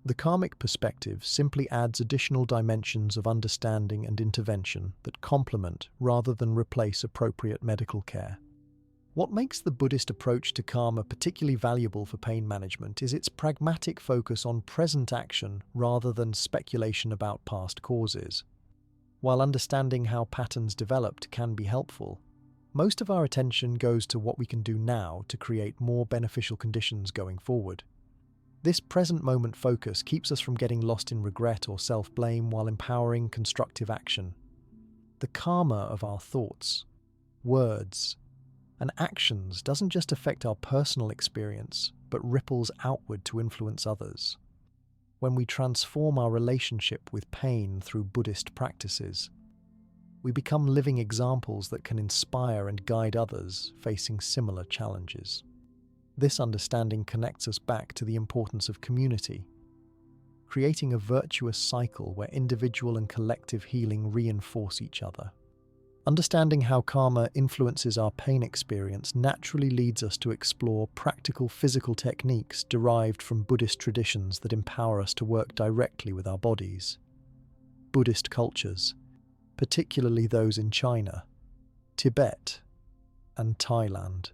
S1: The karmic perspective simply adds additional dimensions of understanding and intervention that complement rather than replace appropriate medical care. What makes the Buddhist approach to karma particularly valuable for pain management is its pragmatic focus on present action rather than speculation about past causes. While understanding how patterns developed can be helpful, most of our attention goes to what we can do now to create more beneficial conditions going forward. This present moment focus keeps us from getting lost in regret or self-blame while empowering constructive action. The karma of our thoughts, words, and actions doesn't just affect our personal experience, but ripples outward to influence others. When we transform our relationship with pain through Buddhist practices, we become living examples that can inspire and guide others facing similar challenges. This understanding connects us back to the importance of community, creating a virtuous cycle where individual and collective healing reinforce each other. Understanding how karma influences our pain experience naturally leads us to explore practical physical techniques derived from Buddhist traditions that empower us to work directly with our bodies. Buddhist cultures, particularly those in China, Tibet, and Thailand,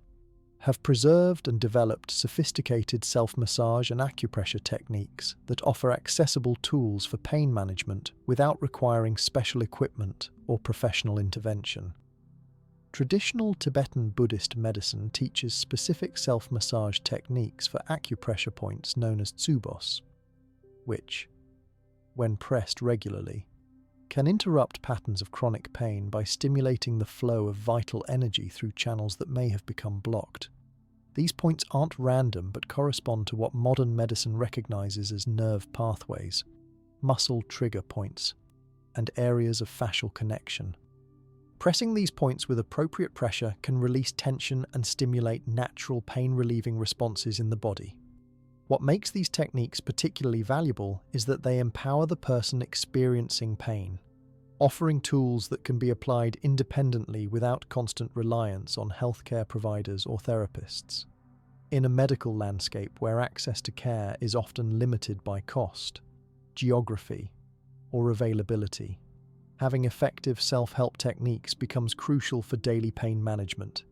S1: have preserved and developed sophisticated self-massage and acupressure techniques that offer accessible tools for pain management without requiring special equipment or professional intervention. Traditional Tibetan Buddhist medicine teaches specific self-massage techniques for acupressure points known as tsubos, which, when pressed regularly, can interrupt patterns of chronic pain by stimulating the flow of vital energy through channels that may have become blocked. These points aren't random but correspond to what modern medicine recognizes as nerve pathways, muscle trigger points, and areas of fascial connection. Pressing these points with appropriate pressure can release tension and stimulate natural pain-relieving responses in the body. What makes these techniques particularly valuable is that they empower the person experiencing pain, offering tools that can be applied independently without constant reliance on healthcare providers or therapists. In a medical landscape where access to care is often limited by cost, geography, or availability, having effective self-help techniques becomes crucial for daily pain management.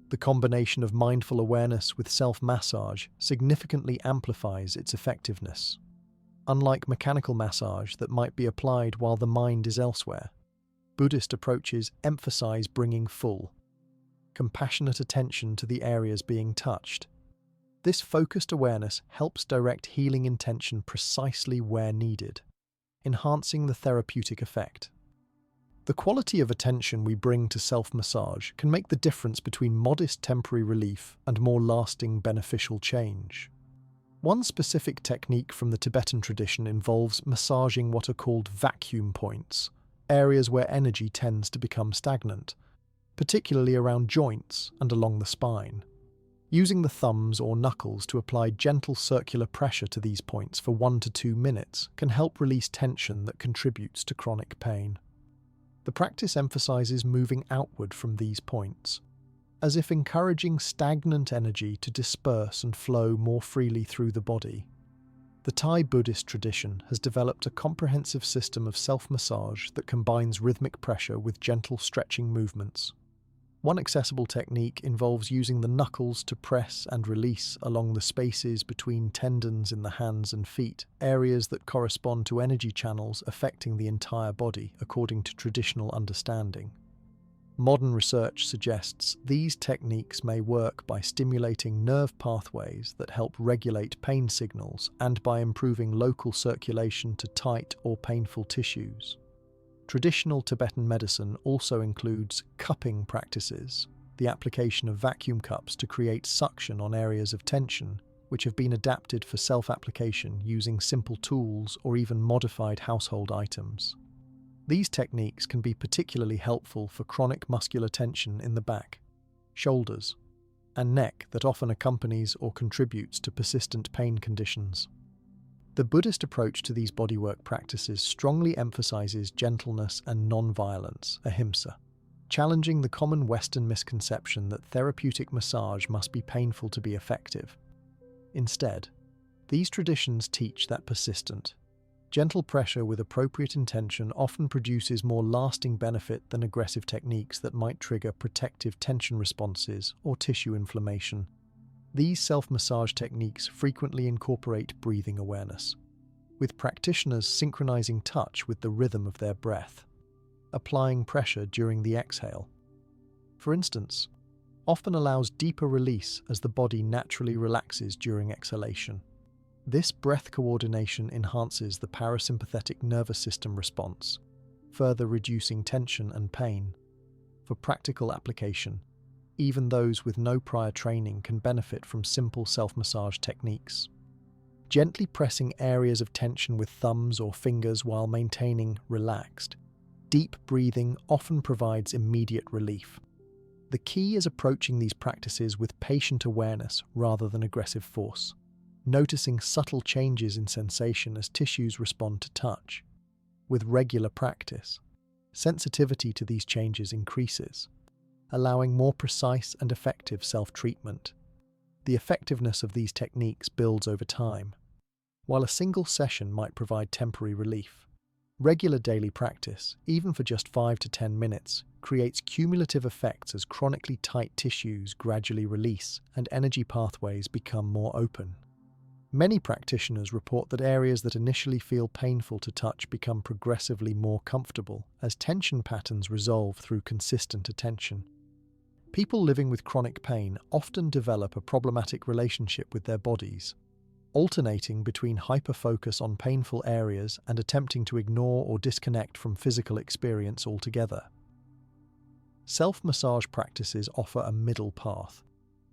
S1: The combination of mindful awareness with self-massage significantly amplifies its effectiveness. Unlike mechanical massage that might be applied while the mind is elsewhere, Buddhist approaches emphasize bringing full, compassionate attention to the areas being touched. This focused awareness helps direct healing intention precisely where needed, enhancing the therapeutic effect. The quality of attention we bring to self-massage can make the difference between modest temporary relief and more lasting beneficial change. One specific technique from the Tibetan tradition involves massaging what are called vacuum points, areas where energy tends to become stagnant, particularly around joints and along the spine. Using the thumbs or knuckles to apply gentle circular pressure to these points for 1 to 2 minutes can help release tension that contributes to chronic pain. The practice emphasizes moving outward from these points, as if encouraging stagnant energy to disperse and flow more freely through the body. The Thai Buddhist tradition has developed a comprehensive system of self-massage that combines rhythmic pressure with gentle stretching movements. One accessible technique involves using the knuckles to press and release along the spaces between tendons in the hands and feet, areas that correspond to energy channels affecting the entire body, according to traditional understanding. Modern research suggests these techniques may work by stimulating nerve pathways that help regulate pain signals and by improving local circulation to tight or painful tissues. Traditional Tibetan medicine also includes cupping practices, the application of vacuum cups to create suction on areas of tension, which have been adapted for self-application using simple tools or even modified household items. These techniques can be particularly helpful for chronic muscular tension in the back, shoulders, and neck that often accompanies or contributes to persistent pain conditions. The Buddhist approach to these bodywork practices strongly emphasizes gentleness and non-violence, ahimsa, challenging the common Western misconception that therapeutic massage must be painful to be effective. Instead, these traditions teach that persistent, gentle pressure with appropriate intention often produces more lasting benefit than aggressive techniques that might trigger protective tension responses or tissue inflammation. These self-massage techniques frequently incorporate breathing awareness, with practitioners synchronizing touch with the rhythm of their breath, applying pressure during the exhale. For instance, often allows deeper release as the body naturally relaxes during exhalation. This breath coordination enhances the parasympathetic nervous system response, further reducing tension and pain. For practical application, even those with no prior training can benefit from simple self-massage techniques. Gently pressing areas of tension with thumbs or fingers while maintaining relaxed, deep breathing often provides immediate relief. The key is approaching these practices with patient awareness rather than aggressive force, noticing subtle changes in sensation as tissues respond to touch. With regular practice, sensitivity to these changes increases, allowing more precise and effective self-treatment. The effectiveness of these techniques builds over time. While a single session might provide temporary relief, regular daily practice, even for just 5 to 10 minutes, creates cumulative effects as chronically tight tissues gradually release and energy pathways become more open. Many practitioners report that areas that initially feel painful to touch become progressively more comfortable as tension patterns resolve through consistent attention. People living with chronic pain often develop a problematic relationship with their bodies, alternating between hyper-focus on painful areas and attempting to ignore or disconnect from physical experience altogether. Self-massage practices offer a middle path,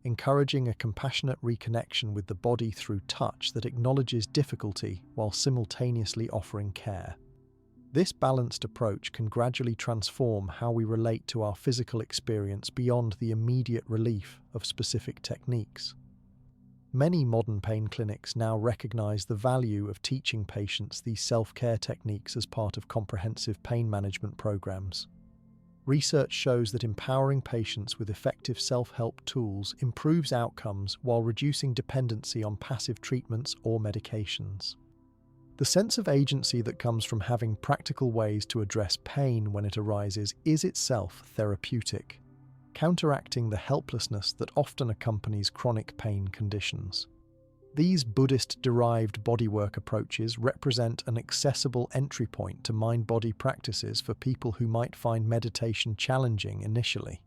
S1: encouraging a compassionate reconnection with the body through touch that acknowledges difficulty while simultaneously offering care. This balanced approach can gradually transform how we relate to our physical experience beyond the immediate relief of specific techniques. Many modern pain clinics now recognize the value of teaching patients these self-care techniques as part of comprehensive pain management programs. Research shows that empowering patients with effective self-help tools improves outcomes while reducing dependency on passive treatments or medications. The sense of agency that comes from having practical ways to address pain when it arises is itself therapeutic, counteracting the helplessness that often accompanies chronic pain conditions. These Buddhist-derived bodywork approaches represent an accessible entry point to mind-body practices for people who might find meditation challenging initially.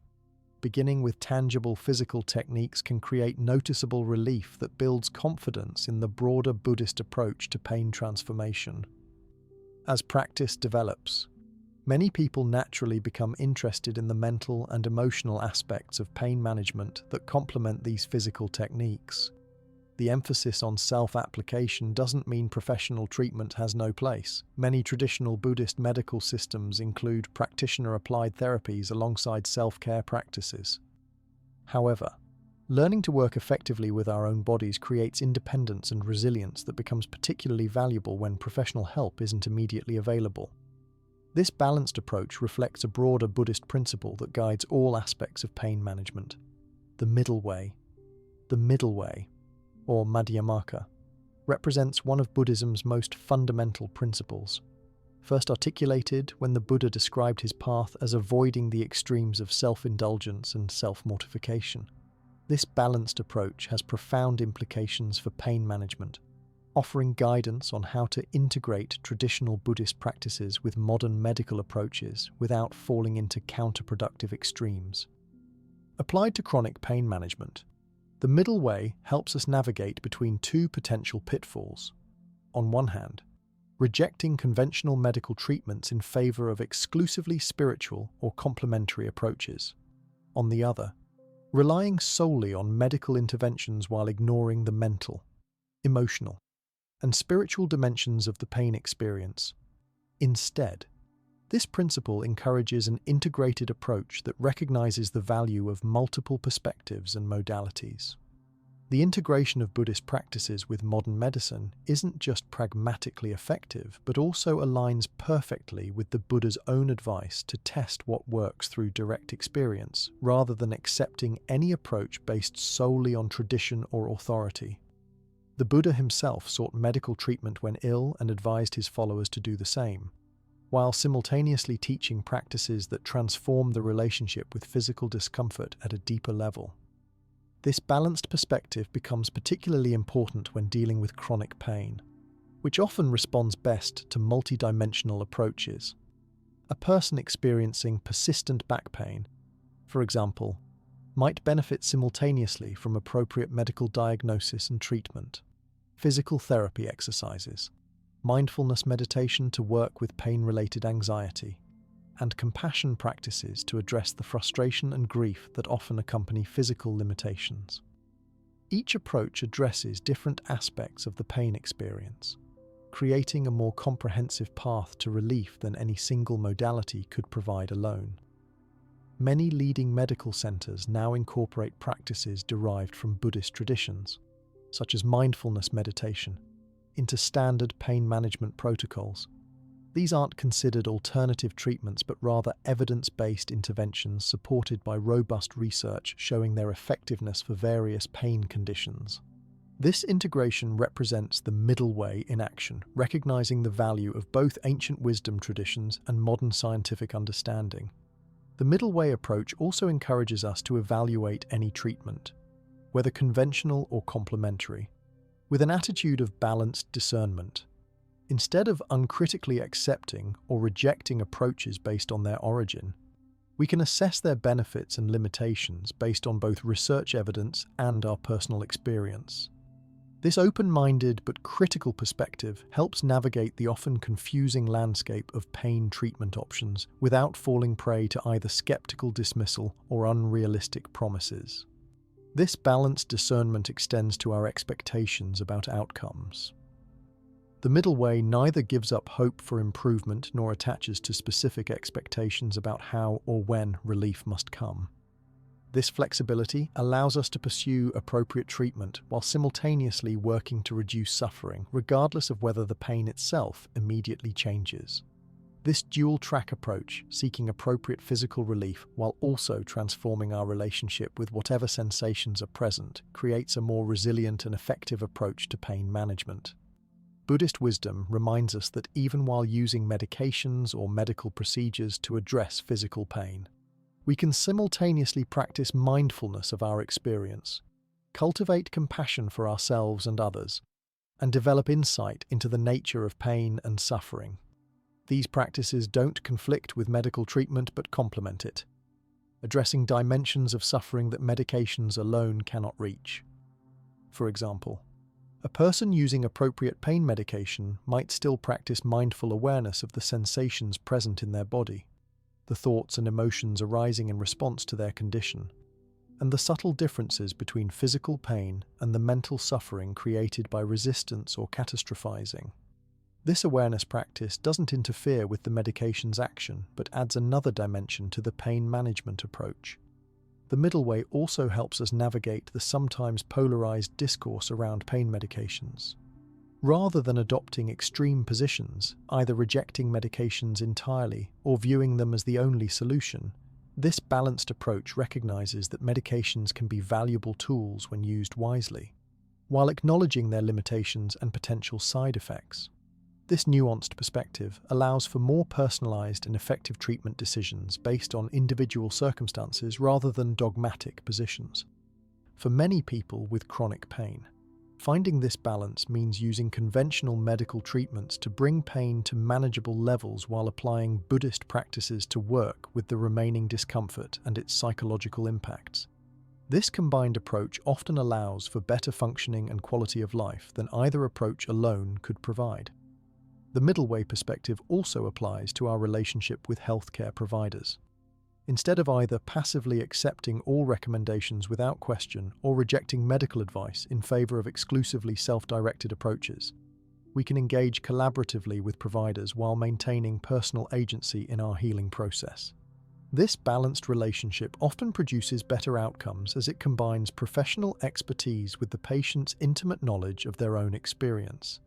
S1: Beginning with tangible physical techniques can create noticeable relief that builds confidence in the broader Buddhist approach to pain transformation. As practice develops, many people naturally become interested in the mental and emotional aspects of pain management that complement these physical techniques. The emphasis on self-application doesn't mean professional treatment has no place. Many traditional Buddhist medical systems include practitioner-applied therapies alongside self-care practices. However, learning to work effectively with our own bodies creates independence and resilience that becomes particularly valuable when professional help isn't immediately available. This balanced approach reflects a broader Buddhist principle that guides all aspects of pain management: the middle way. The middle way, or Madhyamaka, represents one of Buddhism's most fundamental principles, first articulated when the Buddha described his path as avoiding the extremes of self-indulgence and self-mortification. This balanced approach has profound implications for pain management, offering guidance on how to integrate traditional Buddhist practices with modern medical approaches without falling into counterproductive extremes. Applied to chronic pain management, the middle way helps us navigate between two potential pitfalls. On one hand, rejecting conventional medical treatments in favor of exclusively spiritual or complementary approaches. On the other, relying solely on medical interventions while ignoring the mental, emotional, and spiritual dimensions of the pain experience. Instead, this principle encourages an integrated approach that recognizes the value of multiple perspectives and modalities. The integration of Buddhist practices with modern medicine isn't just pragmatically effective, but also aligns perfectly with the Buddha's own advice to test what works through direct experience, rather than accepting any approach based solely on tradition or authority. The Buddha himself sought medical treatment when ill and advised his followers to do the same, while simultaneously teaching practices that transform the relationship with physical discomfort at a deeper level. This balanced perspective becomes particularly important when dealing with chronic pain, which often responds best to multidimensional approaches. A person experiencing persistent back pain, for example, might benefit simultaneously from appropriate medical diagnosis and treatment, physical therapy exercises, mindfulness meditation to work with pain-related anxiety, and compassion practices to address the frustration and grief that often accompany physical limitations. Each approach addresses different aspects of the pain experience, creating a more comprehensive path to relief than any single modality could provide alone. Many leading medical centers now incorporate practices derived from Buddhist traditions, such as mindfulness meditation, into standard pain management protocols. These aren't considered alternative treatments, but rather evidence-based interventions supported by robust research showing their effectiveness for various pain conditions. This integration represents the middle way in action, recognizing the value of both ancient wisdom traditions and modern scientific understanding. The middle way approach also encourages us to evaluate any treatment, whether conventional or complementary, with an attitude of balanced discernment. Instead of uncritically accepting or rejecting approaches based on their origin, we can assess their benefits and limitations based on both research evidence and our personal experience. This open-minded but critical perspective helps navigate the often confusing landscape of pain treatment options without falling prey to either skeptical dismissal or unrealistic promises. This balanced discernment extends to our expectations about outcomes. The middle way neither gives up hope for improvement nor attaches to specific expectations about how or when relief must come. This flexibility allows us to pursue appropriate treatment while simultaneously working to reduce suffering, regardless of whether the pain itself immediately changes. This dual-track approach, seeking appropriate physical relief while also transforming our relationship with whatever sensations are present, creates a more resilient and effective approach to pain management. Buddhist wisdom reminds us that even while using medications or medical procedures to address physical pain, we can simultaneously practice mindfulness of our experience, cultivate compassion for ourselves and others, and develop insight into the nature of pain and suffering. These practices don't conflict with medical treatment but complement it, addressing dimensions of suffering that medications alone cannot reach. For example, a person using appropriate pain medication might still practice mindful awareness of the sensations present in their body, the thoughts and emotions arising in response to their condition, and the subtle differences between physical pain and the mental suffering created by resistance or catastrophizing. This awareness practice doesn't interfere with the medication's action, but adds another dimension to the pain management approach. The middle way also helps us navigate the sometimes polarized discourse around pain medications. Rather than adopting extreme positions, either rejecting medications entirely or viewing them as the only solution, this balanced approach recognizes that medications can be valuable tools when used wisely, while acknowledging their limitations and potential side effects. This nuanced perspective allows for more personalized and effective treatment decisions based on individual circumstances rather than dogmatic positions. For many people with chronic pain, finding this balance means using conventional medical treatments to bring pain to manageable levels while applying Buddhist practices to work with the remaining discomfort and its psychological impacts. This combined approach often allows for better functioning and quality of life than either approach alone could provide. The middle way perspective also applies to our relationship with healthcare providers. Instead of either passively accepting all recommendations without question or rejecting medical advice in favor of exclusively self-directed approaches, we can engage collaboratively with providers while maintaining personal agency in our healing process. This balanced relationship often produces better outcomes as it combines professional expertise with the patient's intimate knowledge of their own experience.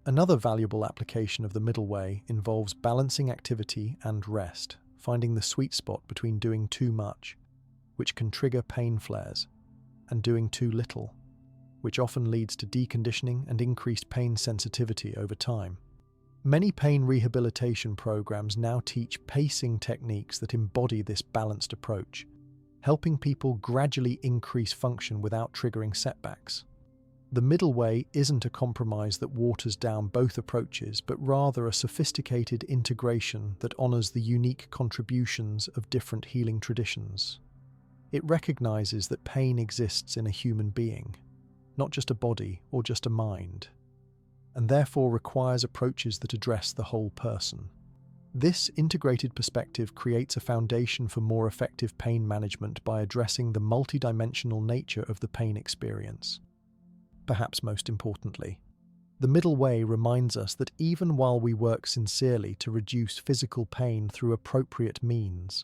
S1: Another valuable application of the middle way involves balancing activity and rest, finding the sweet spot between doing too much, which can trigger pain flares, and doing too little, which often leads to deconditioning and increased pain sensitivity over time. Many pain rehabilitation programs now teach pacing techniques that embody this balanced approach, helping people gradually increase function without triggering setbacks. The middle way isn't a compromise that waters down both approaches, but rather a sophisticated integration that honors the unique contributions of different healing traditions. It recognizes that pain exists in a human being, not just a body or just a mind, and therefore requires approaches that address the whole person. This integrated perspective creates a foundation for more effective pain management by addressing the multidimensional nature of the pain experience. Perhaps most importantly, the middle way reminds us that even while we work sincerely to reduce physical pain through appropriate means,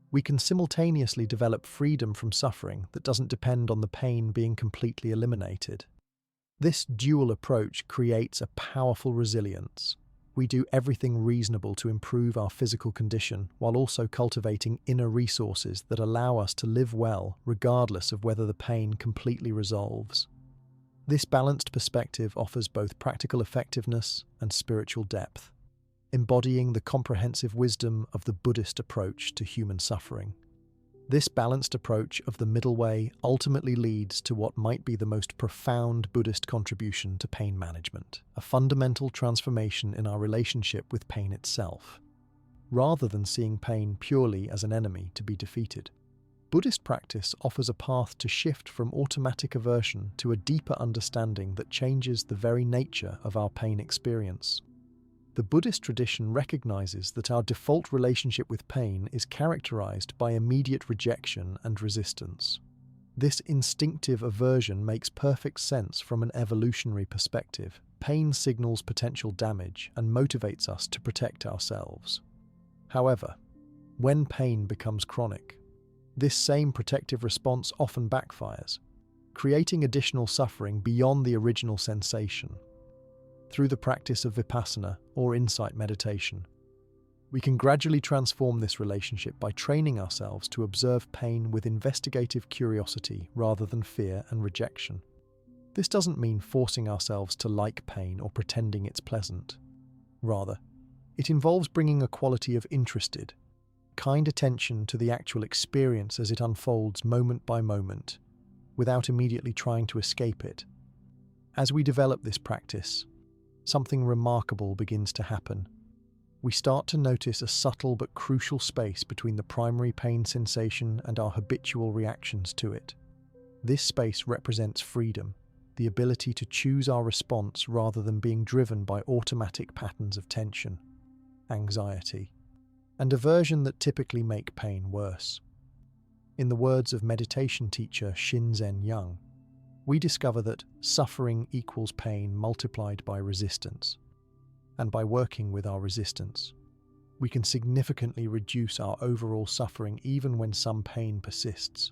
S1: we can simultaneously develop freedom from suffering that doesn't depend on the pain being completely eliminated. This dual approach creates a powerful resilience. We do everything reasonable to improve our physical condition while also cultivating inner resources that allow us to live well regardless of whether the pain completely resolves. This balanced perspective offers both practical effectiveness and spiritual depth, embodying the comprehensive wisdom of the Buddhist approach to human suffering. This balanced approach of the middle way ultimately leads to what might be the most profound Buddhist contribution to pain management, a fundamental transformation in our relationship with pain itself. Rather than seeing pain purely as an enemy to be defeated, Buddhist practice offers a path to shift from automatic aversion to a deeper understanding that changes the very nature of our pain experience. The Buddhist tradition recognizes that our default relationship with pain is characterized by immediate rejection and resistance. This instinctive aversion makes perfect sense from an evolutionary perspective. Pain signals potential damage and motivates us to protect ourselves. However, when pain becomes chronic, this same protective response often backfires, creating additional suffering beyond the original sensation. Through the practice of vipassana or insight meditation, we can gradually transform this relationship by training ourselves to observe pain with investigative curiosity rather than fear and rejection. This doesn't mean forcing ourselves to like pain or pretending it's pleasant. Rather, it involves bringing a quality of interested, kind attention to the actual experience as it unfolds moment by moment, without immediately trying to escape it. As we develop this practice, something remarkable begins to happen. We start to notice a subtle but crucial space between the primary pain sensation and our habitual reactions to it. This space represents freedom, the ability to choose our response rather than being driven by automatic patterns of tension, anxiety, and aversion that typically make pain worse. In the words of meditation teacher Shinzen Young, we discover that suffering equals pain multiplied by resistance, and by working with our resistance, we can significantly reduce our overall suffering even when some pain persists.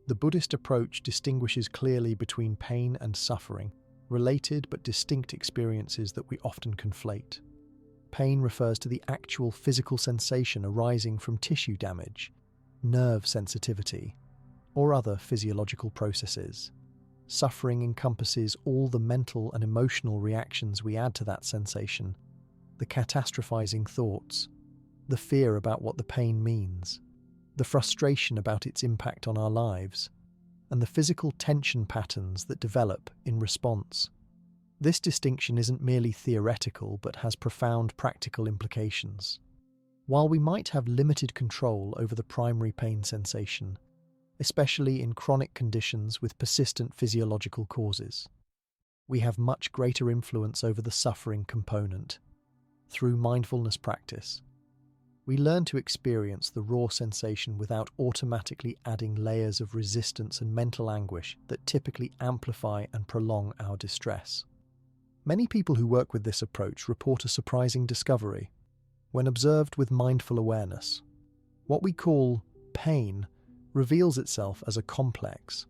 S1: The Buddhist approach distinguishes clearly between pain and suffering, related but distinct experiences that we often conflate. Pain refers to the actual physical sensation arising from tissue damage, nerve sensitivity, or other physiological processes. Suffering encompasses all the mental and emotional reactions we add to that sensation, the catastrophizing thoughts, the fear about what the pain means, the frustration about its impact on our lives, and the physical tension patterns that develop in response. This distinction isn't merely theoretical but has profound practical implications. While we might have limited control over the primary pain sensation, especially in chronic conditions with persistent physiological causes, we have much greater influence over the suffering component. Through mindfulness practice, we learn to experience the raw sensation without automatically adding layers of resistance and mental anguish that typically amplify and prolong our distress. Many people who work with this approach report a surprising discovery. When observed with mindful awareness, what we call pain reveals itself as a complex,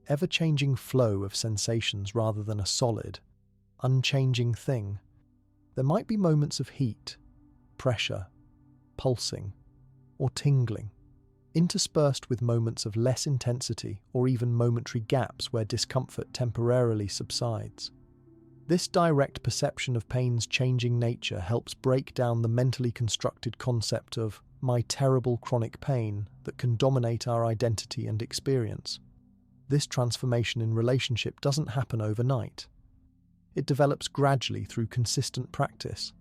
S1: ever-changing flow of sensations rather than a solid, unchanging thing. There might be moments of heat, pressure, pulsing, or tingling, interspersed with moments of less intensity or even momentary gaps where discomfort temporarily subsides. This direct perception of pain's changing nature helps break down the mentally constructed concept of my terrible chronic pain that can dominate our identity and experience. This transformation in relationship doesn't happen overnight. It develops gradually through consistent practice,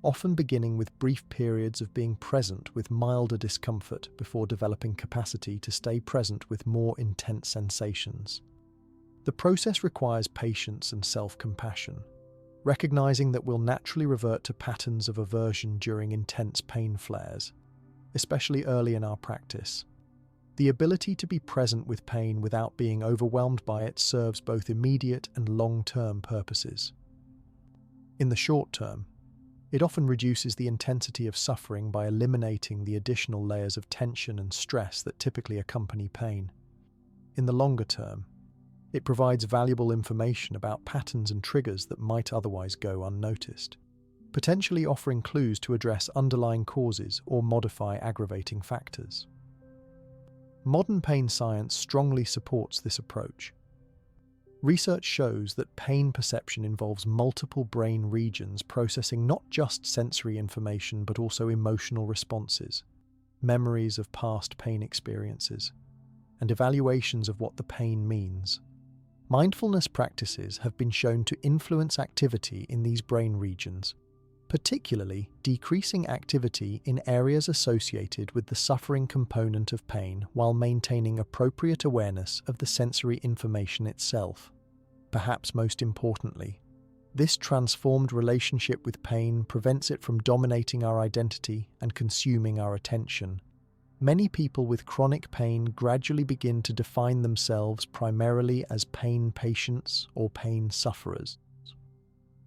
S1: often beginning with brief periods of being present with milder discomfort before developing capacity to stay present with more intense sensations. The process requires patience and self-compassion, recognizing that we'll naturally revert to patterns of aversion during intense pain flares, especially early in our practice. The ability to be present with pain without being overwhelmed by it serves both immediate and long-term purposes. In the short term, it often reduces the intensity of suffering by eliminating the additional layers of tension and stress that typically accompany pain. In the longer term, it provides valuable information about patterns and triggers that might otherwise go unnoticed, potentially offering clues to address underlying causes or modify aggravating factors. Modern pain science strongly supports this approach. Research shows that pain perception involves multiple brain regions processing not just sensory information but also emotional responses, memories of past pain experiences, and evaluations of what the pain means. Mindfulness practices have been shown to influence activity in these brain regions, particularly decreasing activity in areas associated with the suffering component of pain while maintaining appropriate awareness of the sensory information itself. Perhaps most importantly, this transformed relationship with pain prevents it from dominating our identity and consuming our attention. Many people with chronic pain gradually begin to define themselves primarily as pain patients or pain sufferers,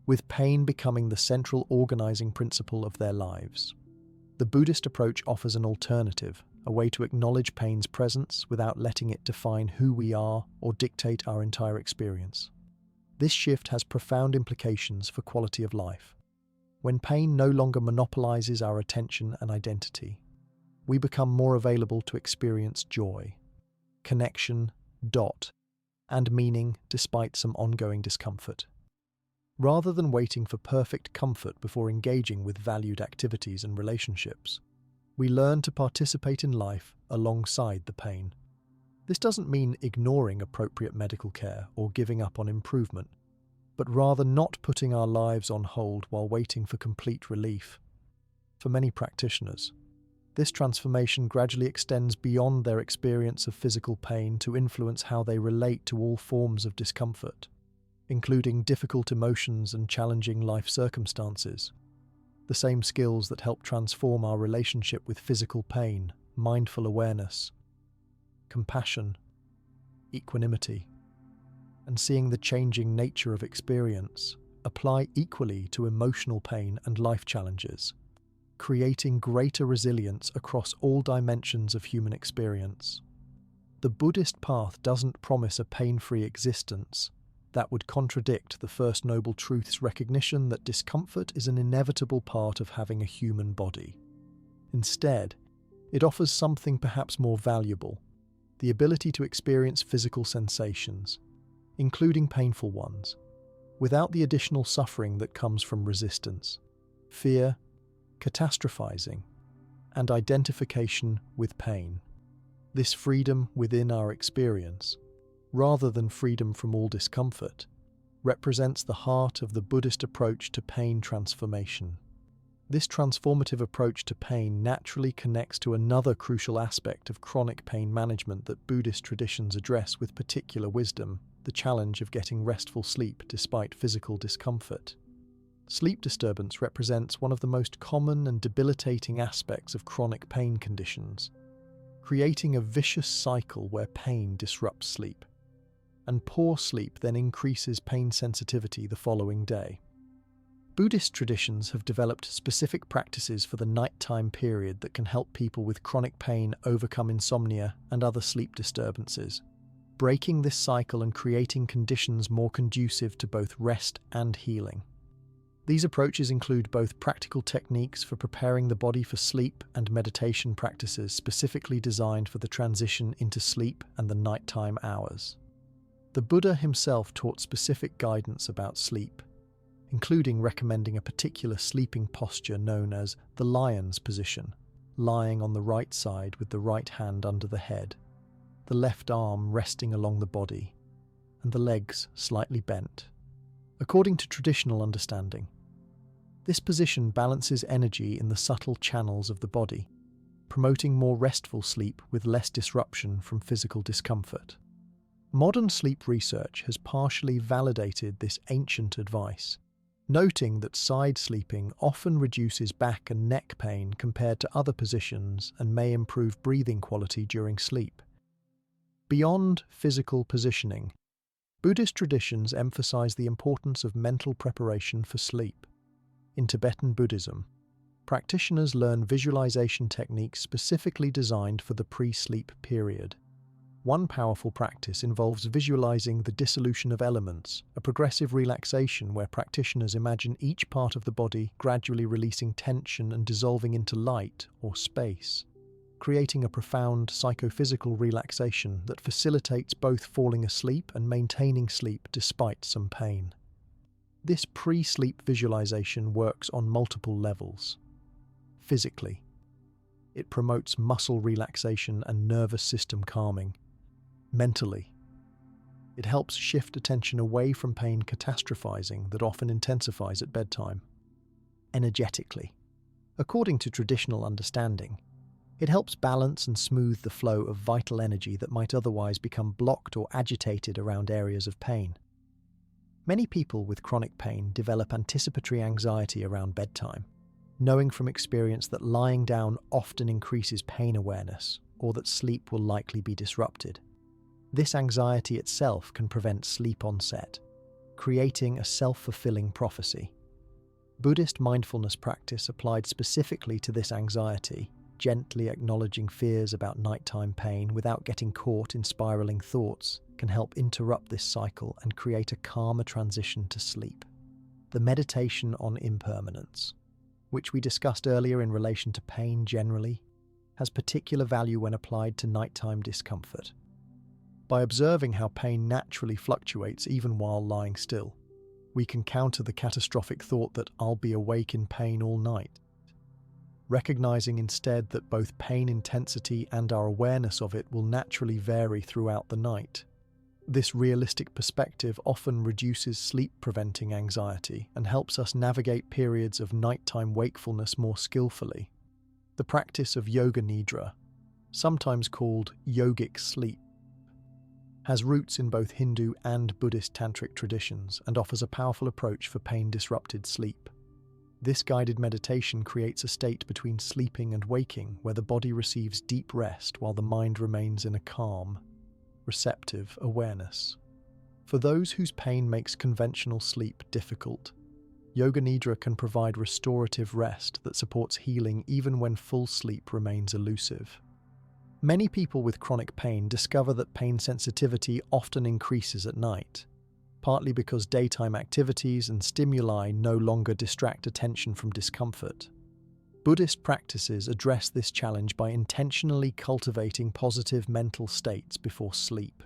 S1: with pain becoming the central organizing principle of their lives. The Buddhist approach offers an alternative, a way to acknowledge pain's presence without letting it define who we are or dictate our entire experience. This shift has profound implications for quality of life. When pain no longer monopolizes our attention and identity, we become more available to experience joy, connection, and meaning despite some ongoing discomfort. Rather than waiting for perfect comfort before engaging with valued activities and relationships, we learn to participate in life alongside the pain. This doesn't mean ignoring appropriate medical care or giving up on improvement, but rather not putting our lives on hold while waiting for complete relief. For many practitioners, this transformation gradually extends beyond their experience of physical pain to influence how they relate to all forms of discomfort, including difficult emotions and challenging life circumstances. The same skills that help transform our relationship with physical pain, mindful awareness, compassion, equanimity, and seeing the changing nature of experience apply equally to emotional pain and life challenges, creating greater resilience across all dimensions of human experience. The Buddhist path doesn't promise a pain-free existence. That would contradict the First Noble Truth's recognition that discomfort is an inevitable part of having a human body. Instead, it offers something perhaps more valuable: the ability to experience physical sensations, including painful ones, without the additional suffering that comes from resistance, fear, catastrophizing, and identification with pain. This freedom within our experience, rather than freedom from all discomfort, represents the heart of the Buddhist approach to pain transformation. This transformative approach to pain naturally connects to another crucial aspect of chronic pain management that Buddhist traditions address with particular wisdom: the challenge of getting restful sleep despite physical discomfort. Sleep disturbance represents one of the most common and debilitating aspects of chronic pain conditions, creating a vicious cycle where pain disrupts sleep, and poor sleep then increases pain sensitivity the following day. Buddhist traditions have developed specific practices for the nighttime period that can help people with chronic pain overcome insomnia and other sleep disturbances, breaking this cycle and creating conditions more conducive to both rest and healing. These approaches include both practical techniques for preparing the body for sleep and meditation practices specifically designed for the transition into sleep and the nighttime hours. The Buddha himself taught specific guidance about sleep, including recommending a particular sleeping posture known as the lion's position, lying on the right side with the right hand under the head, the left arm resting along the body, and the legs slightly bent. According to traditional understanding, this position balances energy in the subtle channels of the body, promoting more restful sleep with less disruption from physical discomfort. Modern sleep research has partially validated this ancient advice, noting that side sleeping often reduces back and neck pain compared to other positions and may improve breathing quality during sleep. Beyond physical positioning, Buddhist traditions emphasize the importance of mental preparation for sleep. In Tibetan Buddhism, practitioners learn visualization techniques specifically designed for the pre-sleep period. One powerful practice involves visualizing the dissolution of elements, a progressive relaxation where practitioners imagine each part of the body gradually releasing tension and dissolving into light or space, creating a profound psychophysical relaxation that facilitates both falling asleep and maintaining sleep despite some pain. This pre-sleep visualization works on multiple levels. Physically, it promotes muscle relaxation and nervous system calming. Mentally, it helps shift attention away from pain catastrophizing that often intensifies at bedtime. Energetically, according to traditional understanding, it helps balance and smooth the flow of vital energy that might otherwise become blocked or agitated around areas of pain. Many people with chronic pain develop anticipatory anxiety around bedtime, knowing from experience that lying down often increases pain awareness or that sleep will likely be disrupted. This anxiety itself can prevent sleep onset, creating a self-fulfilling prophecy. Buddhist mindfulness practice applied specifically to this anxiety, gently acknowledging fears about nighttime pain without getting caught in spiraling thoughts, can help interrupt this cycle and create a calmer transition to sleep. The meditation on impermanence, which we discussed earlier in relation to pain generally, has particular value when applied to nighttime discomfort. By observing how pain naturally fluctuates even while lying still, we can counter the catastrophic thought that I'll be awake in pain all night. Recognizing instead that both pain intensity and our awareness of it will naturally vary throughout the night. This realistic perspective often reduces sleep-preventing anxiety and helps us navigate periods of nighttime wakefulness more skillfully. The practice of yoga nidra, sometimes called yogic sleep, has roots in both Hindu and Buddhist tantric traditions and offers a powerful approach for pain-disrupted sleep. This guided meditation creates a state between sleeping and waking where the body receives deep rest while the mind remains in a calm, receptive awareness. For those whose pain makes conventional sleep difficult, Yoga Nidra can provide restorative rest that supports healing even when full sleep remains elusive. Many people with chronic pain discover that pain sensitivity often increases at night, partly because daytime activities and stimuli no longer distract attention from discomfort. Buddhist practices address this challenge by intentionally cultivating positive mental states before sleep.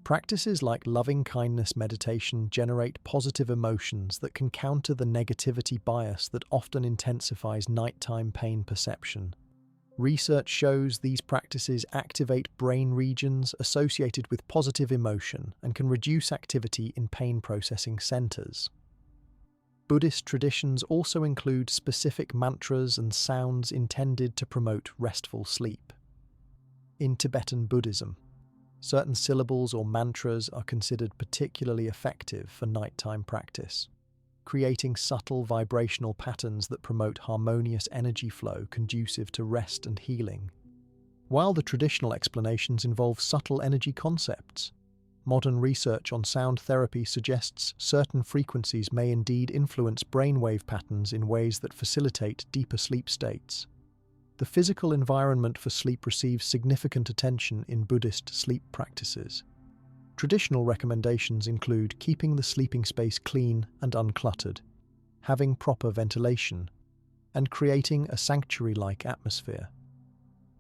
S1: Practices like loving-kindness meditation generate positive emotions that can counter the negativity bias that often intensifies nighttime pain perception. Research shows these practices activate brain regions associated with positive emotion and can reduce activity in pain processing centers. Buddhist traditions also include specific mantras and sounds intended to promote restful sleep. In Tibetan Buddhism, certain syllables or mantras are considered particularly effective for nighttime practice. creating subtle vibrational patterns that promote harmonious energy flow conducive to rest and healing. While the traditional explanations involve subtle energy concepts, modern research on sound therapy suggests certain frequencies may indeed influence brainwave patterns in ways that facilitate deeper sleep states. The physical environment for sleep receives significant attention in Buddhist sleep practices. Traditional recommendations include keeping the sleeping space clean and uncluttered, having proper ventilation, and creating a sanctuary-like atmosphere.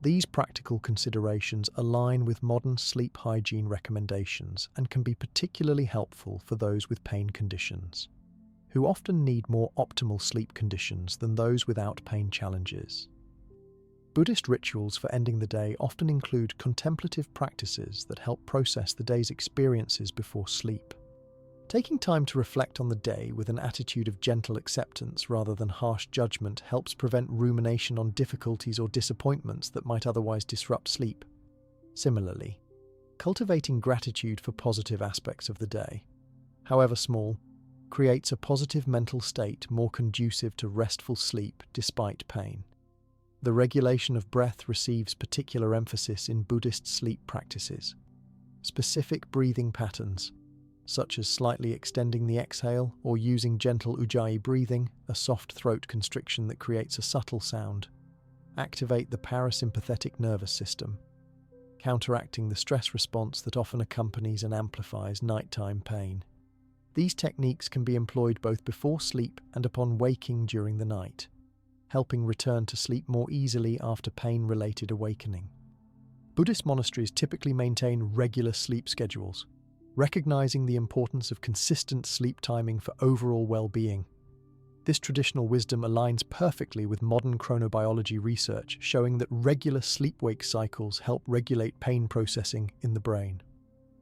S1: These practical considerations align with modern sleep hygiene recommendations and can be particularly helpful for those with pain conditions, who often need more optimal sleep conditions than those without pain challenges. Buddhist rituals for ending the day often include contemplative practices that help process the day's experiences before sleep. Taking time to reflect on the day with an attitude of gentle acceptance rather than harsh judgment helps prevent rumination on difficulties or disappointments that might otherwise disrupt sleep. Similarly, cultivating gratitude for positive aspects of the day, however small, creates a positive mental state more conducive to restful sleep despite pain. The regulation of breath receives particular emphasis in Buddhist sleep practices. Specific breathing patterns, such as slightly extending the exhale or using gentle ujjayi breathing, a soft throat constriction that creates a subtle sound, activate the parasympathetic nervous system, counteracting the stress response that often accompanies and amplifies nighttime pain. These techniques can be employed both before sleep and upon waking during the night, helping return to sleep more easily after pain-related awakening. Buddhist monasteries typically maintain regular sleep schedules, recognizing the importance of consistent sleep timing for overall well-being. This traditional wisdom aligns perfectly with modern chronobiology research, showing that regular sleep-wake cycles help regulate pain processing in the brain.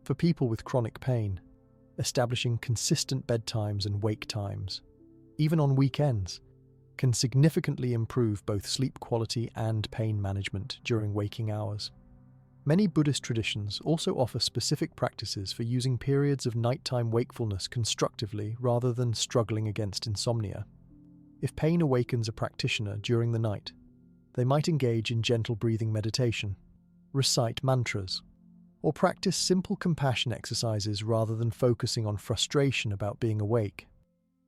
S1: For people with chronic pain, establishing consistent bedtimes and wake times, even on weekends, can significantly improve both sleep quality and pain management during waking hours. Many Buddhist traditions also offer specific practices for using periods of nighttime wakefulness constructively rather than struggling against insomnia. If pain awakens a practitioner during the night, they might engage in gentle breathing meditation, recite mantras, or practice simple compassion exercises rather than focusing on frustration about being awake.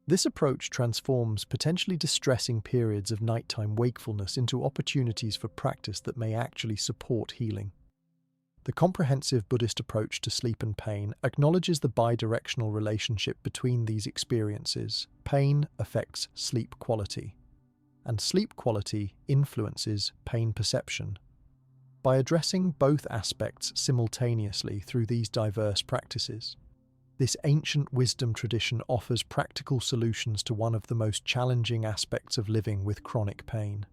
S1: This approach transforms potentially distressing periods of nighttime wakefulness into opportunities for practice that may actually support healing. The comprehensive Buddhist approach to sleep and pain acknowledges the bidirectional relationship between these experiences. Pain affects sleep quality, and sleep quality influences pain perception. By addressing both aspects simultaneously through these diverse practices, this ancient wisdom tradition offers practical solutions to one of the most challenging aspects of living with chronic pain.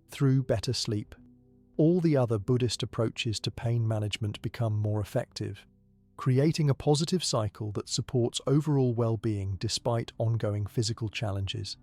S1: Through better sleep, all the other Buddhist approaches to pain management become more effective, creating a positive cycle that supports overall well-being despite ongoing physical challenges.